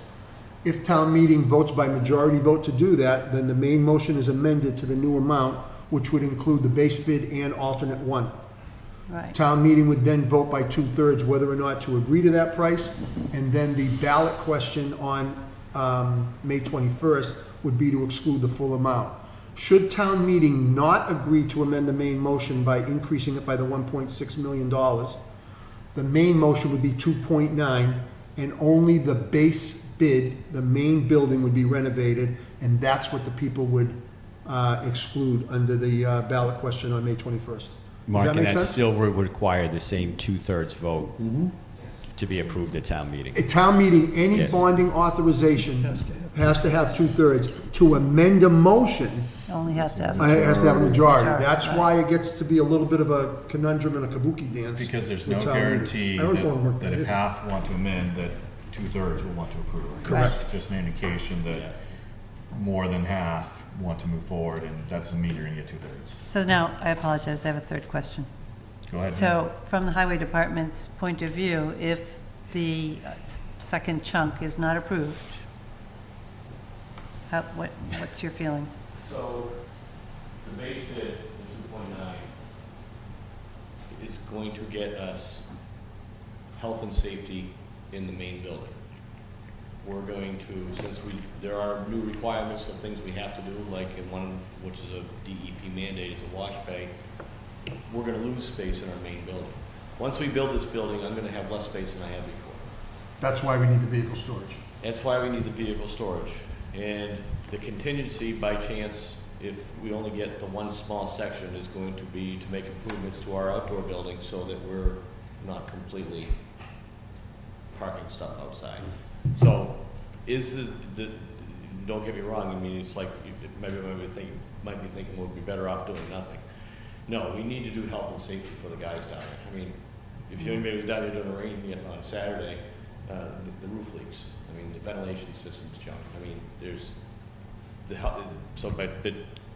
If town meeting votes by majority vote to do that, then the main motion is amended to the new amount, which would include the base bid and alternate one. Right. Town meeting would then vote by 2/3 whether or not to agree to that price, and then the ballot question on May 21st would be to exclude the full amount. Should town meeting not agree to amend the main motion by increasing it by the $1.6 million, the main motion would be 2.9, and only the base bid, the main building would be renovated, and that's what the people would exclude under the ballot question on May 21st. Does Mark, that and make that sense? still would require the same two-thirds vote to be approved at town meeting. At town meeting, any Yes. bonding authorization has to have 2/3. To amend a motion, Only has to have. it has to have a majority. Majority, That's right. why it gets to be a little bit of a conundrum and a kabuki dance. Because there's with no town meeting. guarantee I always wanna work that that if in. half want to amend, that 2/3 will want to approve. Correct. Just an indication that more than half want to move forward, and that's the meter, and you get 2/3. So now, I apologize, I have a third question. Go ahead. So, from the highway department's point of view, if the second chunk is not approved, what's your feeling? So, the base bid, the 2.9, is going to get us health and safety in the main building. We're going to, since there are new requirements of things we have to do, like in one, which is a DEP mandate, is a wash bay, we're gonna lose space in our main building. Once we build this building, I'm gonna have less space than I had before. That's why we need the vehicle storage. That's why we need the vehicle storage. And the contingency, by chance, if we only get the one small section, is going to be to make improvements to our outdoor building so that we're not completely parking stuff outside. So, don't get me wrong, I mean, it's like, maybe might be thinking we'd be better off doing nothing. No, we need to do health and safety for the guys down there. I mean, if anybody was down there during the rain on Saturday, the roof leaks. I mean, the ventilation system's junk. I mean, there's but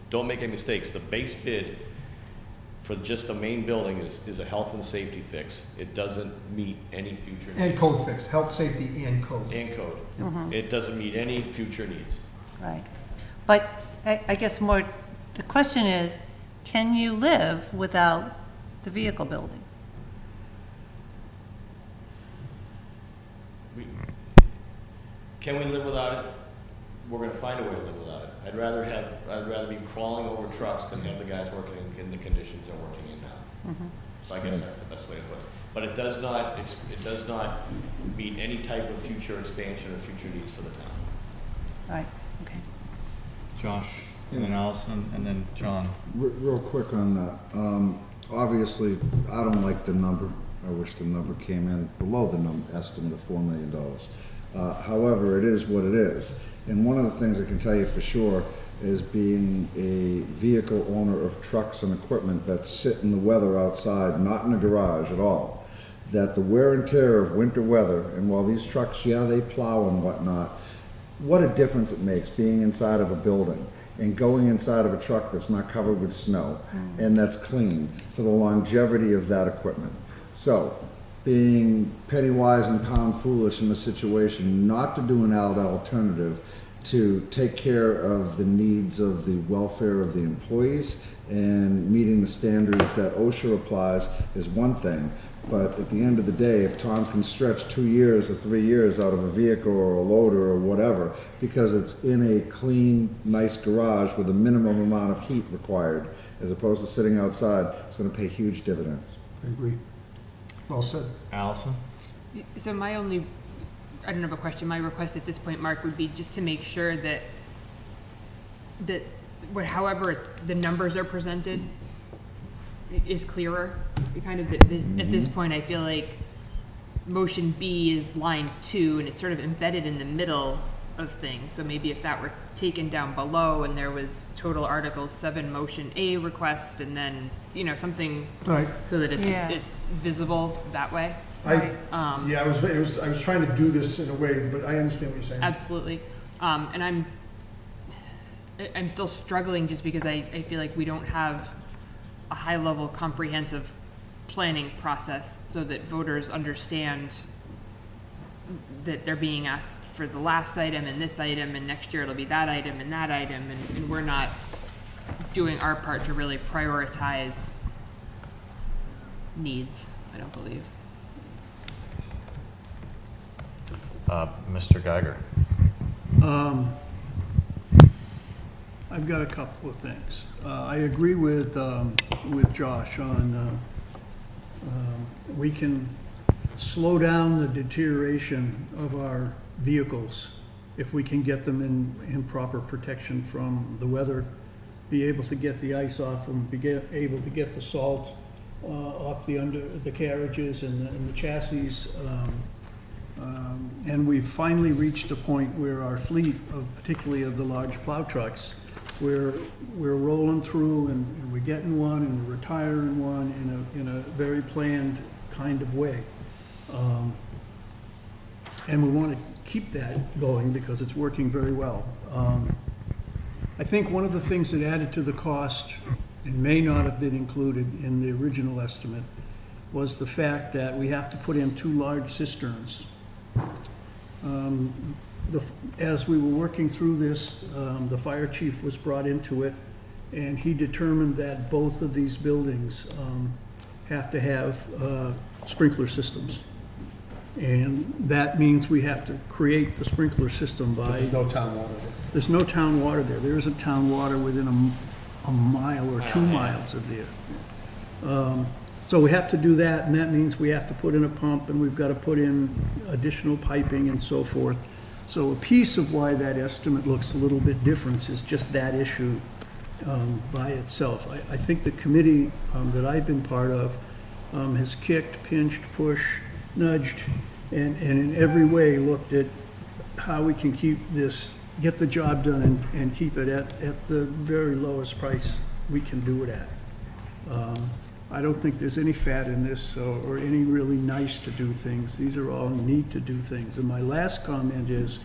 don't make any mistakes. The base bid for just the main building is a health and safety fix. It doesn't meet any future needs. And code fix, health, safety, and code. And code. It doesn't meet any future needs. Right. But I guess more, the question is, can you live without the vehicle building? Can we live without it? We're gonna find a way to live without it. I'd rather be crawling over trucks than have the guys working in the conditions they're working in now. So I guess that's the best way to put it. But it does not meet any type of future expansion or future needs for the town. Right, okay. Josh, and then Allison, and then John. Real quick on that. Obviously, I don't like the number. I wish the number came in below the estimate of $4 million. However, it is what it is. And one of the things I can tell you for sure is being a vehicle owner of trucks and equipment that sit in the weather outside, not in a garage at all, that the wear and tear of winter weather, and while these trucks, yeah, they plow and whatnot, what a difference it makes being inside of a building and going inside of a truck that's not covered with snow and that's clean for the longevity of that equipment. So, being penny wise and pound foolish in the situation, not to do an alternative, to take care of the needs of the welfare of the employees and meeting the standards that OSHA applies is one thing. But at the end of the day, if Tom can stretch 2 years or 3 years out of a vehicle or a loader or whatever, because it's in a clean, nice garage with a minimum amount of heat required, as opposed to sitting outside, it's gonna pay huge dividends. I agree. Well said. Allison? So my only, I don't have a question, my request at this point, Mark, would be just to make sure that however the numbers are presented is clearer. Kind of, at this point, I feel like motion B is line 2, and it's sort of embedded in the middle of things. So maybe if that were taken down below and there was total Article 7 motion A request, and then, something Right. so that it's visible that way. I was trying to do this in a way, but I understand what you're saying. Absolutely. And I'm still struggling just because I feel like we don't have a high-level comprehensive planning process so that voters understand that they're being asked for the last item and this item, and next year it'll be that item and that item, and we're not doing our part to really prioritize needs, I don't believe. Mr. Geiger. I've got a couple of things. I agree with Josh on, we can slow down the deterioration of our vehicles if we can get them in proper protection from the weather, be able to get the ice off them, able to get the salt off the carriages and the chassis. And we've finally reached a point where our fleet, particularly of the large plow trucks, we're rolling through and we're getting one and we're retiring one in a very planned kind of way. And we want to keep that going because it's working very well. I think one of the things that added to the cost and may not have been included in the original estimate was the fact that we have to put in 2 large cisterns. As we were working through this, the fire chief was brought into it, and he determined that both of these buildings have to have sprinkler systems. And that means we have to create the sprinkler system by... There's no town water there. There's no town water there. There isn't town water within a mile or 2 miles of there. So we have to do that, and that means we have to put in a pump, and we've got to put in additional piping and so forth. So a piece of why that estimate looks a little bit different is just that issue by itself. I think the committee that I've been part of has kicked, pinched, pushed, nudged, and in every way looked at how we can keep this, get the job done and keep it at the very lowest price we can do it at. I don't think there's any fat in this or any really nice to do things. These are all need to do things. And my last comment is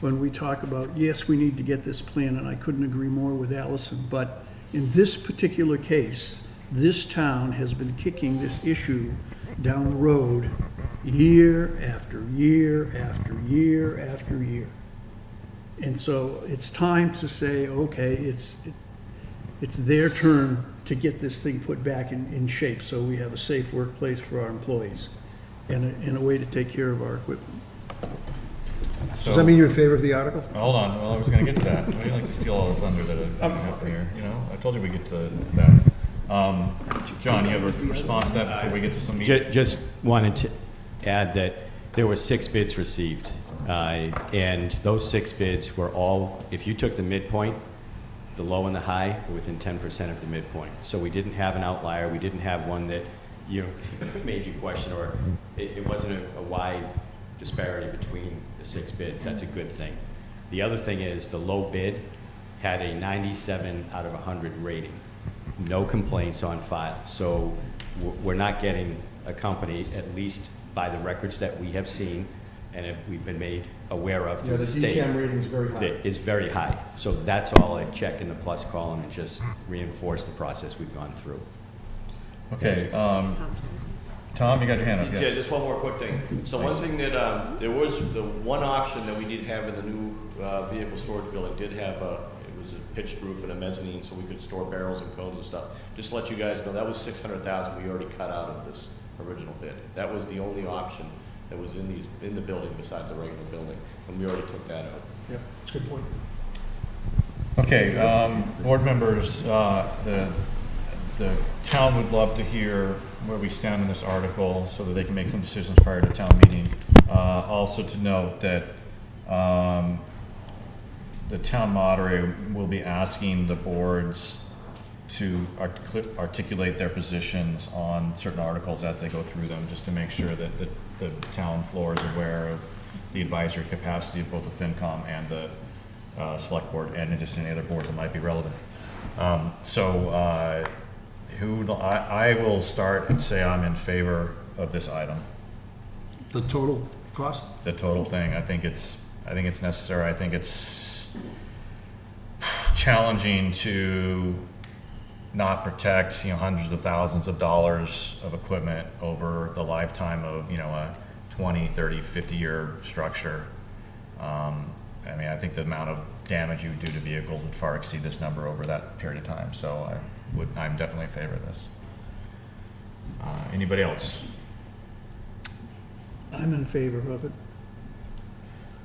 when we talk about, yes, we need to get this plan, and I couldn't agree more with Allison, but in this particular case, this town has been kicking this issue down the road year after year after year after year. And so it's time to say, okay, it's their turn to get this thing put back in shape so we have a safe workplace for our employees and a way to take care of our equipment. Does that mean you're in favor of the article? Hold on, well, I was gonna get to that. Why do you like to steal all the thunder that I'm here, you know? I told you we'd get to that. John, you have a response to that before we get to some meat? Just wanted to add that there were 6 bids received, and those 6 bids were all, if you took the midpoint, the low and the high were within 10% of the midpoint. So we didn't have an outlier. We didn't have one that made you question, or it wasn't a wide disparity between the 6 bids. That's a good thing. The other thing is the low bid had a 97 out of 100 rating. No complaints on file. So we're not getting a company, at least by the records that we have seen and we've been made aware of through Yeah, the the state. DCAM rating is very high. It's very high. So that's all I check in the plus column and just reinforce the process we've gone through. Okay, Tom, you got your hand up, Yeah, yes? just one more quick thing. So one thing that, there was the one option that we did have in the new vehicle storage building did have it was a pitched roof and a mezzanine so we could store barrels and cones and stuff. Just to let you guys know, that was $600,000 we already cut out of this original bid. That was the only option that was in the building besides the regular building, and we already took that out. Yep, that's a good point. Okay, board members, the town would love to hear where we stand in this article so that they can make some decisions prior to town meeting. Also to note that the town moderator will be asking the boards to articulate their positions on certain articles as they go through them, just to make sure that the town floor is aware of the advisory capacity of both the FinCom and the select board, and just any other boards that might be relevant. I will start and say I'm in favor of this item. The total cost? The total thing. I think it's necessary. I think it's challenging to not protect, hundreds of thousands of dollars of equipment over the lifetime of, a 20, 30, 50-year structure. I think the amount of damage you would do to vehicles would far exceed this number over that period of time. So I'm definitely in favor of this. Anybody else? I'm in favor of it.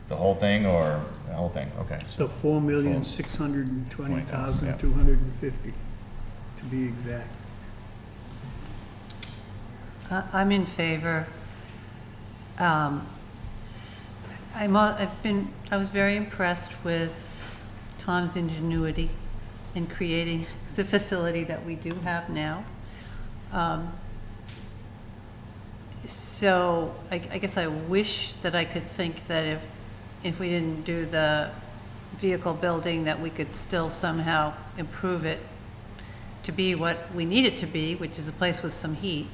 The whole thing or the whole thing? Okay. So 4,620,250, to be exact. I'm in favor. I was very impressed with Tom's ingenuity in creating the facility that we do have now. So I guess I wish that I could think that if we didn't do the vehicle building, that we could still somehow improve it to be what we need it to be, which is a place with some heat.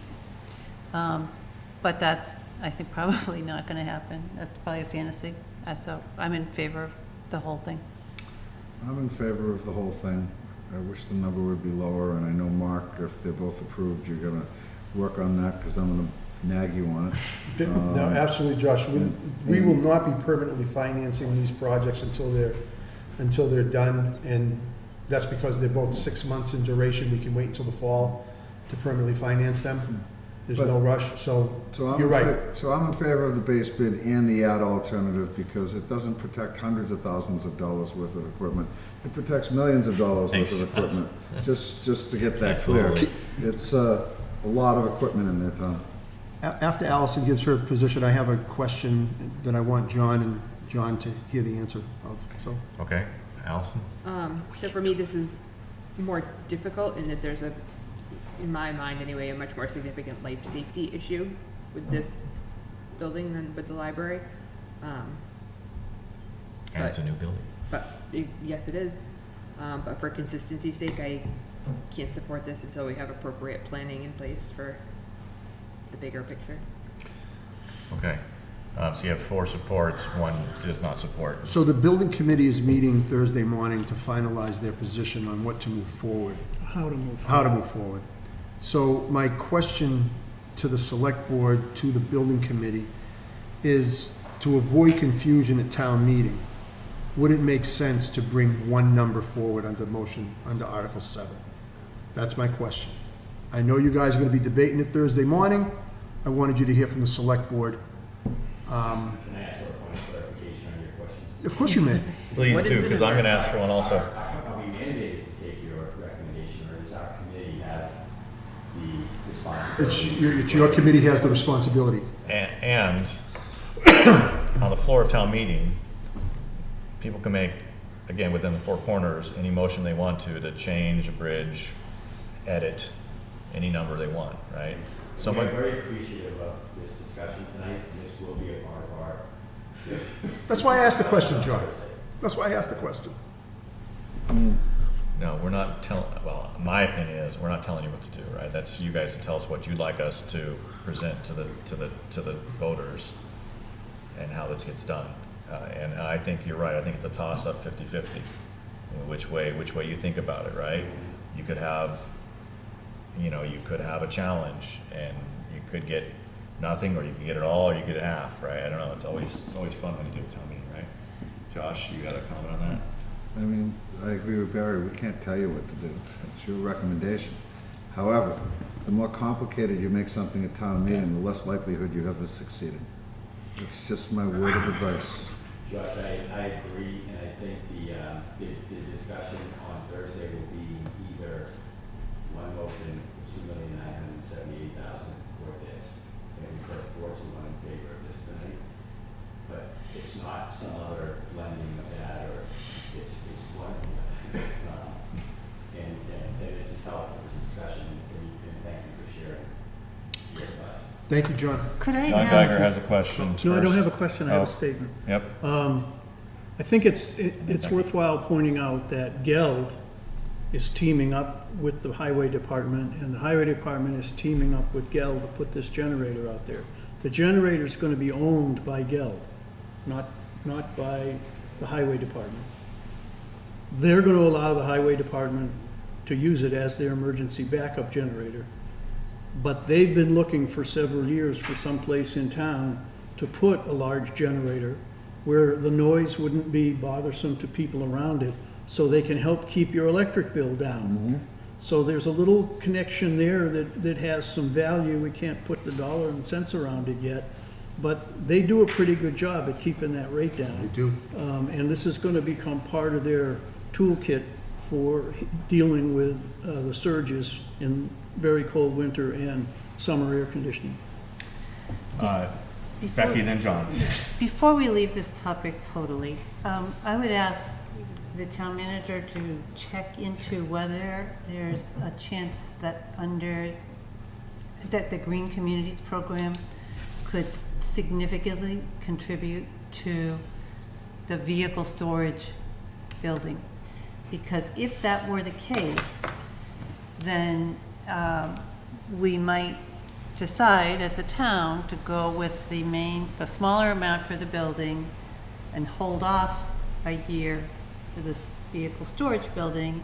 But that's, I think, probably not going to happen. That's probably a fantasy. So I'm in favor of the whole thing. I'm in favor of the whole thing. I wish the number would be lower, and I know, Mark, if they're both approved, you're gonna work on that, because I'm gonna nag you on it. No, absolutely, Josh. We will not be permanently financing these projects until they're done, and that's because they're both 6 months in duration. We can wait until the fall to permanently finance them. There's no rush, so you're right. So I'm in favor of the base bid and the ad alternative, because it doesn't protect hundreds of thousands of dollars worth of equipment. It protects millions of dollars worth of equipment. Just to get that clear. It's a lot of equipment in there, Tom. After Allison gives her position, I have a question that I want John to hear the answer of, so. Okay, Allison? So for me, this is more difficult in that there's in my mind anyway, a much more significant life safety issue with this building than with the library. And it's a new building. Yes, it is. But for consistency's sake, I can't support this until we have appropriate planning in place for the bigger picture. Okay. So you have 4 supports, 1 does not support. So the building committee is meeting Thursday morning to finalize their position on what to move forward. How to move forward. How to move forward. So my question to the select board, to the building committee, is to avoid confusion at town meeting, would it make sense to bring one number forward under motion, under Article 7? That's my question. I know you guys are going to be debating it Thursday morning. I wanted you to hear from the select board. Can I ask for a point of clarification on your question? Of course you may. Please do, because I'm going to ask for one also. Are we mandated to take your recommendation, or does our committee have the responsibility? It's your committee has the responsibility. And on the floor of town meeting, people can make, again, within the 4 corners, any motion they want to change, abridge, edit, any number they want, right? I'm very appreciative of this discussion tonight, and this will be a part of our... That's why I asked the question, John. That's why I asked the question. No, we're not telling, well, my opinion is, we're not telling you what to do, right? That's for you guys to tell us what you'd like us to present to the voters and how this gets done. And I think you're right. I think it's a toss-up 50-50, which way you think about it, right? You could have, you could have a challenge and you could get nothing, or you could get it all, or you get half, right? I don't know. It's always fun when you do a town meeting, right? Josh, you got a comment on that? I mean, I agree with Barry. We can't tell you what to do. It's your recommendation. However, the more complicated you make something at town meeting, the less likelihood you have of succeeding. It's just my word of advice. Josh, I agree, and I think the discussion on Thursday will be either one motion for $2,978,000 or this, and we've got 4-1 in favor of this tonight. But it's not some other blending of that, or it's one. And this is helpful, this discussion, and thank you for sharing your advice. Thank you, John. Could I John ask? Geiger has a question No, first. I don't have a question, I have a statement. Yep. I think it's worthwhile pointing out that Geld is teaming up with the highway department, and the highway department is teaming up with Geld to put this generator out there. The generator is going to be owned by Geld, not by the highway department. They're going to allow the highway department to use it as their emergency backup generator. But they've been looking for several years for some place in town to put a large generator where the noise wouldn't be bothersome to people around it, so they can help keep your electric bill down. So there's a little connection there that has some value. We can't put the dollar and cents around it yet, but they do a pretty good job at keeping that rate down. They do. And this is going to become part of their toolkit for dealing with the surges in very cold winter and summer air conditioning. Becky, then John. Before we leave this topic totally, I would ask the town manager to check into whether there's a chance that that the Green Communities Program could significantly contribute to the vehicle storage building. Because if that were the case, then we might decide as a town to go with the smaller amount for the building and hold off a year for this vehicle storage building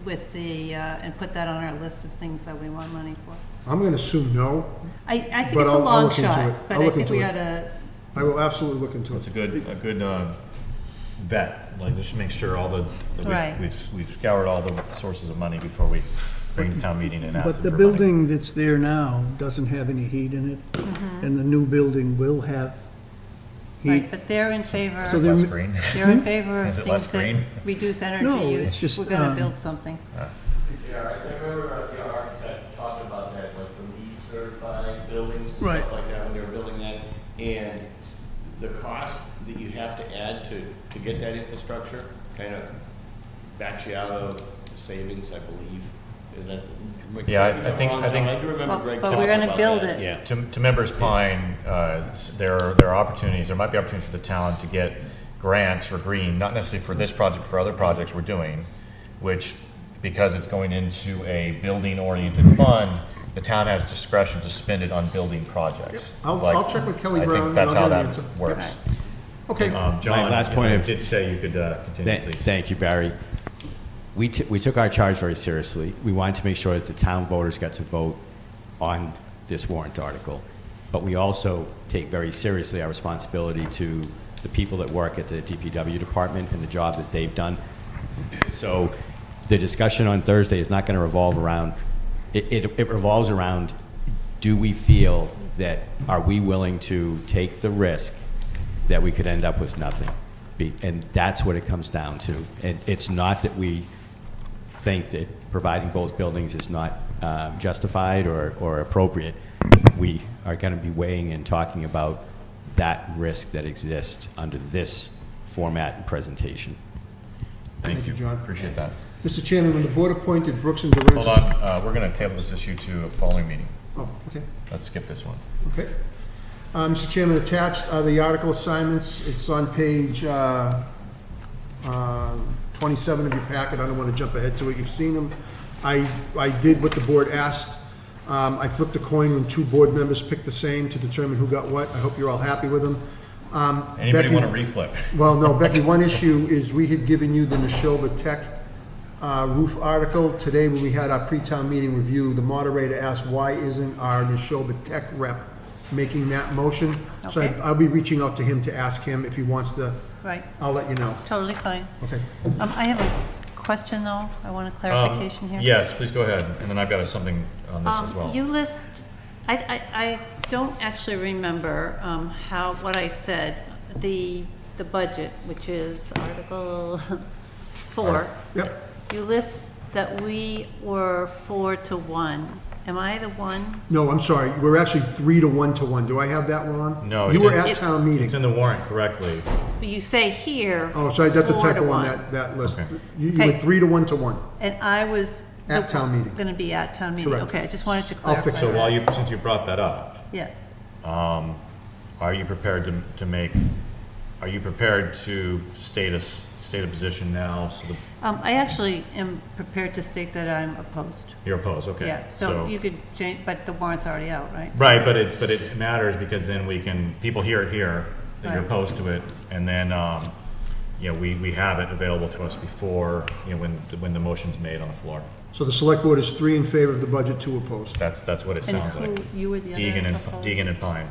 with and put that on our list of things that we want money for. I'm going to assume no. I think but it's a I'll long look into shot, it. but I'll I look think into we it. ought to. I will absolutely look into It's it. a good bet, like just make sure Right. we've scoured all the sources of money before we bring it to town meeting and ask But them the for money. building that's there now doesn't have any heat in it, and the new building will have heat. Right, but they're in favor. So they're- Less green. They're in favor of Is it less things that green? reduce energy No, use. it's just, We're gonna build something. Yeah, I remember the architect talked about that, like the LEED certified buildings and Right. stuff like that when they were building that. And the cost that you have to add to get that infrastructure kind of backs you out of the savings, I believe. Is that- Yeah, I if I'm think- wrong, I John, think- I do remember Greg But talking we're gonna about build that. it. Yeah, to Members Pine, there are opportunities, there might be opportunities for the town to get grants for green, not necessarily for this project, for other projects we're doing, which, because it's going into a building-oriented fund, the town has discretion to spend it on building projects. I'll check with Kelly Brown, and I think that's I'll how get an that answer. works. Okay. John, last point you of- did say you could continue, please. Thank you, Barry. We took our charge very seriously. We wanted to make sure that the town voters got to vote on this warrant article. But we also take very seriously our responsibility to the people that work at the DPW department and the job that they've done. So the discussion on Thursday is not going to revolve around, it revolves around, do we feel that, are we willing to take the risk that we could end up with nothing? And that's what it comes down to. And it's not that we think that providing both buildings is not justified or appropriate. We are going to be weighing and talking about that risk that exists under this format and presentation. Thank you, John. Appreciate that. Mr. Chairman, when the board appointed Brooks and Durancis... Hold on, we're going to table this issue to a following meeting. Oh, okay. Let's skip this one. Okay. Mr. Chairman, attached are the article assignments. It's on page 27 of your packet. I don't want to jump ahead to it. You've seen them. I did what the board asked. I flipped a coin when two board members picked the same to determine who got what. I hope you're all happy with them. Anybody Becky- want to reflip? Well, no, Becky, one issue is we had given you the Neshoba Tech roof article. Today, when we had our pre-town meeting review, the moderator asked, why isn't our Neshoba Tech rep making that motion? So Okay. I'll be reaching out to him to ask him if he wants to. Right, I'll let you know. totally fine. Okay. I have a question though, I want a clarification here. Yes, please go ahead, and then I've got something on this as well. You list, I don't actually remember what I said, the budget, which is Article 4. Yep. You list that we were 4-1. Am I the one? No, I'm sorry. We're actually 3-1 to 1. Do I have that wrong? No, You it's were in- at town meeting. It's in the warrant correctly. You say here. Oh, sorry, that's a 4 to typo on 1. that list. Okay. You Okay. were 3-1 to 1. And I was. At town meeting. Going to be at town meeting. Correct. Okay, I just wanted to I'll clarify. fix So that. since you brought that up, Yes. are you prepared to make, are you prepared to state a position now? So I actually am prepared to state that I'm opposed. you're opposed, okay. Yeah, so you could change, but the warrant's already out, right? Right, but it matters because then people hear it here, that you're Right. opposed to it, and then, we have it available to us before, when the motion's made on the floor. So the select board is 3 in favor of the budget, 2 opposed. That's what it And sounds like. who, you were the Deegan other and opposed? Deegan and Pine.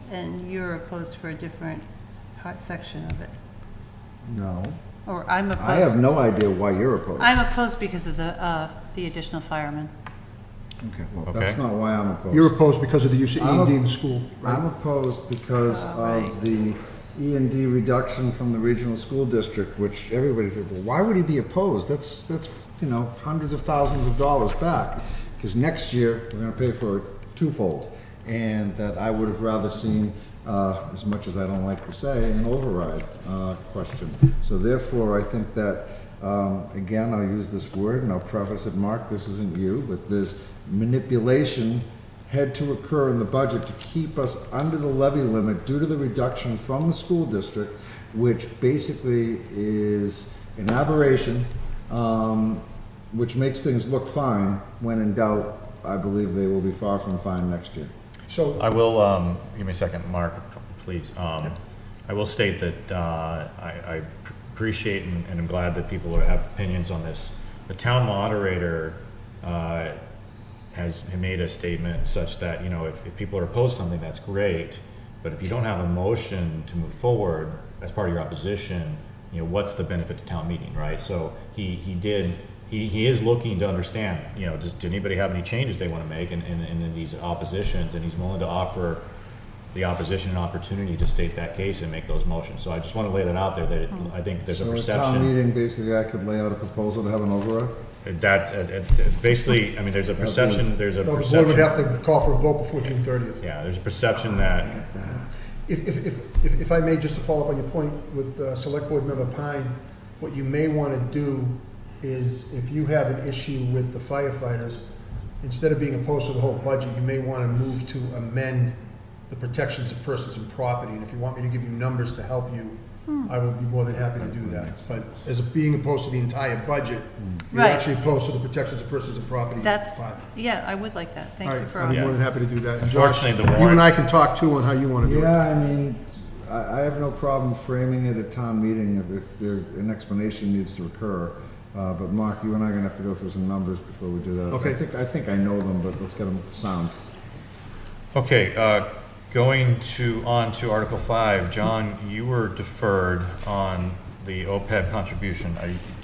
And you're opposed for a different section of it? No. Or I'm opposed? I have no idea why you're opposed. I'm opposed because of the additional firemen. Okay, well, Okay. that's not why I'm opposed. You're opposed because of the use of I'm E&D in the school, I'm right? opposed because of the E&D reduction from the regional school district, which everybody said, well, why would he be opposed? That's, you know, hundreds of thousands of dollars back. Because next year, we're gonna pay for it twofold. And that I would have rather seen, as much as I don't like to say, an override, question. So therefore, I think that, again, I'll use this word and I'll preface it, Mark, this isn't you, but there's manipulation had to occur in the budget to keep us under the levy limit due to the reduction from the school district, which basically is an aberration, which makes things look fine. When in doubt, I believe they will be far from fine next year. So, I will, give me a second, Mark, please. I will state that I appreciate and I'm glad that people have opinions on this. The town moderator has made a statement such that, you know, if people are opposed to something, that's great, but if you don't have a motion to move forward as part of your opposition, you know, what's the benefit to town meeting, right? So he is looking to understand, you know, does anybody have any changes they want to make in these oppositions, and he's willing to offer the opposition an opportunity to state that case and make those motions. So I just want to lay that out there, that I think there's a So at perception. town meeting, basically, I could lay out a proposal to have an override? That's, basically, I mean, there's a perception, no, the board would have to call for a vote before June 30th. Yeah, there's a perception that, If I may, just to follow up on your point with Select Board Member Pine, what you may want to do is, if you have an issue with the firefighters, instead of being opposed to the whole budget, you may want to move to amend the protections of persons and property. And if you want me to give you numbers to help you, I will be more than happy to do that. But as being opposed to the entire budget, you're Right. actually opposed to the protections of persons and property. That's, Fine. yeah, I would like that. Thank All you right, for I'd all be Yeah. more than happy to do that. And Josh, Unfortunately, the you warrant- and I can talk too on how you want to do it. Yeah, I mean, I have no problem framing it at town meeting if there, an explanation needs to occur. But Mark, you and I are gonna have to go through some numbers before we do that. Okay. I think I know them, but let's get them sound. okay, going on to Article 5, John, you were deferred on the OPEB contribution.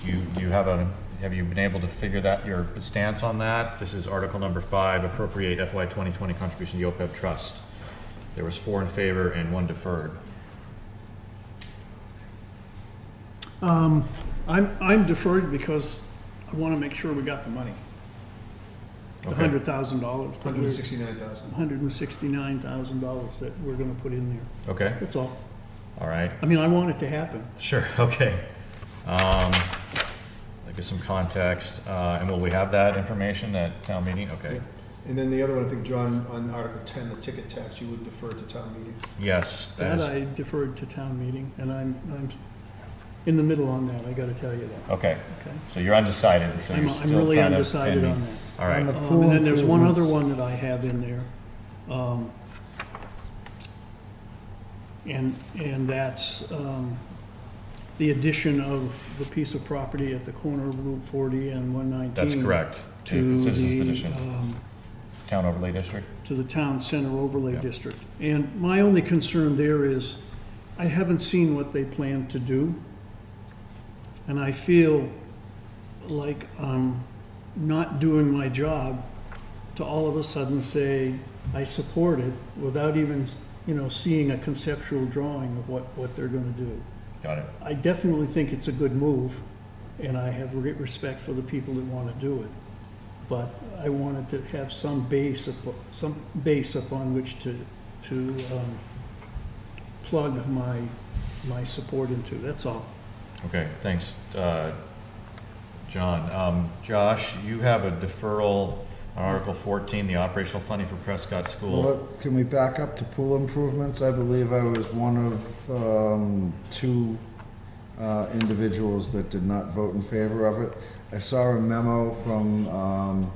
Do you have you been able to figure that, your stance on that? This is Article number 5, appropriate FY 2020 contribution to the OPEB trust. There was 4 in favor and 1 deferred. I'm deferred because I want to make sure we got the money. The Okay. $100,000. $169,000. $169,000 that we're going to put in there. Okay, That's all. all right. I mean, I want it to happen. Sure, okay. I'll get some context, and will we have that information at town meeting? Okay. And then the other one, I think, John, on Article 10, the ticket tax, you would defer to town meeting. Yes, that That is, I deferred to town meeting, and I'm in the middle on that, I got to tell you that. okay. Okay. So you're undecided, so you're I'm still really trying to undecided pin on me. that. All right, On the pool And then there's one other improvements. one that I have in there. And that's the addition of the piece of property at the corner of Route 40 and 119. that's correct. To Citizens the, petition, town overlay district. to the town center overlay Yeah. district. And my only concern there is, I haven't seen what they plan to do. And I feel like I'm not doing my job to all of a sudden say, I support it, without even, seeing a conceptual drawing of what they're gonna do. Got it. I definitely think it's a good move, and I have great respect for the people that want to do it. But I wanted to have some base upon which to plug my support into, that's all. Okay, thanks, John. Josh, you have a deferral on Article 14, the operational funding for Prescott School. Well, can we back up to pool improvements? I believe I was one of 2 individuals that did not vote in favor of it. I saw a memo from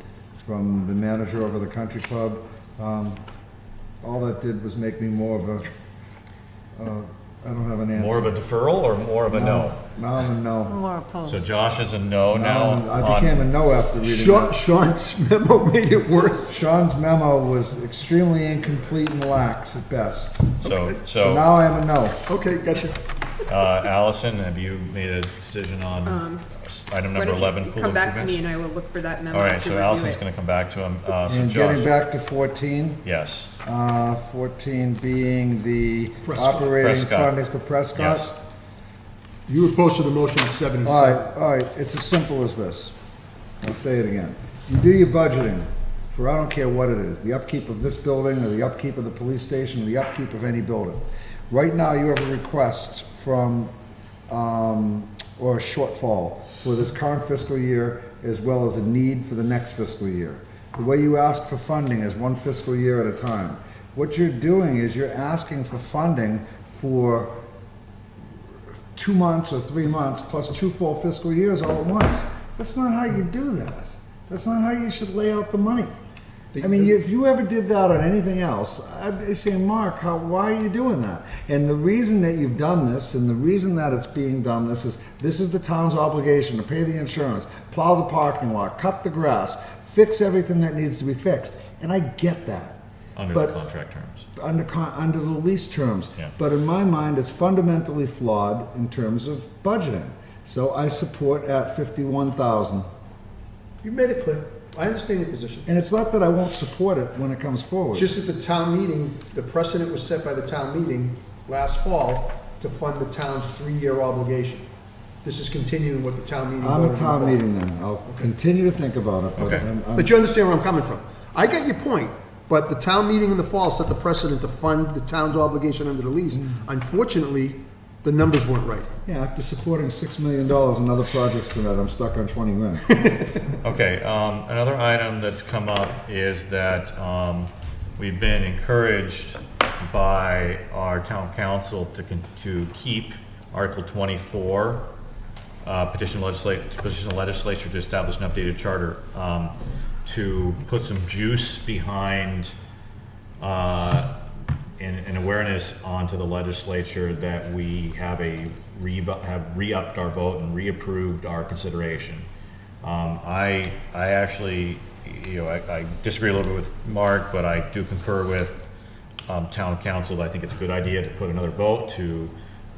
the manager over the country club. All that did was make me more of a, I don't have an answer. More of a deferral or more of a no? Now I'm a no. More opposed. So Josh is a no now. I became a no after reading that. Sean's memo made it worse. Sean's memo was extremely incomplete and lax at best. So So now I am a no. Okay, gotcha. Allison, have you made a decision on item Why number don't 11? you pool come back to me improvements? and I will look for that memo All to right, so review Allison's it. going to come back to him. So And getting Josh, back to 14, yes. 14 being the Prescott. operating Prescott. fundings for Prescott. Yes. You opposed to the motion at 77. All right, it's as simple as this. I'll say it again. You do your budgeting for, I don't care what it is, the upkeep of this building, or the upkeep of the police station, or the upkeep of any building. Right now, you have a request from, or a shortfall for this current fiscal year, as well as a need for the next fiscal year. The way you ask for funding is one fiscal year at a time. What you're doing is you're asking for funding for 2 months or 3 months plus 2 full fiscal years all at once. That's not how you do that. That's not how you should lay out the money. I mean, if you ever did that on anything else, I'd be saying, Mark, why are you doing that? And the reason that you've done this, and the reason that it's being done this is the town's obligation to pay the insurance, plow the parking lot, cut the grass, fix everything that needs to be fixed. And I get that. Under But the contract terms. under the lease terms. Yeah. But in my mind, it's fundamentally flawed in terms of budgeting. So I support at 51,000. You made it clear. I understand your position. And it's not that I won't support it when it comes forward. Just at the town meeting, the precedent was set by the town meeting last fall to fund the town's 3-year obligation. This is continuing what the town meeting voted I'm in a the town fall. meeting then. I'll continue to think about it. But Okay, I'm- but you understand where I'm coming from. I get your point, but the town meeting in the fall set the precedent to fund the town's obligation under the lease. Unfortunately, the numbers weren't right. Yeah, after supporting $6 million in other projects tonight, I'm stuck on 20 grand. Okay, another item that's come up is that we've been encouraged by our town council to keep Article 24, petition the legislature to establish an updated charter, to put some juice behind an awareness onto the legislature that we have re-upped our vote and reapproved our consideration. I actually, I disagree a little bit with Mark, but I do concur with town council. I think it's a good idea to put another vote to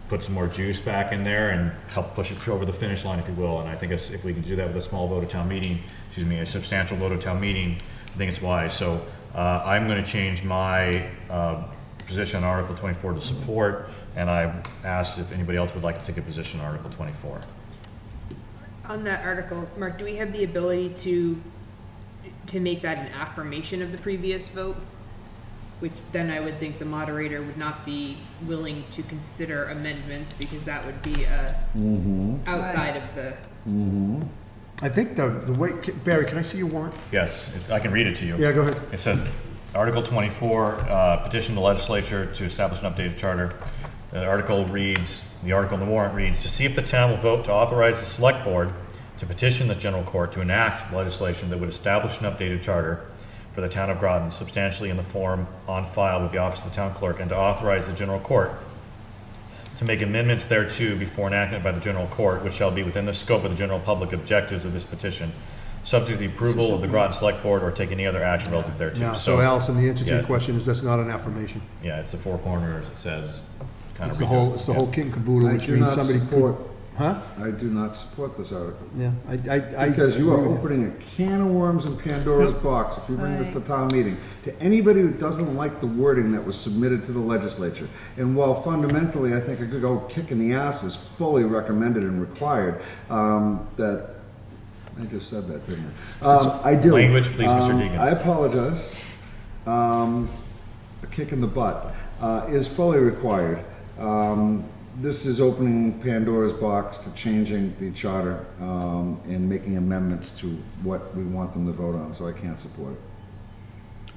put some more juice back in there and help push it over the finish line, if you will. And I think if we can do that with a small vote at town meeting, a substantial vote at town meeting, I think it's wise. So I'm going to change my position on Article 24 to support, and I asked if anybody else would like to take a position on Article 24. On that article, Mark, do we have the ability to make that an affirmation of the previous vote? Which then I would think the moderator would not be willing to consider amendments because that would be outside of the. I think the way, Barry, can I see your warrant? Yes, I can read it to you. Yeah, go ahead. It says, Article 24, petition the legislature to establish an updated charter. The article in the warrant reads, to see if the town will vote to authorize the select board to petition the general court to enact legislation that would establish an updated charter for the town of Groton, substantially in the form on file with the office of the town clerk, and to authorize the general court to make amendments thereto before enactment by the general court, which shall be within the scope of the general public objectives of this petition, subject to the approval of the Groton Select Board or take any other action relative thereto. Yeah, so Allison, the answer to your yeah. question is that's not an affirmation. Yeah, it's the four corners, it says. kind It's of the whole, redo. it's the whole kit and caboodle, I which do means not somebody support, could. Huh? I do not support this article. Yeah, I. Because you are agree with opening a can of worms in Pandora's box if you bring this to town meeting, to anybody who doesn't like the wording that was submitted to the legislature. And while fundamentally, I think a good old kick in the ass is fully recommended and required, that, I just said that, didn't I? I do. Language, please, Mr. Deegan. I apologize. A kick in the butt is fully required. This is opening Pandora's box to changing the charter and making amendments to what we want them to vote on, so I can't support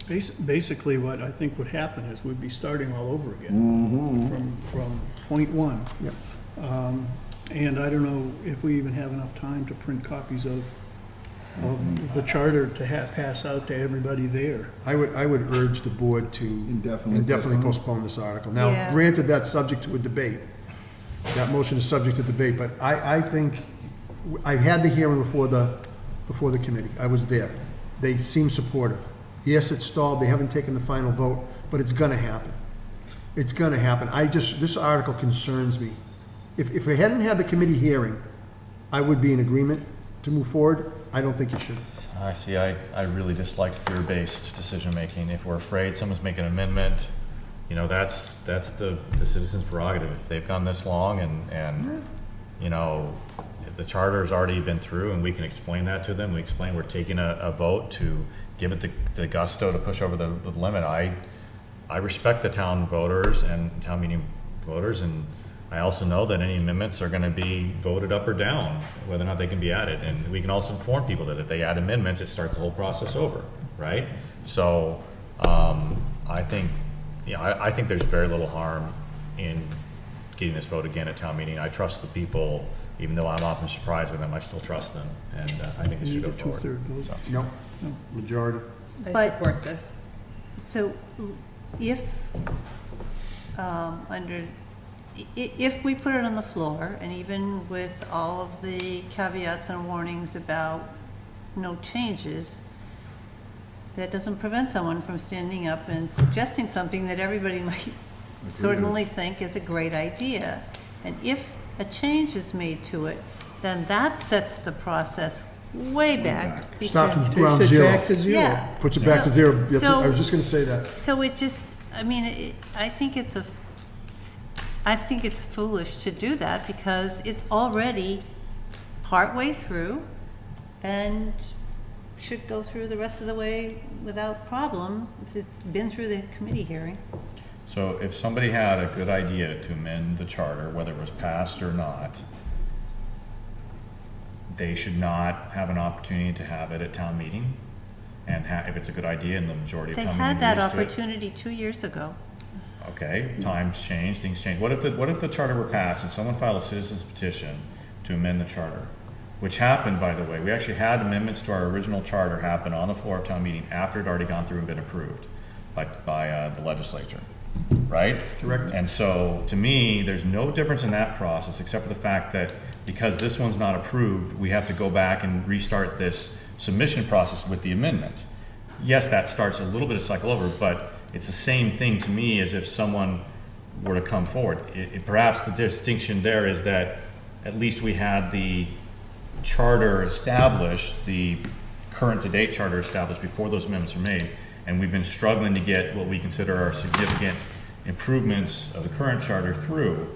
it. Basically, what I think would happen is we'd be starting all over again from point one. Yep. And I don't know if we even have enough time to print copies of the charter to pass out to everybody there. I would urge the board to indefinitely postpone this article. Now, Yeah. granted, that's subject to a debate. That motion is subject to debate, but I think, I had the hearing before the committee. I was there. They seem supportive. Yes, it's stalled, they haven't taken the final vote, but it's gonna happen. It's gonna happen. This article concerns me if we hadn't had the committee hearing, I would be in agreement to move forward. I don't think you should. I see, I really dislike fear-based decision-making. If we're afraid someone's making an amendment, you know, that's the citizen's prerogative. If they've gone this long and you know, the charter's already been through and we can explain that to them, we explain we're taking a vote to give it the gusto to push over the limit. I respect the town voters and town meeting voters, and I also know that any amendments are gonna be voted up or down, whether or not they can be added. And we can also inform people that if they add amendments, it starts the whole process over, right? So, I think, I think there's very little harm in getting this vote again at town meeting. I trust the people, even though I'm often surprised with them, I still trust them, and I think it should go forward. So. No, majority. I But- support this. So if, if we put it on the floor, and even with all of the caveats and warnings about no changes, that doesn't prevent someone from standing up and suggesting something that everybody might certainly think is a great idea. And if a change is made to it, then that sets the process way back. Start from because- ground Takes it zero. back to zero. Yeah. Puts it back to zero. That's- So- I was just gonna say that. So it just, I mean, I think it's foolish to do that because it's already partway through and should go through the rest of the way without problem. It's been through the committee hearing. So if somebody had a good idea to amend the charter, whether it was passed or not, they should not have an opportunity to have it at town meeting? And if it's a good idea and the majority of They town meeting had that agrees to it? opportunity 2 years ago. Okay, times change, things change. What if the charter were passed and someone filed a citizen's petition to amend the charter? Which happened, by the way, we actually had amendments to our original charter happen on the floor of town meeting after it had already gone through and been approved by the legislature, right? Correct. And so, to me, there's no difference in that process except for the fact that because this one's not approved, we have to go back and restart this submission process with the amendment. Yes, that starts a little bit of cycle over, but it's the same thing to me as if someone were to come forward. Perhaps the distinction there is that at least we had the charter established, the current to date charter established before those amendments were made, and we've been struggling to get what we consider are significant improvements of the current charter through.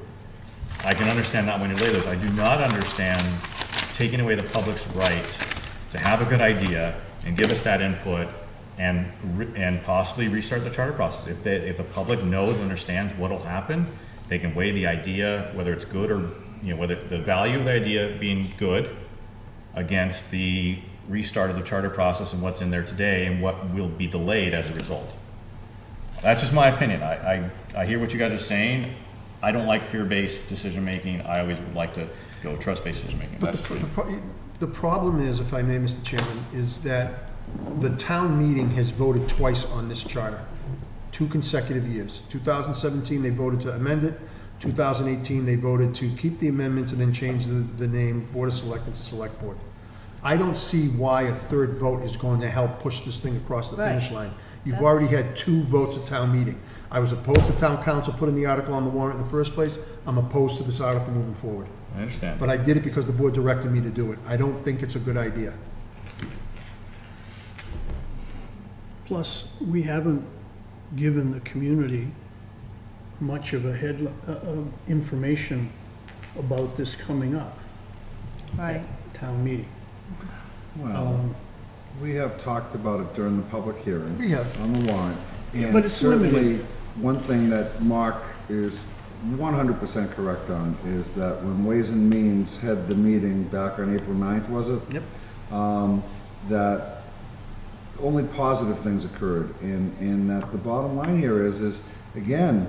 I can understand not wanting to delay those. I do not understand taking away the public's right to have a good idea and give us that input and possibly restart the charter process. If the public knows and understands what'll happen, they can weigh the idea, whether it's good or, whether the value of the idea being good against the restart of the charter process and what's in there today and what will be delayed as a result. That's just my opinion. I hear what you guys are saying. I don't like fear-based decision-making. I always would like to go trust-based decision-making. But the problem is, if I may, Mr. Chairman, is that the town meeting has voted twice on this charter, 2 consecutive years. 2017, they voted to amend it. 2018, they voted to keep the amendments and then change the name Board of Selectmen to Select Board. I don't see why a third vote is going to help push this thing across the finish line. You've already had 2 votes at town meeting. I was opposed to town council putting the article on the warrant in the first place. I'm opposed to this article moving forward. I understand. But I did it because the board directed me to do it. I don't think it's a good idea. Plus, we haven't given the community much of information about this coming up. Right. Town meeting. Well, we have talked about it during the public hearing. We have. On the warrant. And But it's certainly, limited. one thing that Mark is 100% correct on is that when Ways and Means had the meeting back on April 9th, was it? Yep. That only positive things occurred, and that the bottom line here is again,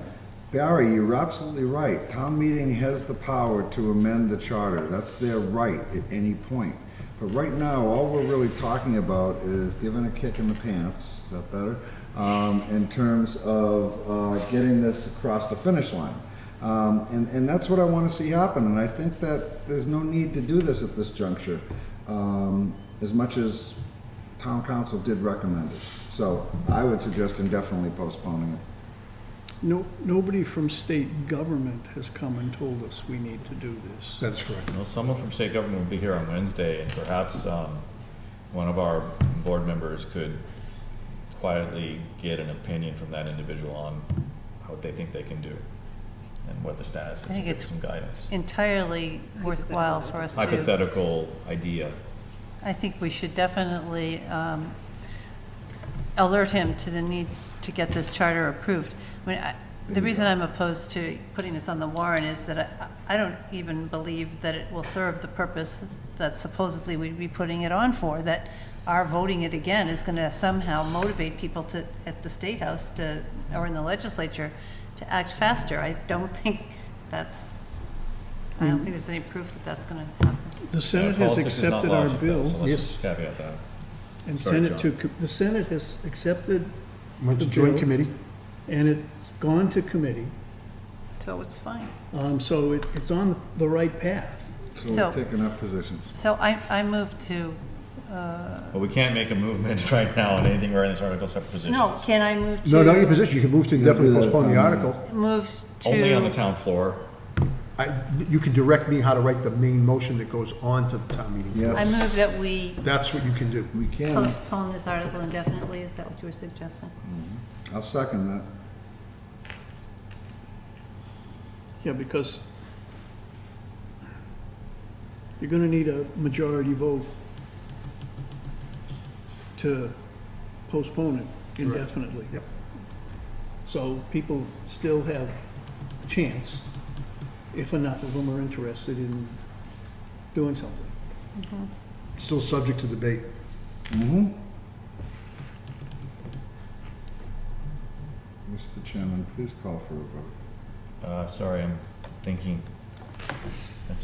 Barry, you're absolutely right. Town meeting has the power to amend the charter. That's their right at any point. But right now, all we're really talking about is giving a kick in the pants, is that better? In terms of getting this across the finish line. And that's what I want to see happen, and I think that there's no need to do this at this juncture, as much as town council did recommend it. So I would suggest indefinitely postponing it. Nobody from state government has come and told us we need to do this. That is correct. Well, someone from state government will be here on Wednesday, and perhaps one of our board members could quietly get an opinion from that individual on what they think they can do and what the status is. I think give it's some guidance. entirely worthwhile for us to. Hypothetical idea. I think we should definitely alert him to the need to get this charter approved. I mean, the reason I'm opposed to putting this on the warrant is that I don't even believe that it will serve the purpose that supposedly we'd be putting it on for, that our voting it again is going to somehow motivate people to, at the State House to, or in the legislature, to act faster. I don't think there's any proof that that's going to happen. The Senate has Politics is not accepted our logic, though, bill. so let's just caveat that. And Sorry, the Senate has accepted Went to the joint bill, committee. and it's gone to committee. So it's fine. So it's on the right path. So- we've taken up positions. So I move to, But we can't make a movement right now on anything where in this article except positions. no, can I move to? No, not your position. You can move to indefinitely do that postpone the time. article. Move to. Only on the town floor. You can direct me how to write the main motion that goes on to the town meeting. Yes. I move that we That's what you can do. We can. postpone this article indefinitely. Is that what you were suggesting? I'll second that. Yeah, because you're going to need a majority vote to postpone it indefinitely. Yep. So people still have a chance, if enough of them are interested in doing something. Still subject to debate. Mm-hmm. Mr. Chairman, please call for a vote. Sorry, I'm thinking.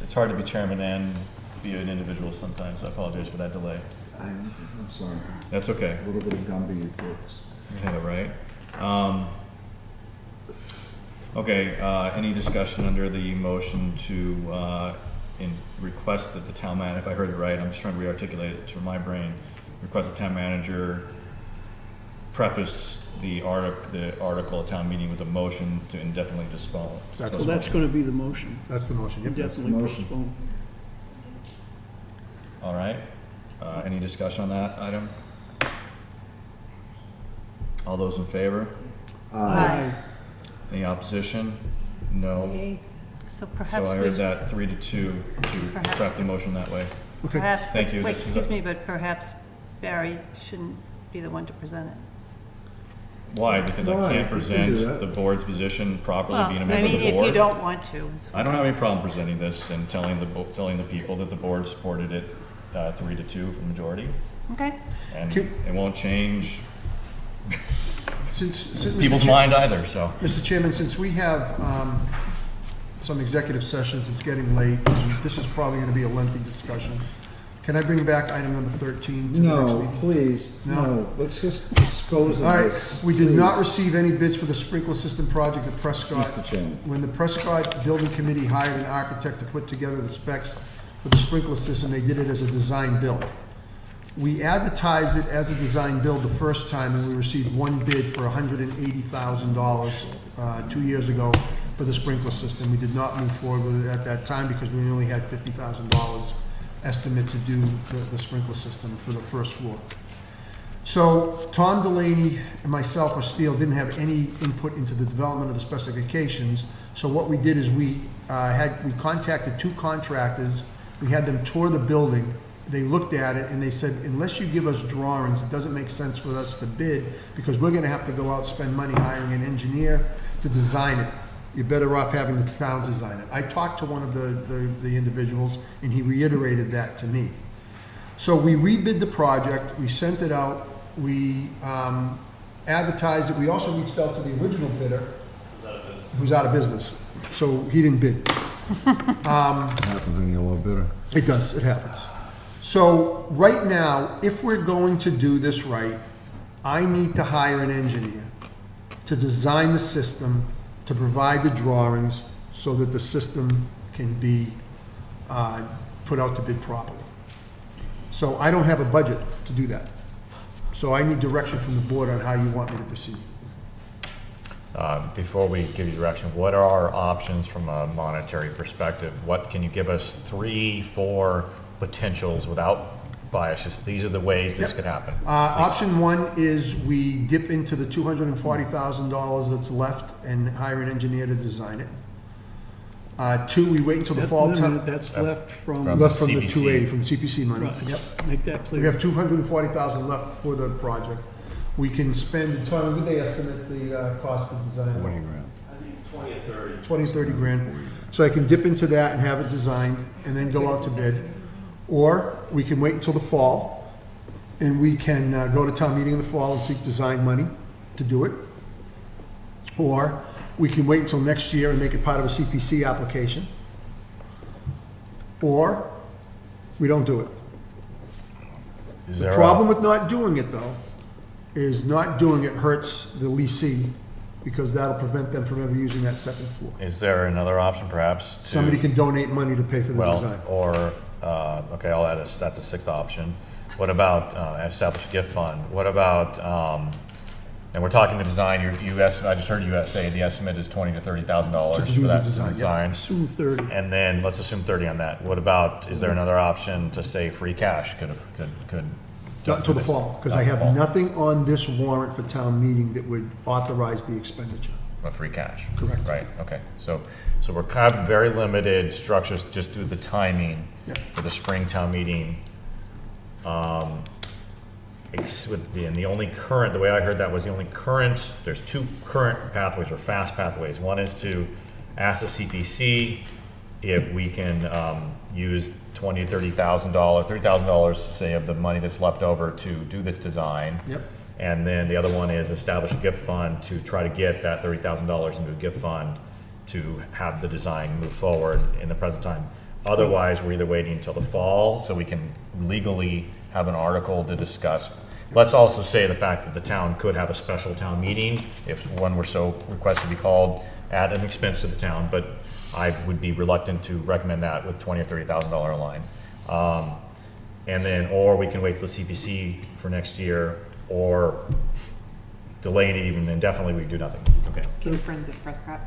It's hard to be chairman and be an individual sometimes. I apologize for that delay. I'm sorry. That's okay. A little bit of Gumby, folks. You had it right. Okay, any discussion under the motion to request that the town manager, if I heard it right, I'm just trying to re-articulate it to my brain, request the town manager preface the article at town meeting with a motion to indefinitely postpone. So that's going to be the motion. That's the motion. Yep. Indefinitely motion. postpone. All right. Any discussion on that item? All those in favor? Aye. Any opposition? No. So So perhaps I we heard that 3-2 to Perhaps- craft the motion that way. Perhaps, Thank you. wait, This is excuse a- me, but perhaps Barry shouldn't be the one to present it. Why? Because I Why? can't You can present do that. the board's position properly, Well, being a I member of mean, the if you board. don't want to. it's I don't have any problem presenting this and telling the people that the board supported it 3-2 for majority, Okay. and Can- it won't change Since people's mind either, so. Mr. Chairman, since we have some executive sessions, it's getting late, and this is probably going to be a lengthy discussion. Can I bring back item number 13 to the next No, meeting? please, No. no. Let's just dispose of All this. right, we did not please. receive any bids for the sprinkler system project at Prescott. Mr. Chairman. When the Prescott Building Committee hired an architect to put together the specs for the sprinkler system, they did it as a design build. We advertised it as a design build the first time, and we received one bid for $180,000 2 years ago for the sprinkler system. We did not move forward with it at that time because we only had $50,000 estimate to do the sprinkler system for the first floor. So Tom Delaney and myself, or Steele, didn't have any input into the development of the specifications. So what we did is we contacted 2 contractors. We had them tour the building. They looked at it and they said, unless you give us drawings, it doesn't make sense for us to bid because we're gonna have to go out and spend money hiring an engineer to design it. You're better off having the town design it. I talked to one of the individuals and he reiterated that to me. So we rebid the project, we sent it out, we advertised it, we also reached out to the original bidder, who's out of business, so he didn't bid. Happens when you're a little bitter. It does, it happens. So right now, if we're going to do this right, I need to hire an engineer to design the system, to provide the drawings so that the system can be put out to bid properly. So I don't have a budget to do that. So I need direction from the board on how you want me to proceed. before we give you direction, what are our options from a monetary perspective? What can you give us 3, 4 potentials without bias? Just these are the ways this could happen. Option 1 is we dip into the $240,000 that's left and hire an engineer to design it. 2, we wait until the fall time. That's left from. Left from the CPC. 280, from the CPC money. Right, Yep. make that clear. We have $240,000 left for the project. We can spend, Tom, what do they estimate the cost of design? 20 grand. I think it's 20 or 30. 20, 30 grand. So I can dip into that and have it designed and then go out to bid. Or we can wait until the fall and we can go to town meeting in the fall and seek design money to do it. Or we can wait until next year and make it part of a CPC application. Or we don't do it. Is The there problem with not doing it, though, is not doing it hurts the leasee, because that'll prevent them from ever using that second floor. Is there another option perhaps? To, Somebody can donate money to pay for the design. Or, okay, I'll add that's a 6th option. What about establish a gift fund? What about, and we're talking the design, I just heard you say the estimate is $20,000 to $30,000 To do for the that design, design. Assume 30. And then let's assume 30 on that. What about, is there another option to say free cash could Not until the fall, because I have nothing on this warrant for town meeting that would authorize the expenditure. Of free cash? Correct. Right, okay. So we're kind of very limited structures, just due to the timing Yep. for the spring town meeting. And the only current, the way I heard that was the only current, there's 2 current pathways or fast pathways. One is to ask the CPC if we can use $20,000 to $30,000 to say of the money that's left over to do this design. Yep. And then the other one is establish a gift fund to try to get that $30,000 into a gift fund to have the design move forward in the present time. Otherwise, we're either waiting until the fall so we can legally have an article to discuss. Let's also say the fact that the town could have a special town meeting if one were so requested to be called at an expense to the town, but I would be reluctant to recommend that with $20,000 or $30,000 line. And then, or we can wait for the CPC for next year, or delay it even indefinitely, we do nothing. Okay. Can Friends of Prescott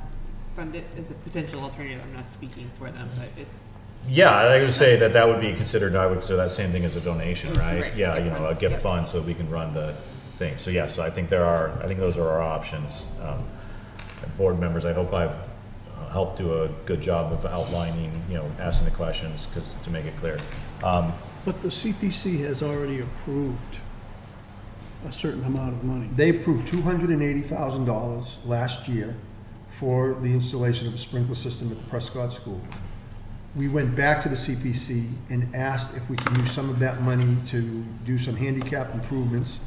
fund it as a potential alternative? I'm not speaking for them, but it's. Yeah, I would say that would be considered, I would say that same thing as a donation, right? Right, Yeah, gift fund. a gift Yep. fund so we can run the thing. So yes, I think those are our options. Board members, I hope I've helped do a good job of outlining, asking the questions to make it clear. But the CPC has already approved a certain amount of money. They approved $280,000 last year for the installation of a sprinkler system at the Prescott School. We went back to the CPC and asked if we could use some of that money to do some handicap improvements.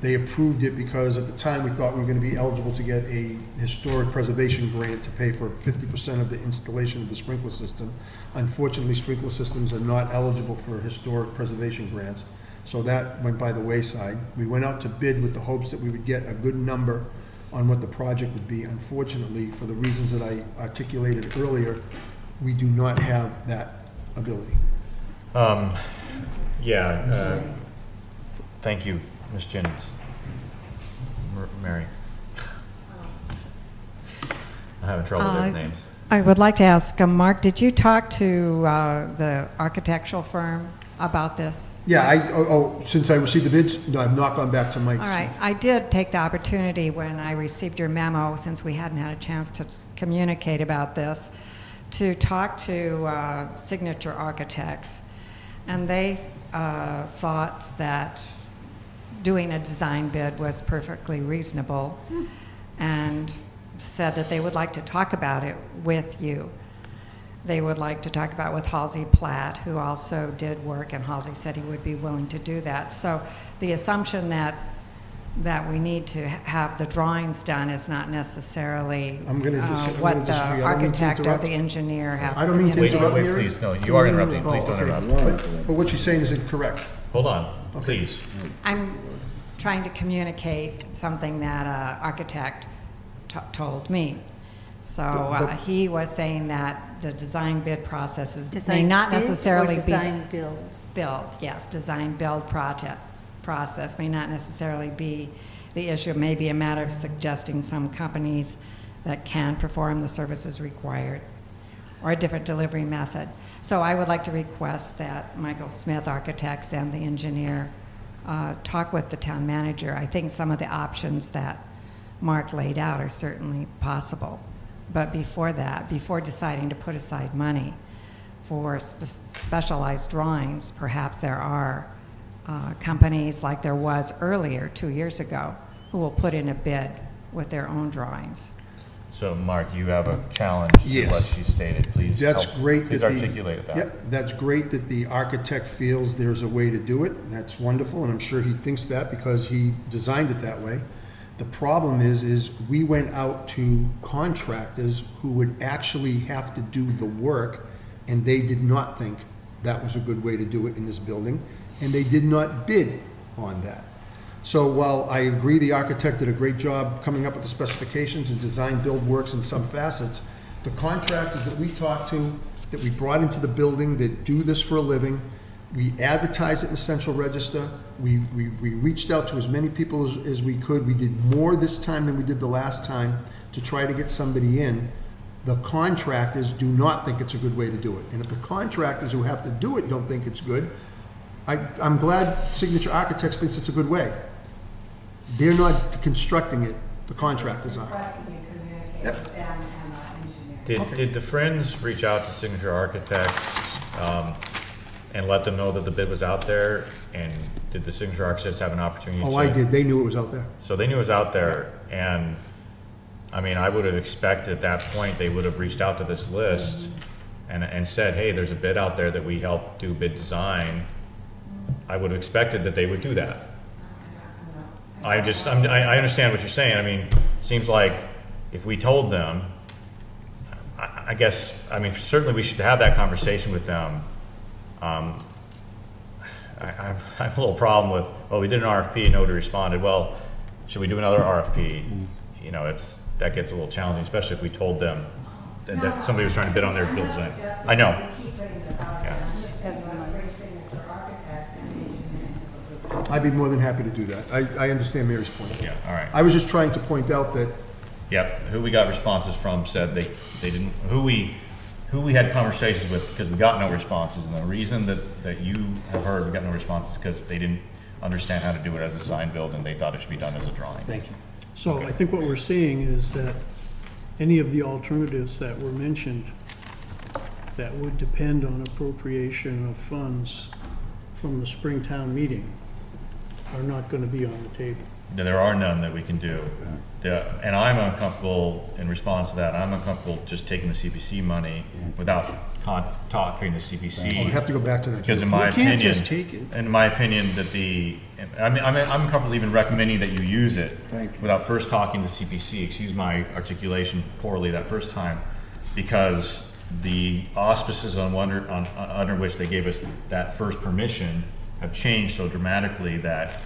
They approved it because at the time we thought we were going to be eligible to get a historic preservation grant to pay for 50% of the installation of the sprinkler system. Unfortunately, sprinkler systems are not eligible for historic preservation grants, so that went by the wayside. We went out to bid with the hopes that we would get a good number on what the project would be. Unfortunately, for the reasons that I articulated earlier, we do not have that ability. Thank you, Ms. Jennings. Mary. I'm having trouble with those names. I would like to ask, Mark, did you talk to the architectural firm about this? Yeah, since I received the bids, no, I've not gone back to Mike. All right, I did take the opportunity when I received your memo, since we hadn't had a chance to communicate about this, to talk to Signature Architects, and they thought that doing a design bid was perfectly reasonable, and said that they would like to talk about it with you. They would like to talk about it with Halsey Platt, who also did work, and Halsey said he would be willing to do that. So the assumption that we need to have the drawings done is not necessarily what the architect or the engineer have. I don't mean to interrupt, Wait, Mary. please, no, you are interrupting, please don't interrupt. But what you're saying is incorrect. Hold on, please. I'm trying to communicate something that an architect told me. So he was saying that the design bid processes may not necessarily be... Design build? Build, yes, design build process may not necessarily be the issue. It may be a matter of suggesting some companies that can perform the services required, or a different delivery method. So I would like to request that Michael Smith Architects and the engineer talk with the town manager. I think some of the options that Mark laid out are certainly possible. But before that, before deciding to put aside money for specialized drawings, perhaps there are companies like there was earlier 2 years ago who will put in a bid with their own drawings. So, Mark, you have a challenge to Yes. what she stated. Please That's help- great. Please that the- articulate that. Yep, that's great that the architect feels there's a way to do it. That's wonderful, and I'm sure he thinks that because he designed it that way. The problem is we went out to contractors who would actually have to do the work, and they did not think that was a good way to do it in this building, and they did not bid on that. So while I agree the architect did a great job coming up with the specifications and design build works in some facets, the contractors that we talked to, that we brought into the building that do this for a living, we advertised it in the Central Register, we reached out to as many people as we could. We did more this time than we did the last time to try to get somebody in. The contractors do not think it's a good way to do it. And if the contractors who have to do it don't think it's good, I'm glad Signature Architects thinks it's a good way. They're not constructing it, the contractors are. Yep. Did the Friends reach out to Signature Architects and let them know that the bid was out there? And did the Signature Architects have an opportunity to? Oh, I did. They knew it was out there. So they knew it was out there, and, I mean, I would have expected at that point, they would have reached out to this list and said, hey, there's a bid out there that we help do bid design. I would have expected that they would do that. I understand what you're saying. I mean, it seems like if we told them, I guess, I mean, certainly we should have that conversation with them. I have a little problem with, well, we did an RFP and nobody responded. Well, should we do another RFP? You know, that gets a little challenging, especially if we told them that somebody was trying to bid on their build design. I know. Yeah. I'd be more than happy to do that. I understand Mary's point. Yeah, all right. I was just trying to point out that, Yep, who we got responses from said they didn't, who we had conversations with, because we got no responses, and the reason that you have heard we got no responses is because they didn't understand how to do it as a design build, and they thought it should be done as a drawing. thank you. So I think what we're seeing is that any of the alternatives that were mentioned that would depend on appropriation of funds from the Springtown meeting are not going to be on the table. No, there are none that we can do. And I'm uncomfortable, in response to that, I'm uncomfortable just taking the CPC money without talking to CPC. You have to go back to the. Because in my You can't opinion, just take it. in my opinion, that I'm comfortable even recommending that you use it without first talking to CPC. Excuse my articulation poorly that first time, because the auspices under which they gave us that first permission have changed so dramatically that,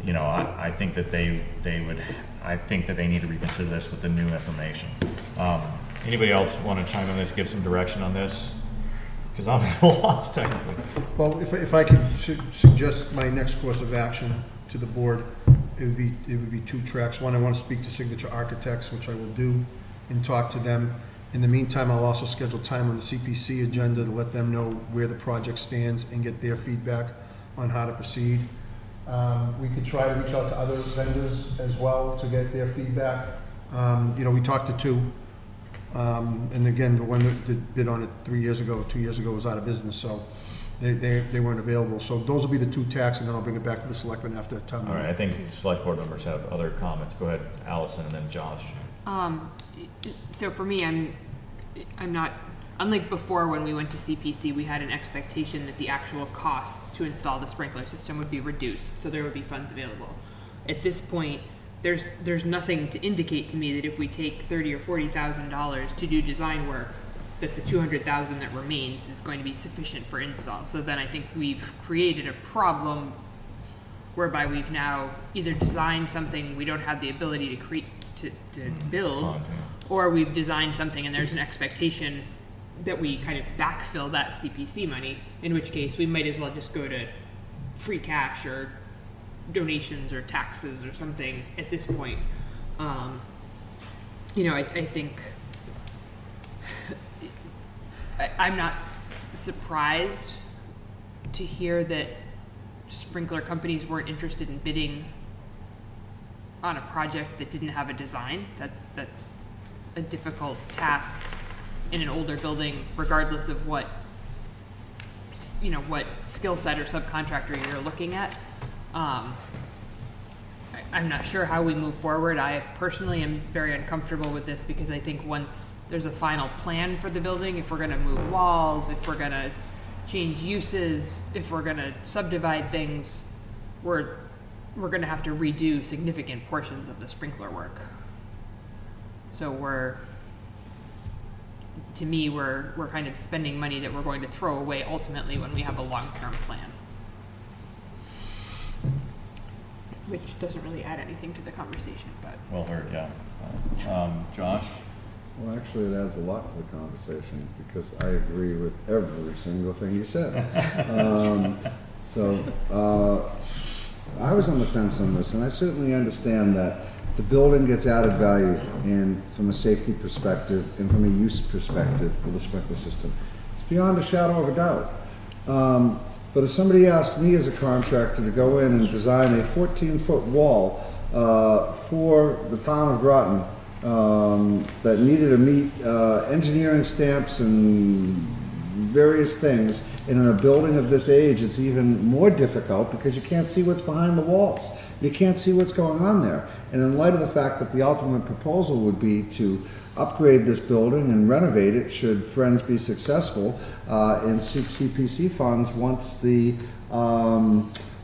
you know, I think that they need to reconsider this with the new information. Anybody else want to chime in this, give some direction on this? Because I'm at a loss technically. Well, if I could suggest my next course of action to the board, it would be two tracks. One, I want to speak to Signature Architects, which I will do, and talk to them. In the meantime, I'll also schedule time on the CPC agenda to let them know where the project stands and get their feedback on how to proceed. We could try to reach out to other vendors as well to get their feedback. You know, we talked to two. And again, the one that bid on it 2 years ago was out of business, so they weren't available. So those will be the two tacks, and then I'll bring it back to the selectmen after town All meeting. right, I think select board members have other comments. Go ahead, Allison, and then Josh. So for me, I'm not, unlike before when we went to CPC, we had an expectation that the actual cost to install the sprinkler system would be reduced, so there would be funds available. At this point, there's nothing to indicate to me that if we take $30,000 or $40,000 to do design work, that the $200,000 that remains is going to be sufficient for install. So then I think we've created a problem whereby we've now either designed something we don't have the ability to build, or we've designed something and there's an expectation that we kind of backfill that CPC money, in which case we might as well just go to free cash or donations or taxes or something at this point. I think I'm not surprised to hear that sprinkler companies weren't interested in bidding on a project that didn't have a design. That's a difficult task in an older building, regardless of what skill set or subcontractor you're looking at. I'm not sure how we move forward. I personally am very uncomfortable with this because I think once there's a final plan for the building, if we're gonna move walls, if we're gonna change uses, if we're gonna subdivide things, we're gonna have to redo significant portions of the sprinkler work. So we're kind of spending money that we're going to throw away ultimately when we have a long-term plan. Which doesn't really add anything to the conversation, but. Well heard, yeah. Josh? Well, actually, it adds a lot to the conversation because I agree with every single thing you said. I was on the fence on this, and I certainly understand that the building gets added value from a safety perspective and from a use perspective with a sprinkler system. It's beyond a shadow of a doubt. But if somebody asked me as a contractor to go in and design a 14-foot wall for the town of Groton that needed to meet engineering stamps and various things, and in a building of this age, it's even more difficult because you can't see what's behind the walls. You can't see what's going on there. And in light of the fact that the ultimate proposal would be to upgrade this building and renovate it, should Friends be successful, and seek CPC funds once the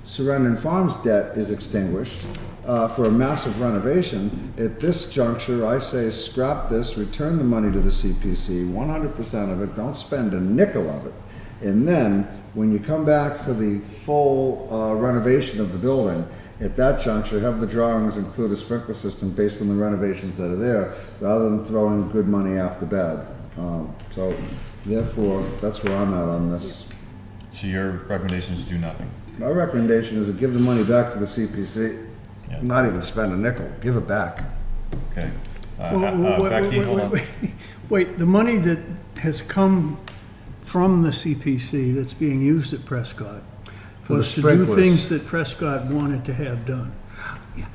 Surrender Farms debt is extinguished, for a massive renovation. At this juncture, I say scrap this, return the money to the CPC, 100% of it, don't spend a nickel of it. And then, when you come back for the full renovation of the building, at that juncture, have the drawings include a sprinkler system based on the renovations that are there, rather than throwing good money after bad. So, therefore, that's where I'm at on this. So your recommendation is do nothing? My recommendation is to give the money back to the CPC. Yeah. Not even spend a nickel, give it back. Okay. Becky, hold on. Wait, the money that has come from the CPC that's being used at Prescott was to do things that Prescott wanted to have done. He's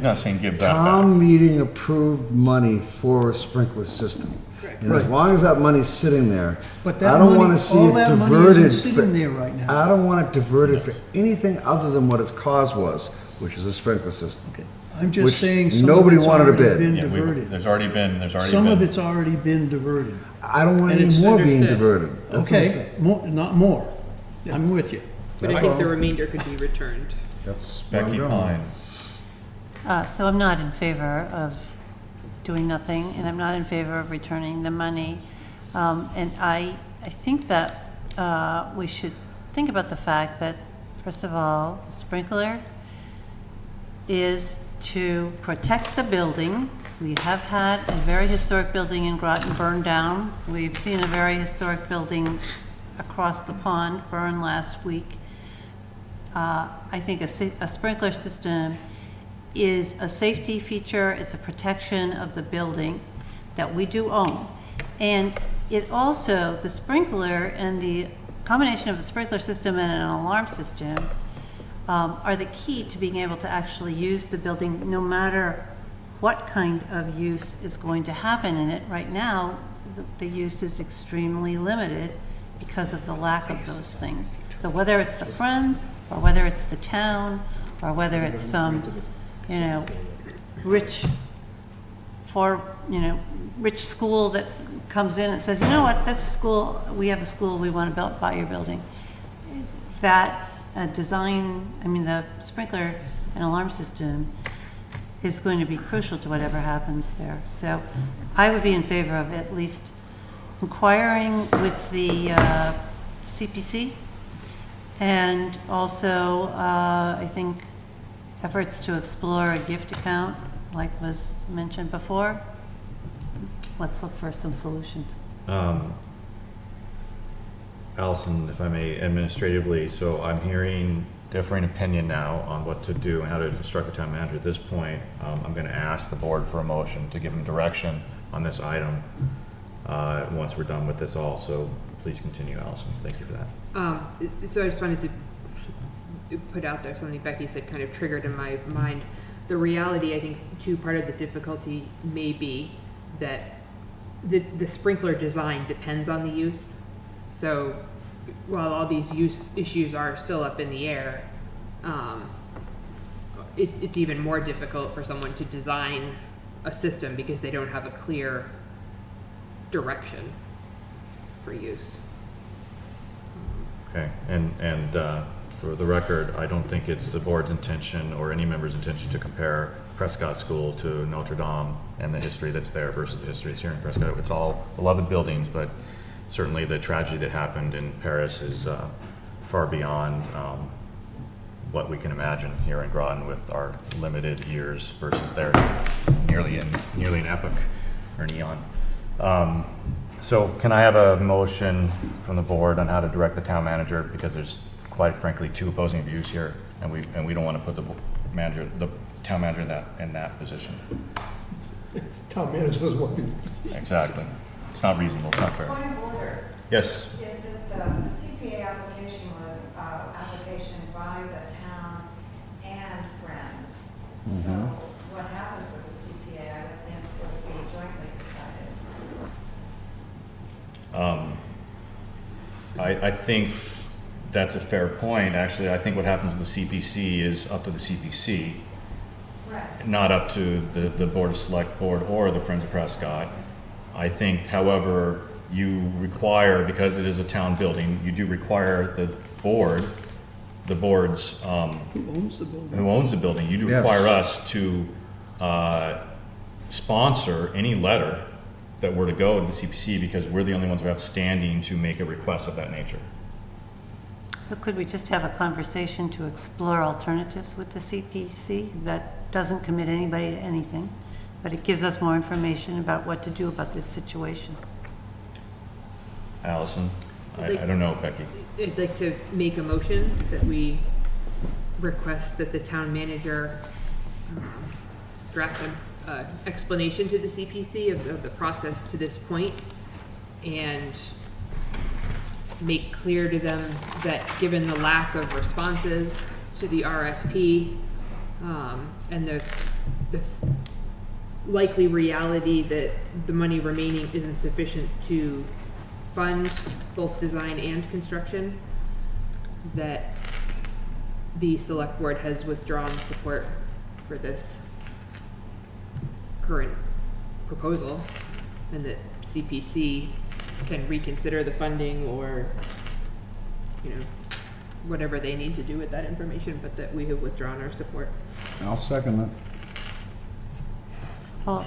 not saying give that Town back. meeting approved money for a sprinkler system. And as long as that money's sitting there, I don't want to see it diverted. Sitting there right now. I don't want it diverted for anything other than what its cause was, which is a sprinkler system. Okay. I'm just saying nobody wanted to bid. Been diverted. There's already been. Some of it's already been diverted. I don't want any more being diverted. Okay, not more. I'm with you. But I think the remainder could be returned. That's Becky Pine. So I'm not in favor of doing nothing, and I'm not in favor of returning the money. And I think that we should think about the fact that, first of all, the sprinkler is to protect the building. We have had a very historic building in Groton burn down. We've seen a very historic building across the pond burn last week. I think a sprinkler system is a safety feature, it's a protection of the building that we do own. And it also, the sprinkler and the combination of a sprinkler system and an alarm system are the key to being able to actually use the building no matter what kind of use is going to happen in it. Right now, the use is extremely limited because of the lack of those things. So whether it's the Friends, or whether it's the town, or whether it's some, rich school that comes in and says, you know what, that's a school, we have a school, we want to buy your building. That the sprinkler and alarm system is going to be crucial to whatever happens there. So I would be in favor of at least inquiring with the CPC, and also I think efforts to explore a gift account, like was mentioned before. Let's look for some solutions. Allison, if I may, administratively, so I'm hearing differing opinion now on what to do and how to instruct the town manager. At this point, I'm going to ask the board for a motion to give him direction on this item once we're done with this all. So please continue, Allison. Thank you for that. So I just wanted to put out there something Becky said kind of triggered in my mind. The reality, I think, too, part of the difficulty may be that the sprinkler design depends on the use. So while all these use issues are still up in the air, it's even more difficult for someone to design a system because they don't have a clear direction for use. Okay, and for the record, I don't think it's the board's intention or any member's intention to compare Prescott School to Notre Dame and the history that's there versus the history that's here in Prescott. It's all beloved buildings, but certainly the tragedy that happened in Paris is far beyond what we can imagine here in Groton with our limited years versus their nearly an epoch or an eon. So can I have a motion from the board on how to direct the town manager, because there's quite frankly two opposing views here, and we don't want to put the town manager in that position. Town manager doesn't want to be in the position. Exactly. It's not reasonable. It's not fair. Point of order. Yes. Yes, the CPA application was application by the town and Friends. So what happens with the CPA, I would think would be jointly decided. I think that's a fair point. Actually, I think what happens with the CPC is up to the CPC, Right. not up to the Board of Select Board or the Friends of Prescott. I think, however, you require, because it is a town building, you do require the board's, who owns the building, you do Yes. require us to sponsor any letter that were to go to the CPC, because we're the only ones who have standing to make a request of that nature. So could we just have a conversation to explore alternatives with the CPC? That doesn't commit anybody to anything, but it gives us more information about what to do about this situation. Allison? I don't know, Becky. I'd like to make a motion that we request that the town manager draft an explanation to the CPC of the process to this point, and make clear to them that given the lack of responses to the RFP, and the likely reality that the money remaining isn't sufficient to fund both design and construction, that the select board has withdrawn support for this current proposal, and that CPC can reconsider the funding or, whatever they need to do with that information, but that we have withdrawn our support. I'll second that. Well,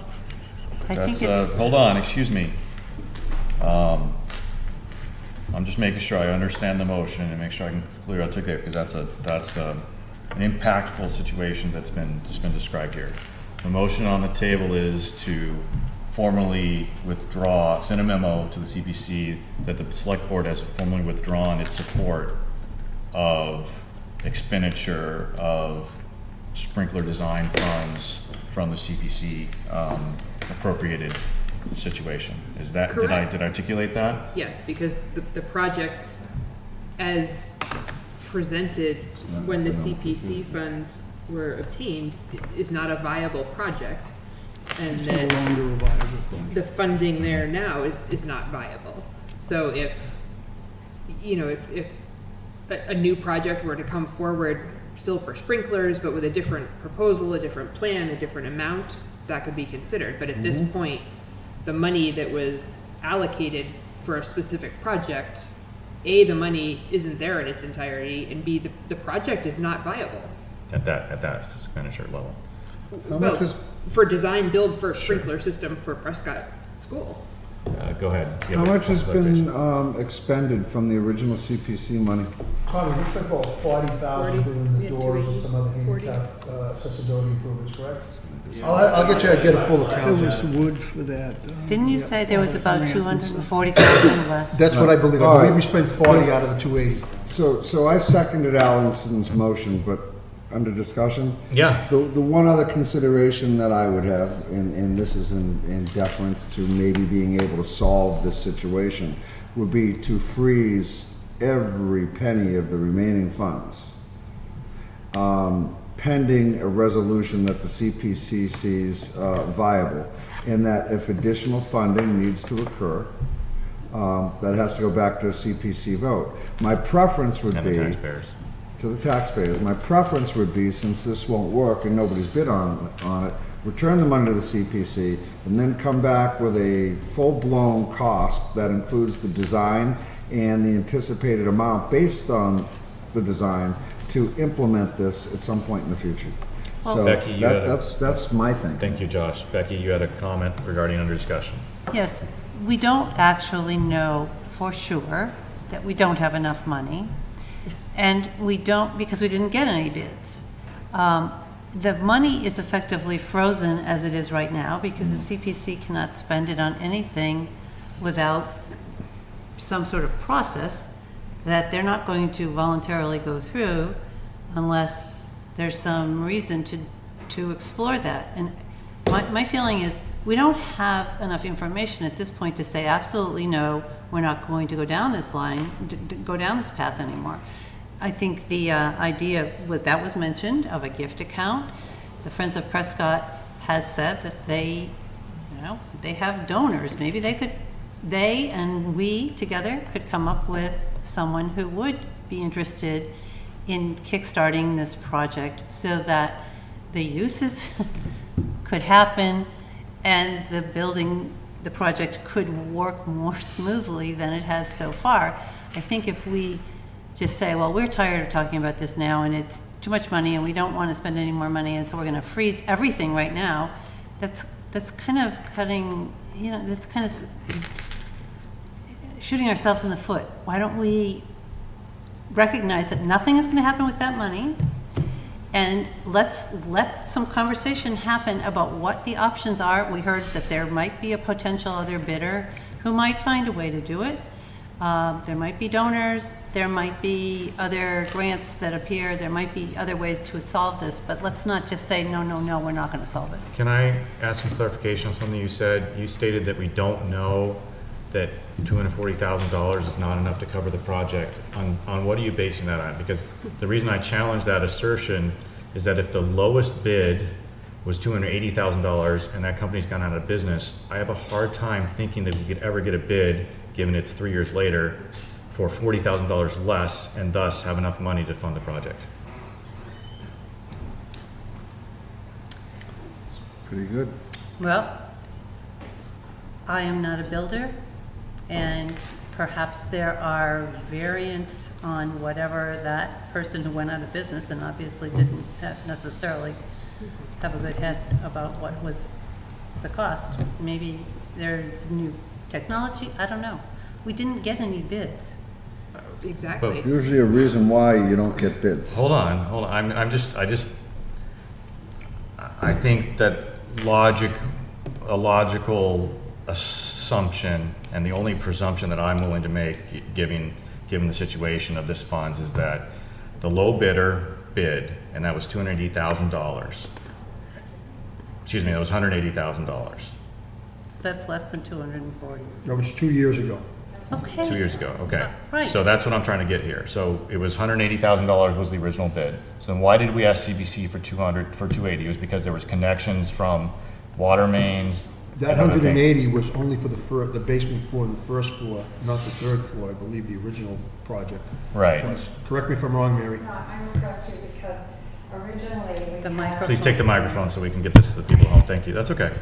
I think it's, Hold on, excuse me. I'm just making sure I understand the motion and make sure I can clearly articulate, because that's an impactful situation that's been described here. The motion on the table is to formally withdraw, send a memo to the CPC that the select board has formally withdrawn its support of expenditure of sprinkler design funds from the CPC appropriated situation. Is that, Correct. did I articulate that? Yes, because the project as presented when the CPC funds were obtained is not a viable project, and No that longer a viable project. the funding there now is not viable. So if a new project were to come forward still for sprinklers, but with a different proposal, a different plan, a different amount, that could be considered. But at this point, the money that was allocated for a specific project, A, the money isn't there in its entirety, and B, the project is not viable. At that expenditure level. How Well, much is, for design build for a sprinkler system for Prescott School. Go ahead. You how have a much has clarification. been expended from the original CPC money? Tommy, we spent about 40,000 doing We the had doors three, and some other 40. handicap accessibility improvements, correct? I'll get a full account. There was wood for that. didn't you say there was about 240,000 left? That's what I believe. All I believe right. we spent 40 out of the 280. So I seconded Allison's motion, but under discussion? Yeah. The one other consideration that I would have, and this is in deference to maybe being able to solve this situation, would be to freeze every penny of the remaining funds, pending a resolution that the CPC sees viable, and that if additional funding needs to occur, that has to go back to a CPC vote. My preference would And be the taxpayers. to the taxpayers. My preference would be, since this won't work and nobody's bid on it, return the money to the CPC and then come back with a full-blown cost that includes the design and the anticipated amount based on the design to implement this at some point in the future. So Becky, you had a- that's my thing. Thank you, Josh. Becky, you had a comment regarding under discussion. Yes, we don't actually know for sure that we don't have enough money, and we don't because we didn't get any bids. The money is effectively frozen as it is right now because the CPC cannot spend it on anything without some sort of process that they're not going to voluntarily go through unless there's some reason to explore that. And my feeling is we don't have enough information at this point to say absolutely no, we're not going to go down this line, go down this path anymore. I think the idea that was mentioned of a gift account, the Friends of Prescott has said that they have donors. Maybe they and we together could come up with someone who would be interested in kickstarting this project so that the uses could happen and the project could work more smoothly than it has so far. I think if we just say, well, we're tired of talking about this now and it's too much money and we don't want to spend any more money and so we're going to freeze everything right now, that's kind of cutting, that's kind of shooting ourselves in the foot. Why don't we recognize that nothing is going to happen with that money, and let's let some conversation happen about what the options are. We heard that there might be a potential other bidder who might find a way to do it. There might be donors, there might be other grants that appear, there might be other ways to solve this, but let's not just say, no, we're not going to solve it. Can I ask some clarification on something you said? You stated that we don't know that $240,000 is not enough to cover the project. On what are you basing that on? Because the reason I challenge that assertion is that if the lowest bid was $280,000 and that company's gone out of business, I have a hard time thinking that we could ever get a bid, given it's 3 years later, for $40,000 less and thus have enough money to fund the project. Pretty good. Well, I am not a builder, and perhaps there are variants on whatever that person who went out of business and obviously didn't necessarily have a good head about what was the cost. Maybe there's new technology, I don't know. We didn't get any bids. Exactly. Usually a reason why you don't get bids. Hold on. I think that a logical assumption, and the only presumption that I'm willing to make, given the situation of this funds, is that the low bidder bid, and that was $280,000. Excuse me, that was $180,000. That's less than 240. That was 2 years ago. Okay. 2 years ago, okay. Right. So that's what I'm trying to get here. So it was $180,000 was the original bid. So then why did we ask CBC for $280? It was because there was connections from water mains. That and other things. 180 was only for the basement floor and the first floor, not the third floor, I believe the original project Right. was. Correct me if I'm wrong, Mary. No, I'm correct too, because originally The microphone. Please take the microphone so we can get this to the people at home. Thank you. That's okay.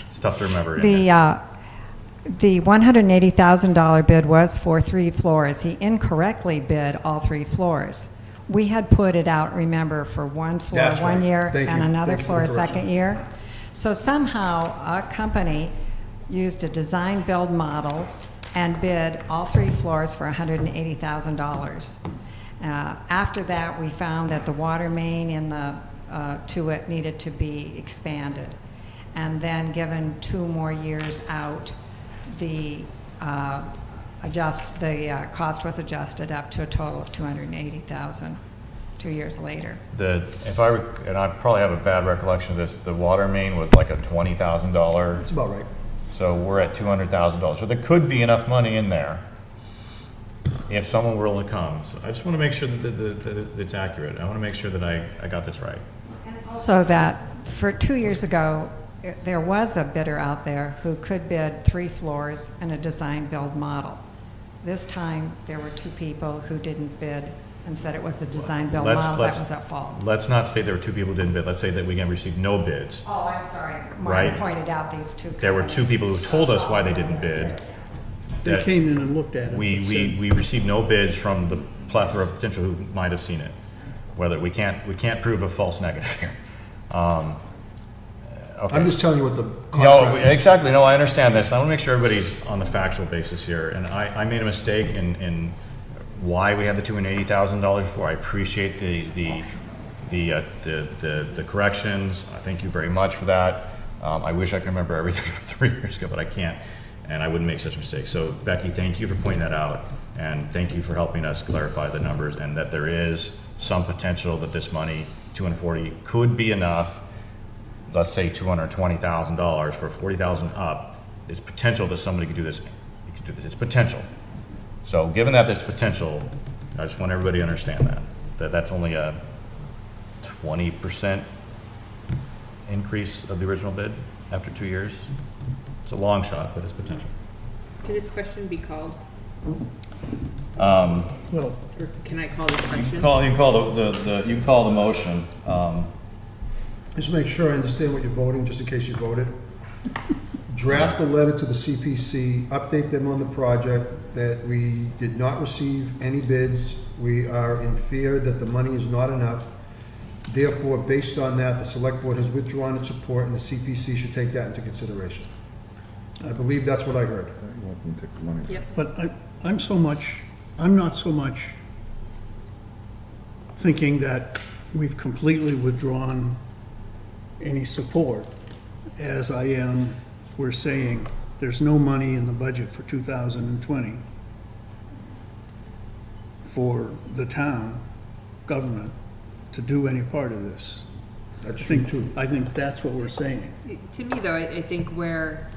It's tough to remember. The $180,000 bid was for 3 floors. He incorrectly bid all 3 floors. We had put it out, remember, for 1 floor That's one right. year Thank and you. another Thank you for floor a the correction. second year. So somehow a company used a design-build model and bid all 3 floors for $180,000. After that, we found that the water main in the to it needed to be expanded. And then given 2 more years out, the the cost was adjusted up to a total of $280,000 2 years later. And I probably have a bad recollection of this, the water main was like a $20,000. That's about right. So we're at $200,000. So there could be enough money in there if someone were to come. So I just want to make sure that it's accurate. I want to make sure that I got this right. So that for 2 years ago, there was a bidder out there who could bid 3 floors and a design build model. This time, there were 2 people who didn't bid and said it was the design build model that was at fault. Let's not state there were 2 people who didn't bid. Let's say that we received no bids. Oh, I'm sorry. Martin Right. pointed out these 2 There were 2 people who told us why they didn't bid. They That came in and looked at it. we received no bids from the plethora of potential who might have seen it. Whether we can't prove a false negative here. Okay. I'm just telling you what the No, contract. exactly. No, I understand this. I want to make sure everybody's on the factual basis here. And I made a mistake in why we had the $280,000 before. I appreciate the corrections. I thank you very much for that. I wish I could remember everything from 3 years ago, but I can't. And I wouldn't make such a mistake. So Becky, thank you for pointing that out. And thank you for helping us clarify the numbers and that there is some potential that this money, $240, could be enough. Let's say $220,000 for $40,000 up. It's potential that somebody could do this. You could do this. It's potential. So given that there's potential, I just want everybody to understand that's only a 20% increase of the original bid after 2 years. It's a long shot, but it's potential. Can this question be called? Well, Or can I call this question? You can call the motion. Just make sure I understand what you're voting, just in case you voted. Draft a letter to the CPC, update them on the project, that we did not receive any bids. We are in fear that the money is not enough. Therefore, based on that, the select board has withdrawn its support and the CPC should take that into consideration. I believe that's what I heard. You want them to take the money. Yep. but I'm not so much thinking that we've completely withdrawn any support as I am, we're saying there's no money in the budget for 2020 for the town government to do any part of this. That's true too. I think that's what we're saying. To me, though, I think where,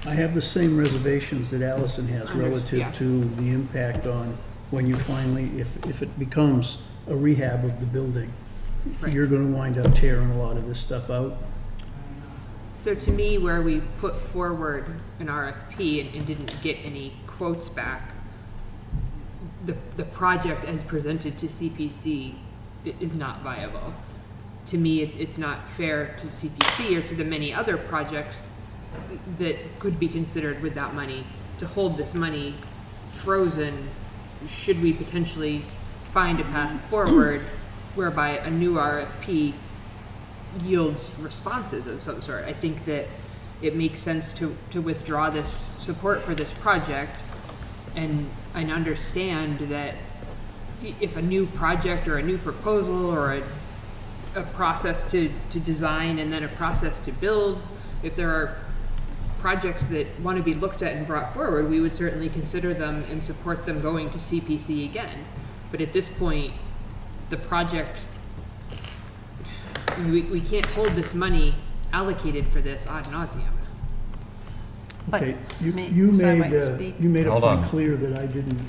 I have the same reservations that Allison has Yeah. relative to the impact on when you finally, if it becomes a rehab of the building, Right. you're gonna wind up tearing a lot of this stuff out. so to me, where we put forward an RFP and didn't get any quotes back, the project as presented to CPC is not viable. To me, it's not fair to CPC or to the many other projects that could be considered with that money, to hold this money frozen, should we potentially find a path forward whereby a new RFP yields responses of some sort. I think that it makes sense to withdraw this support for this project and understand that if a new project or a new proposal or a process to design and then a process to build, if there are projects that want to be looked at and brought forward, we would certainly consider them and support them going to CPC again. But at this point, the project, we can't hold this money allocated for this ad nauseum. But Okay, may- you if I made, might speak. you made a Hold point on. clear that I didn't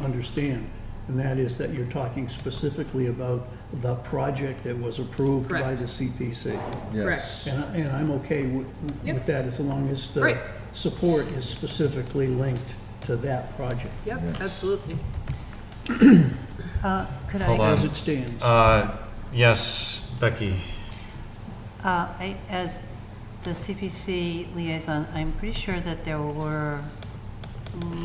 understand, and that is that you're talking specifically about the project that was approved by Correct. the CPC. Correct. And I'm okay with Yep. that as long as the Right. support is specifically linked to that project, Yep, Yes. absolutely. Could Hold I, on. as it stands. Yes, Becky. as the CPC liaison, I'm pretty sure that there were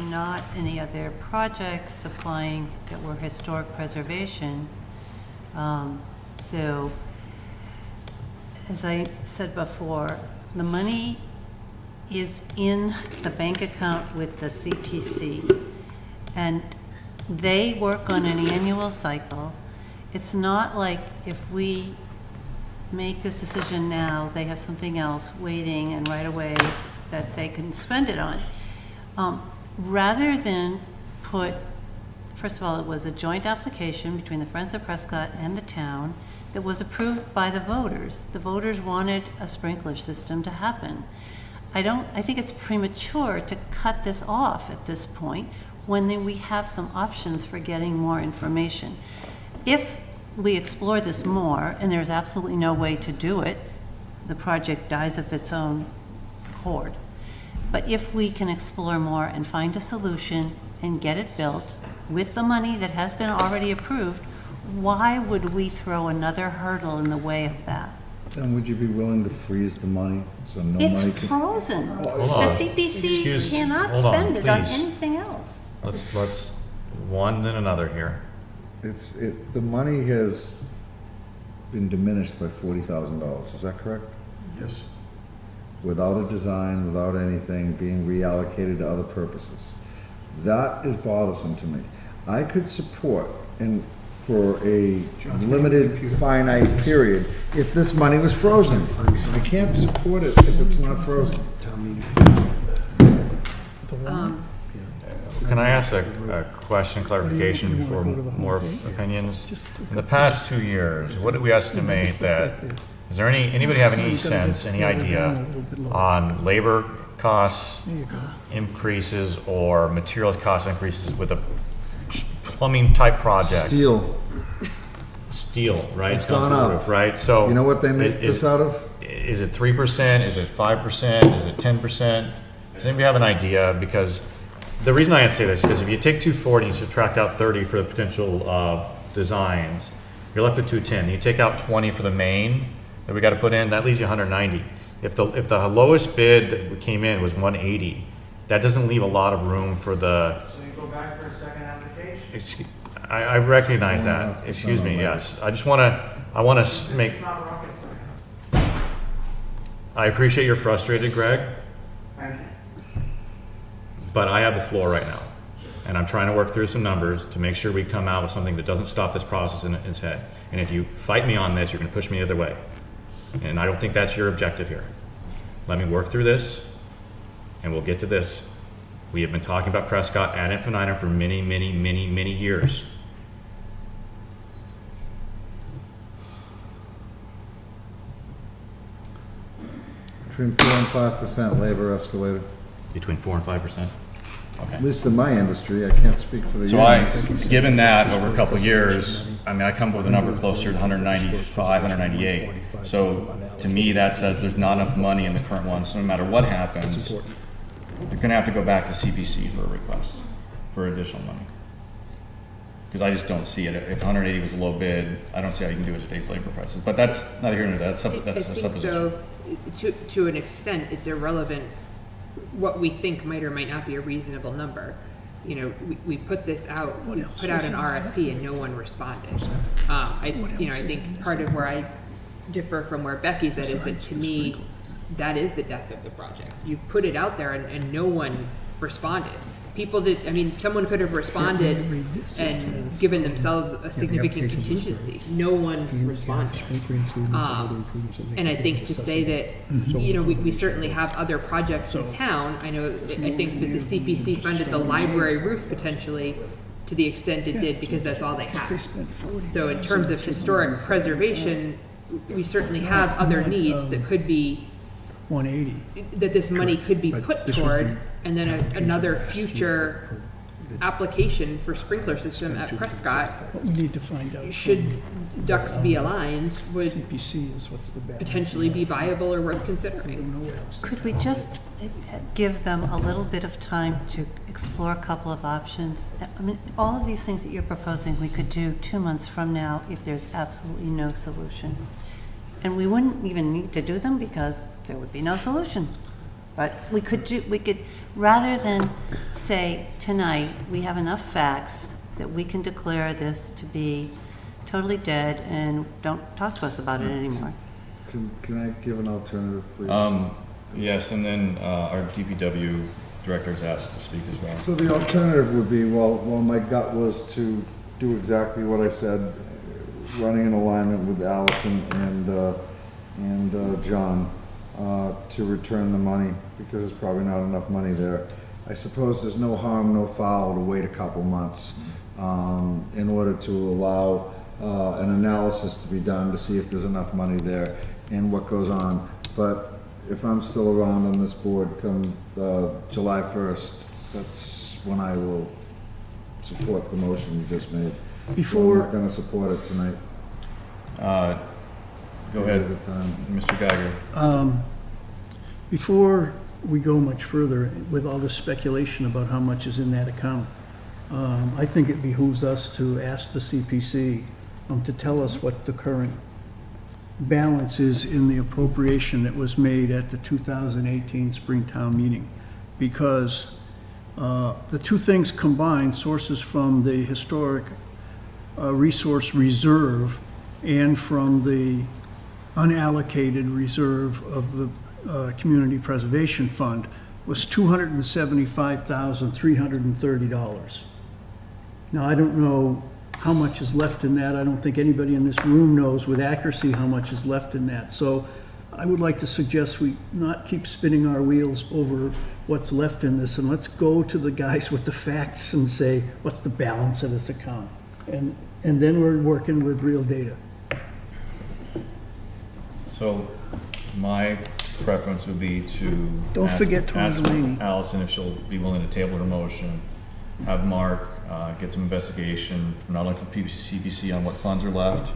not any other projects applying that were historic preservation. So, as I said before, the money is in the bank account with the CPC, and they work on an annual cycle. It's not like if we make this decision now, they have something else waiting and right away that they can spend it on. rather than put, first of all, it was a joint application between the Friends of Prescott and the town that was approved by the voters. The voters wanted a sprinkler system to happen. I think it's premature to cut this off at this point when we have some options for getting more information. If we explore this more, and there's absolutely no way to do it, the project dies of its own accord. But if we can explore more and find a solution and get it built with the money that has been already approved, why would we throw another hurdle in the way of that? And would you be willing to freeze the money so no It's money can? frozen. Hold on. The CPC cannot hold on, spend it on please. anything else. Let's one then another here. The money has been diminished by $40,000, is that correct? Yes. Without a design, without anything, being reallocated to other purposes. That is bothersome to me. I could support, and for a limited, finite period, if this money was frozen. I can't support it if it's not frozen. Can I ask a question, clarification before more opinions? In the past 2 years, what did we estimate that, is there anybody have any sense, any idea on labor costs increases or materials cost increases with a plumbing type project? Steel, right? It's gone up. Right, so. You know what they make this out of? Is it 3%? Is it 5%? Is it 10%? Does anybody have an idea? Because the reason I say this is because if you take 240 and you subtract out 30 for the potential designs, you're left with 210. You take out 20 for the main that we got to put in, that leaves you 190. If the lowest bid that came in was 180, that doesn't leave a lot of room for the. So you go back for a second application? I recognize that. Excuse me. Yes, I want to make. It's not rocket science. I appreciate you're frustrated, Greg, Thank you. but I have the floor right now, and I'm trying to work through some numbers to make sure we come out with something that doesn't stop this process in its head. And if you fight me on this, you're going to push me the other way, and I don't think that's your objective here. Let me work through this, and we'll get to this. We have been talking about Prescott ad infinitum for many, many, many, many years. Between 4 and 5% labor escalated. Between 4 and 5%. Okay. At least in my industry, I can't speak for the unions. Given that over a couple of years, I mean, I come up with a number closer to 195, 198. So to me, that says there's not enough money in the current one. So no matter what happens, you're going to have to go back to CPC for a request for additional money. Because I just don't see it. If 180 was a low bid, I don't see how you can do it at today's labor prices. But that's neither here nor there. That's a supposition. So, to an extent, it's irrelevant what we think might or might not be a reasonable number. You know, we put this out, we put out an RFP and no one responded. I think part of where I differ from where Becky's at is that to me, that is the depth of the project. You put it out there and no one responded. People did, I mean, someone could have responded and given themselves a significant contingency. No one responded. And I think to say that, you know, we certainly have other projects in town. I think that the CPC funded the library roof potentially to the extent it did because that's all they have. So in terms of historic preservation, we certainly have other needs that could be 180. that this money could be put toward, and then another future application for sprinkler system at Prescott, What we need to find out. should ducks be aligned, would CPC is what's the balance. potentially be viable or worth considering. Could we just give them a little bit of time to explore a couple of options? I mean, all of these things that you're proposing, we could do 2 months from now if there's absolutely no solution. And we wouldn't even need to do them because there would be no solution. But we could, rather than say tonight, we have enough facts that we can declare this to be totally dead and don't talk to us about it anymore. Can I give an alternative, please? Yes, and then our DPW director is asked to speak as well. So the alternative would be, well, my gut was to do exactly what I said, running in alignment with Allison and John, to return the money, because there's probably not enough money there. I suppose there's no harm, no foul to wait a couple months in order to allow an analysis to be done to see if there's enough money there and what goes on. But if I'm still around on this board come July 1st, that's when I will support the motion you just made. Before- I'm not gonna support it tonight. Go ahead, Mr. Geiger. Before we go much further with all this speculation about how much is in that account, I think it behooves us to ask the CPC to tell us what the current balance is in the appropriation that was made at the 2018 Springtown meeting. Because the two things combined, sources from the Historic Resource Reserve and from the unallocated reserve of the Community Preservation Fund, was $275,330. Now, I don't know how much is left in that. I don't think anybody in this room knows with accuracy how much is left in that. So I would like to suggest we not keep spinning our wheels over what's left in this, and let's go to the guys with the facts and say, what's the balance of this account? And then we're working with real data. So my preference would be to Don't forget Tom ask Delaney. Allison if she'll be willing to table her motion, have Mark get some investigation, not only from CPC on what funds are left.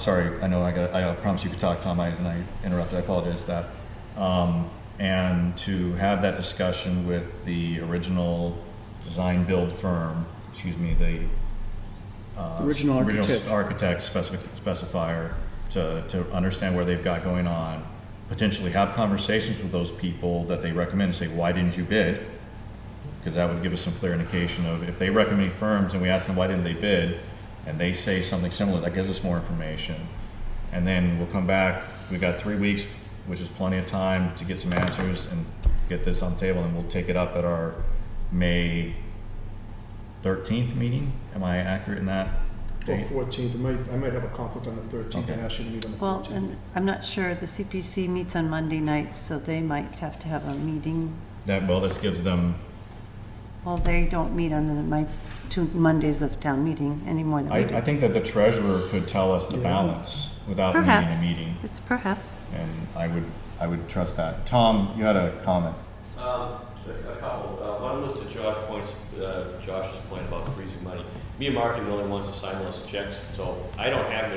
Sorry, I know I promised you could talk, Tom, and I interrupted, I apologize for that. And to have that discussion with the original design build firm, the Original architect specifier, to understand where they've got going on, potentially have conversations with those people that they recommend and say, why didn't you bid? Because that would give us some clear indication of, if they recommend firms and we ask them why didn't they bid, and they say something similar, that gives us more information. And then we'll come back, we've got 3 weeks, which is plenty of time to get some answers and get this on the table, and we'll take it up at our May 13th meeting. Am I accurate in that Or date? 14th, I might have a conflict on the 13th and ask you to meet on the 14th. Well, and I'm not sure, the CPC meets on Monday nights, so they might have to have a meeting. This gives them, Well, they don't meet on my 2 Mondays of town meeting any more than we do. I think that the treasurer could tell us the balance without needing a Perhaps. meeting. It's perhaps. And I would trust that. Tom, you had a comment. A couple. One was to Josh's point about freezing money. Me and Mark are the only ones to sign those checks, so I don't have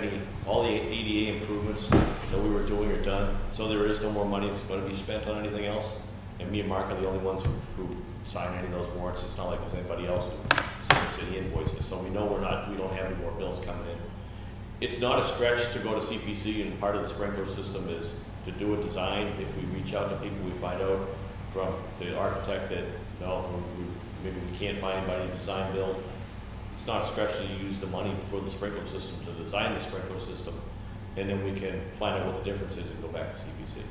all the ADA improvements that we were doing are done, so there is no more money that's going to be spent on anything else. And me and Mark are the only ones who sign any of those warrants. It's not like there's anybody else who signs city invoices, so we know we don't have any more bills coming in. It's not a stretch to go to CPC, and part of the sprinkler system is to do a design. If we reach out to people, we find out from the architect that, maybe we can't find anybody to design build. It's not a stretch to use the money for the sprinkler system, to design the sprinkler system, and then we can find out what the difference is and go back to CPC.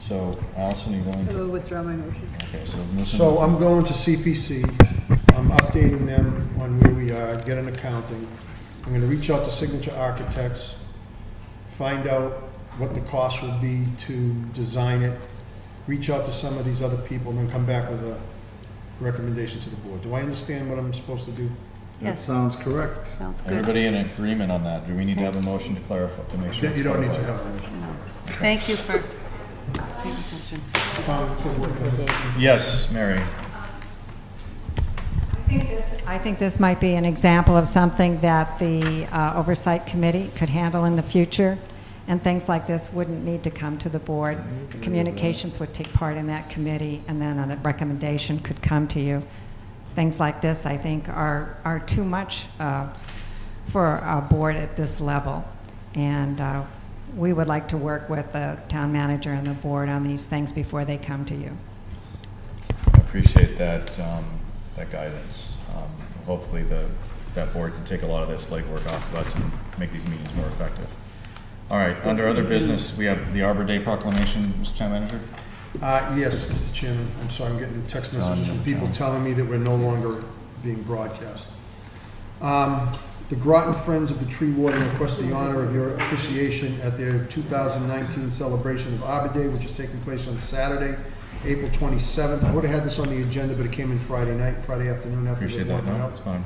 So, Allison, are you willing I to? will withdraw my motion. Okay, So I'm going to CPC, I'm updating them on where we are, get an accounting. I'm gonna reach out to Signature Architects, find out what the cost will be to design it, reach out to some of these other people, and then come back with a recommendation to the board. Do I understand what I'm supposed to do? That Yes. sounds correct. Sounds good. Everybody in agreement on that? Do we need to have a motion to clarify, to make sure? You don't need to have a motion. Thank you for paying attention. Yes, Mary. I think this might be an example of something that the Oversight Committee could handle in the future, and things like this wouldn't need to come to the board. Communications would take part in that committee, and then a recommendation could come to you. Things like this, I think, are too much for a board at this level, and we would like to work with the town manager and the board on these things before they come to you. I appreciate that, that guidance. Hopefully that board can take a lot of this legwork off of us and make these meetings more effective. All right, under other business, we have the Arbor Day proclamation, Mr. Town Manager. Yes, Mr. Chairman, I'm sorry, I'm getting text messages from people telling me that we're no longer being broadcast. The Groton Friends of the Tree Warden request the honor of your officiation at their 2019 celebration of Arbor Day, which is taking place on Saturday, April 27th. I would have had this on the agenda, but it came in Friday afternoon after the Appreciate that, warrant went no, out. it's fine.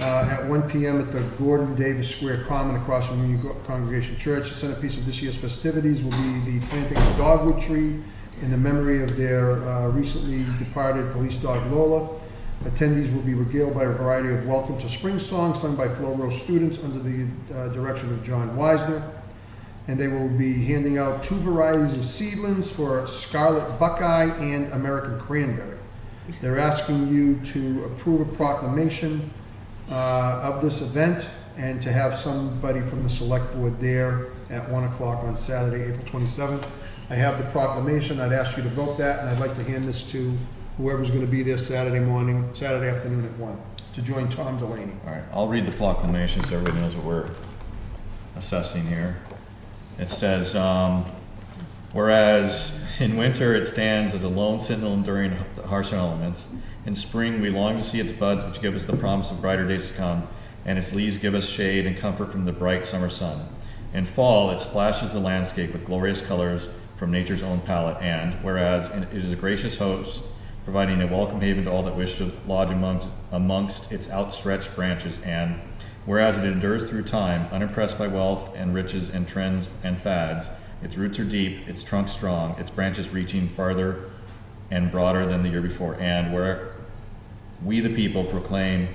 At 1 p.m. at the Gordon Davis Square Common across from Union Congregation Church. The centerpiece of this year's festivities will be the planting of a dogwood tree in the memory of their recently departed police dog Lola. Attendees will be regaled by a variety of Welcome to Spring songs sung by Flow Row students under the direction of John Wisner. And they will be handing out 2 varieties of seedlings for Scarlet Buckeye and American Cranberry. They're asking you to approve a proclamation of this event and to have somebody from the select board there at 1 o'clock on Saturday, April 27th. I have the proclamation. I'd ask you to vote that, and I'd like to hand this to whoever's going to be there Saturday afternoon at 1 to join Tom Delaney. All right, I'll read the proclamation so everybody knows what we're assessing here. It says, whereas in winter it stands as a lone sentinel enduring the harsh elements. In spring we long to see its buds, which give us the promise of brighter days to come, and its leaves give us shade and comfort from the bright summer sun. In fall it splashes the landscape with glorious colors from nature's own palette, and whereas it is a gracious host, providing a welcome haven to all that wish to lodge amongst its outstretched branches, and whereas it endures through time, unimpressed by wealth and riches and trends and fads, its roots are deep, its trunk strong, its branches reaching farther and broader than the year before, and where we the people proclaim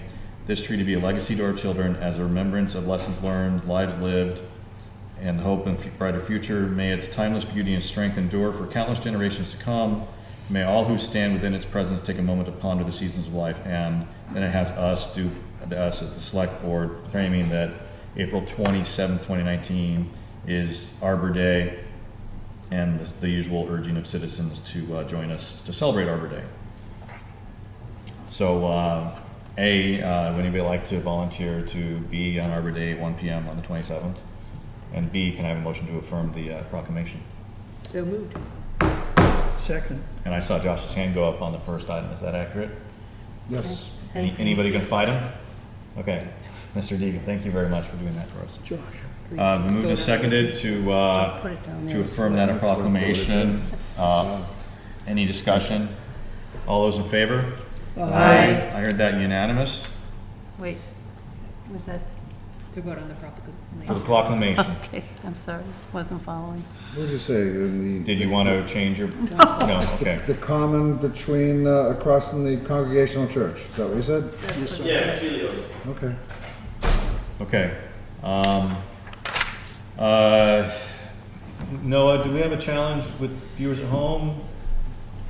this tree to be a legacy to our children as a remembrance of lessons learned, lives lived, and the hope and brighter future. May its timeless beauty and strength endure for countless generations to come. May all who stand within its presence take a moment to ponder the seasons of life. And then it has us as the select board claiming that April 27th, 2019 is Arbor Day, and the usual urging of citizens to join us to celebrate Arbor Day. So, would anybody like to volunteer to be on Arbor Day at 1 p.m. on the 27th? And B, can I have a motion to affirm the proclamation? So moved. Second. And I saw Josh's hand go up on the first item. Is that accurate? Yes. Anybody gonna fight him? Okay. Mr. Deegan, thank you very much for doing that for us. Josh. We moved and seconded to affirm that proclamation. Any discussion? All those in favor? Aye. I heard that unanimous. Wait, was that? To vote on the proclamation. For the proclamation. Okay, I'm sorry, wasn't following. What did you say? Did you want to change your? No, okay. The common between, across from the Congregational Church, is that what you said? Yes, sir. Yeah, Helios. Okay. Okay. Noah, do we have a challenge with viewers at home?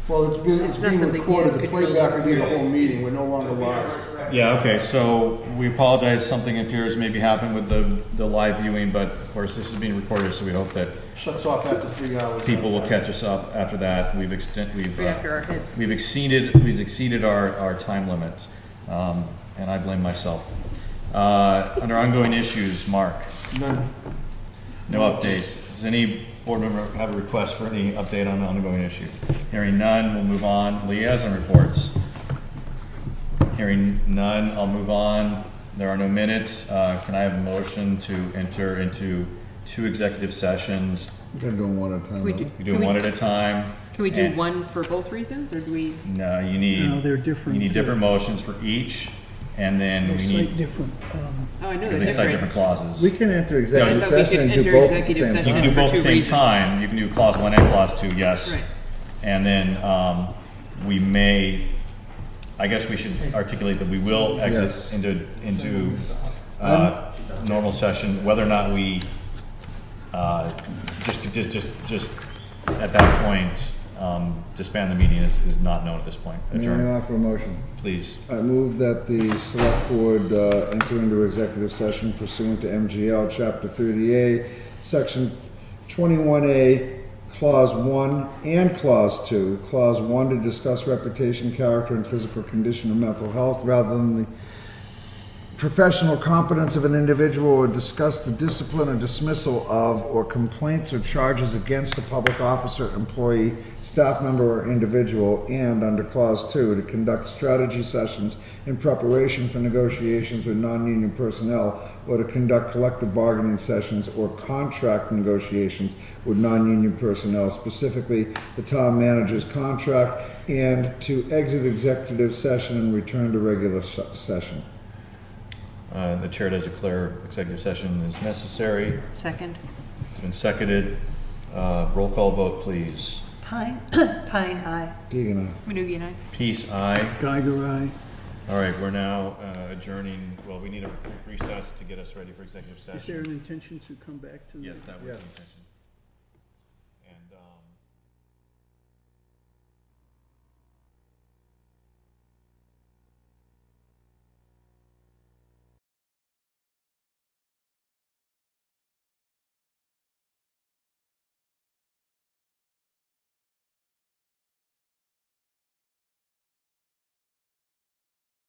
Well, it's not being something recorded. he The has playback control will be the whole meeting. We're no longer live. Yeah, okay, so we apologize, something appears maybe happened with the live viewing, but of course this is being recorded, so we hope that Shuts off after 3 hours. people will catch us up after that. We've Right after our hits. we've exceeded our time limit, and I blame myself. Under ongoing issues, Mark, None. no updates. Does any board member have a request for any update on an ongoing issue? Hearing none, we'll move on. Liaison reports. Hearing none, I'll move on. There are no minutes. Can I have a motion to enter into 2 executive sessions? You gotta do them one at a time. We right? do. We do them one at a time. Can we do And- one for both reasons, or do we? No, you need. No, they're different. You need different motions for each, and then They we cite need, different, Oh, I know because they're they cite different. different clauses. We can enter executive I thought we session could and do enter both at the executive same session. You time. can do for both at the 2 same reasons. time. You can do clause 1 and clause 2, yes. Right. And then we may, I guess we should articulate that we will exit Yes. into normal session, whether or not we just at that point disband the meeting is not known at this point. May I Adjourn, offer a motion? please. I move that the select board enter into executive session pursuant to MGL Chapter 30A, Section 21A, Clause 1 and Clause 2. Clause 1 to discuss reputation, character, and physical condition of mental health rather than the professional competence of an individual or discuss the discipline or dismissal of or complaints or charges against a public officer, employee, staff member, or individual, and under clause 2, to conduct strategy sessions in preparation for negotiations with non-union personnel or to conduct collective bargaining sessions or contract negotiations with non-union personnel, specifically the town manager's contract, and to exit executive session and return to regular session. The chair does declare executive session is necessary. Second. It's been seconded. Roll call vote, please. Pine, Pine, aye. Deegan, aye. Manugie and I. Peace, aye. Geiger, aye. All right, we're now adjourning. Well, we need a brief recess to get us ready for executive Is there session. an intention to come back to the? Yes, that was the intention.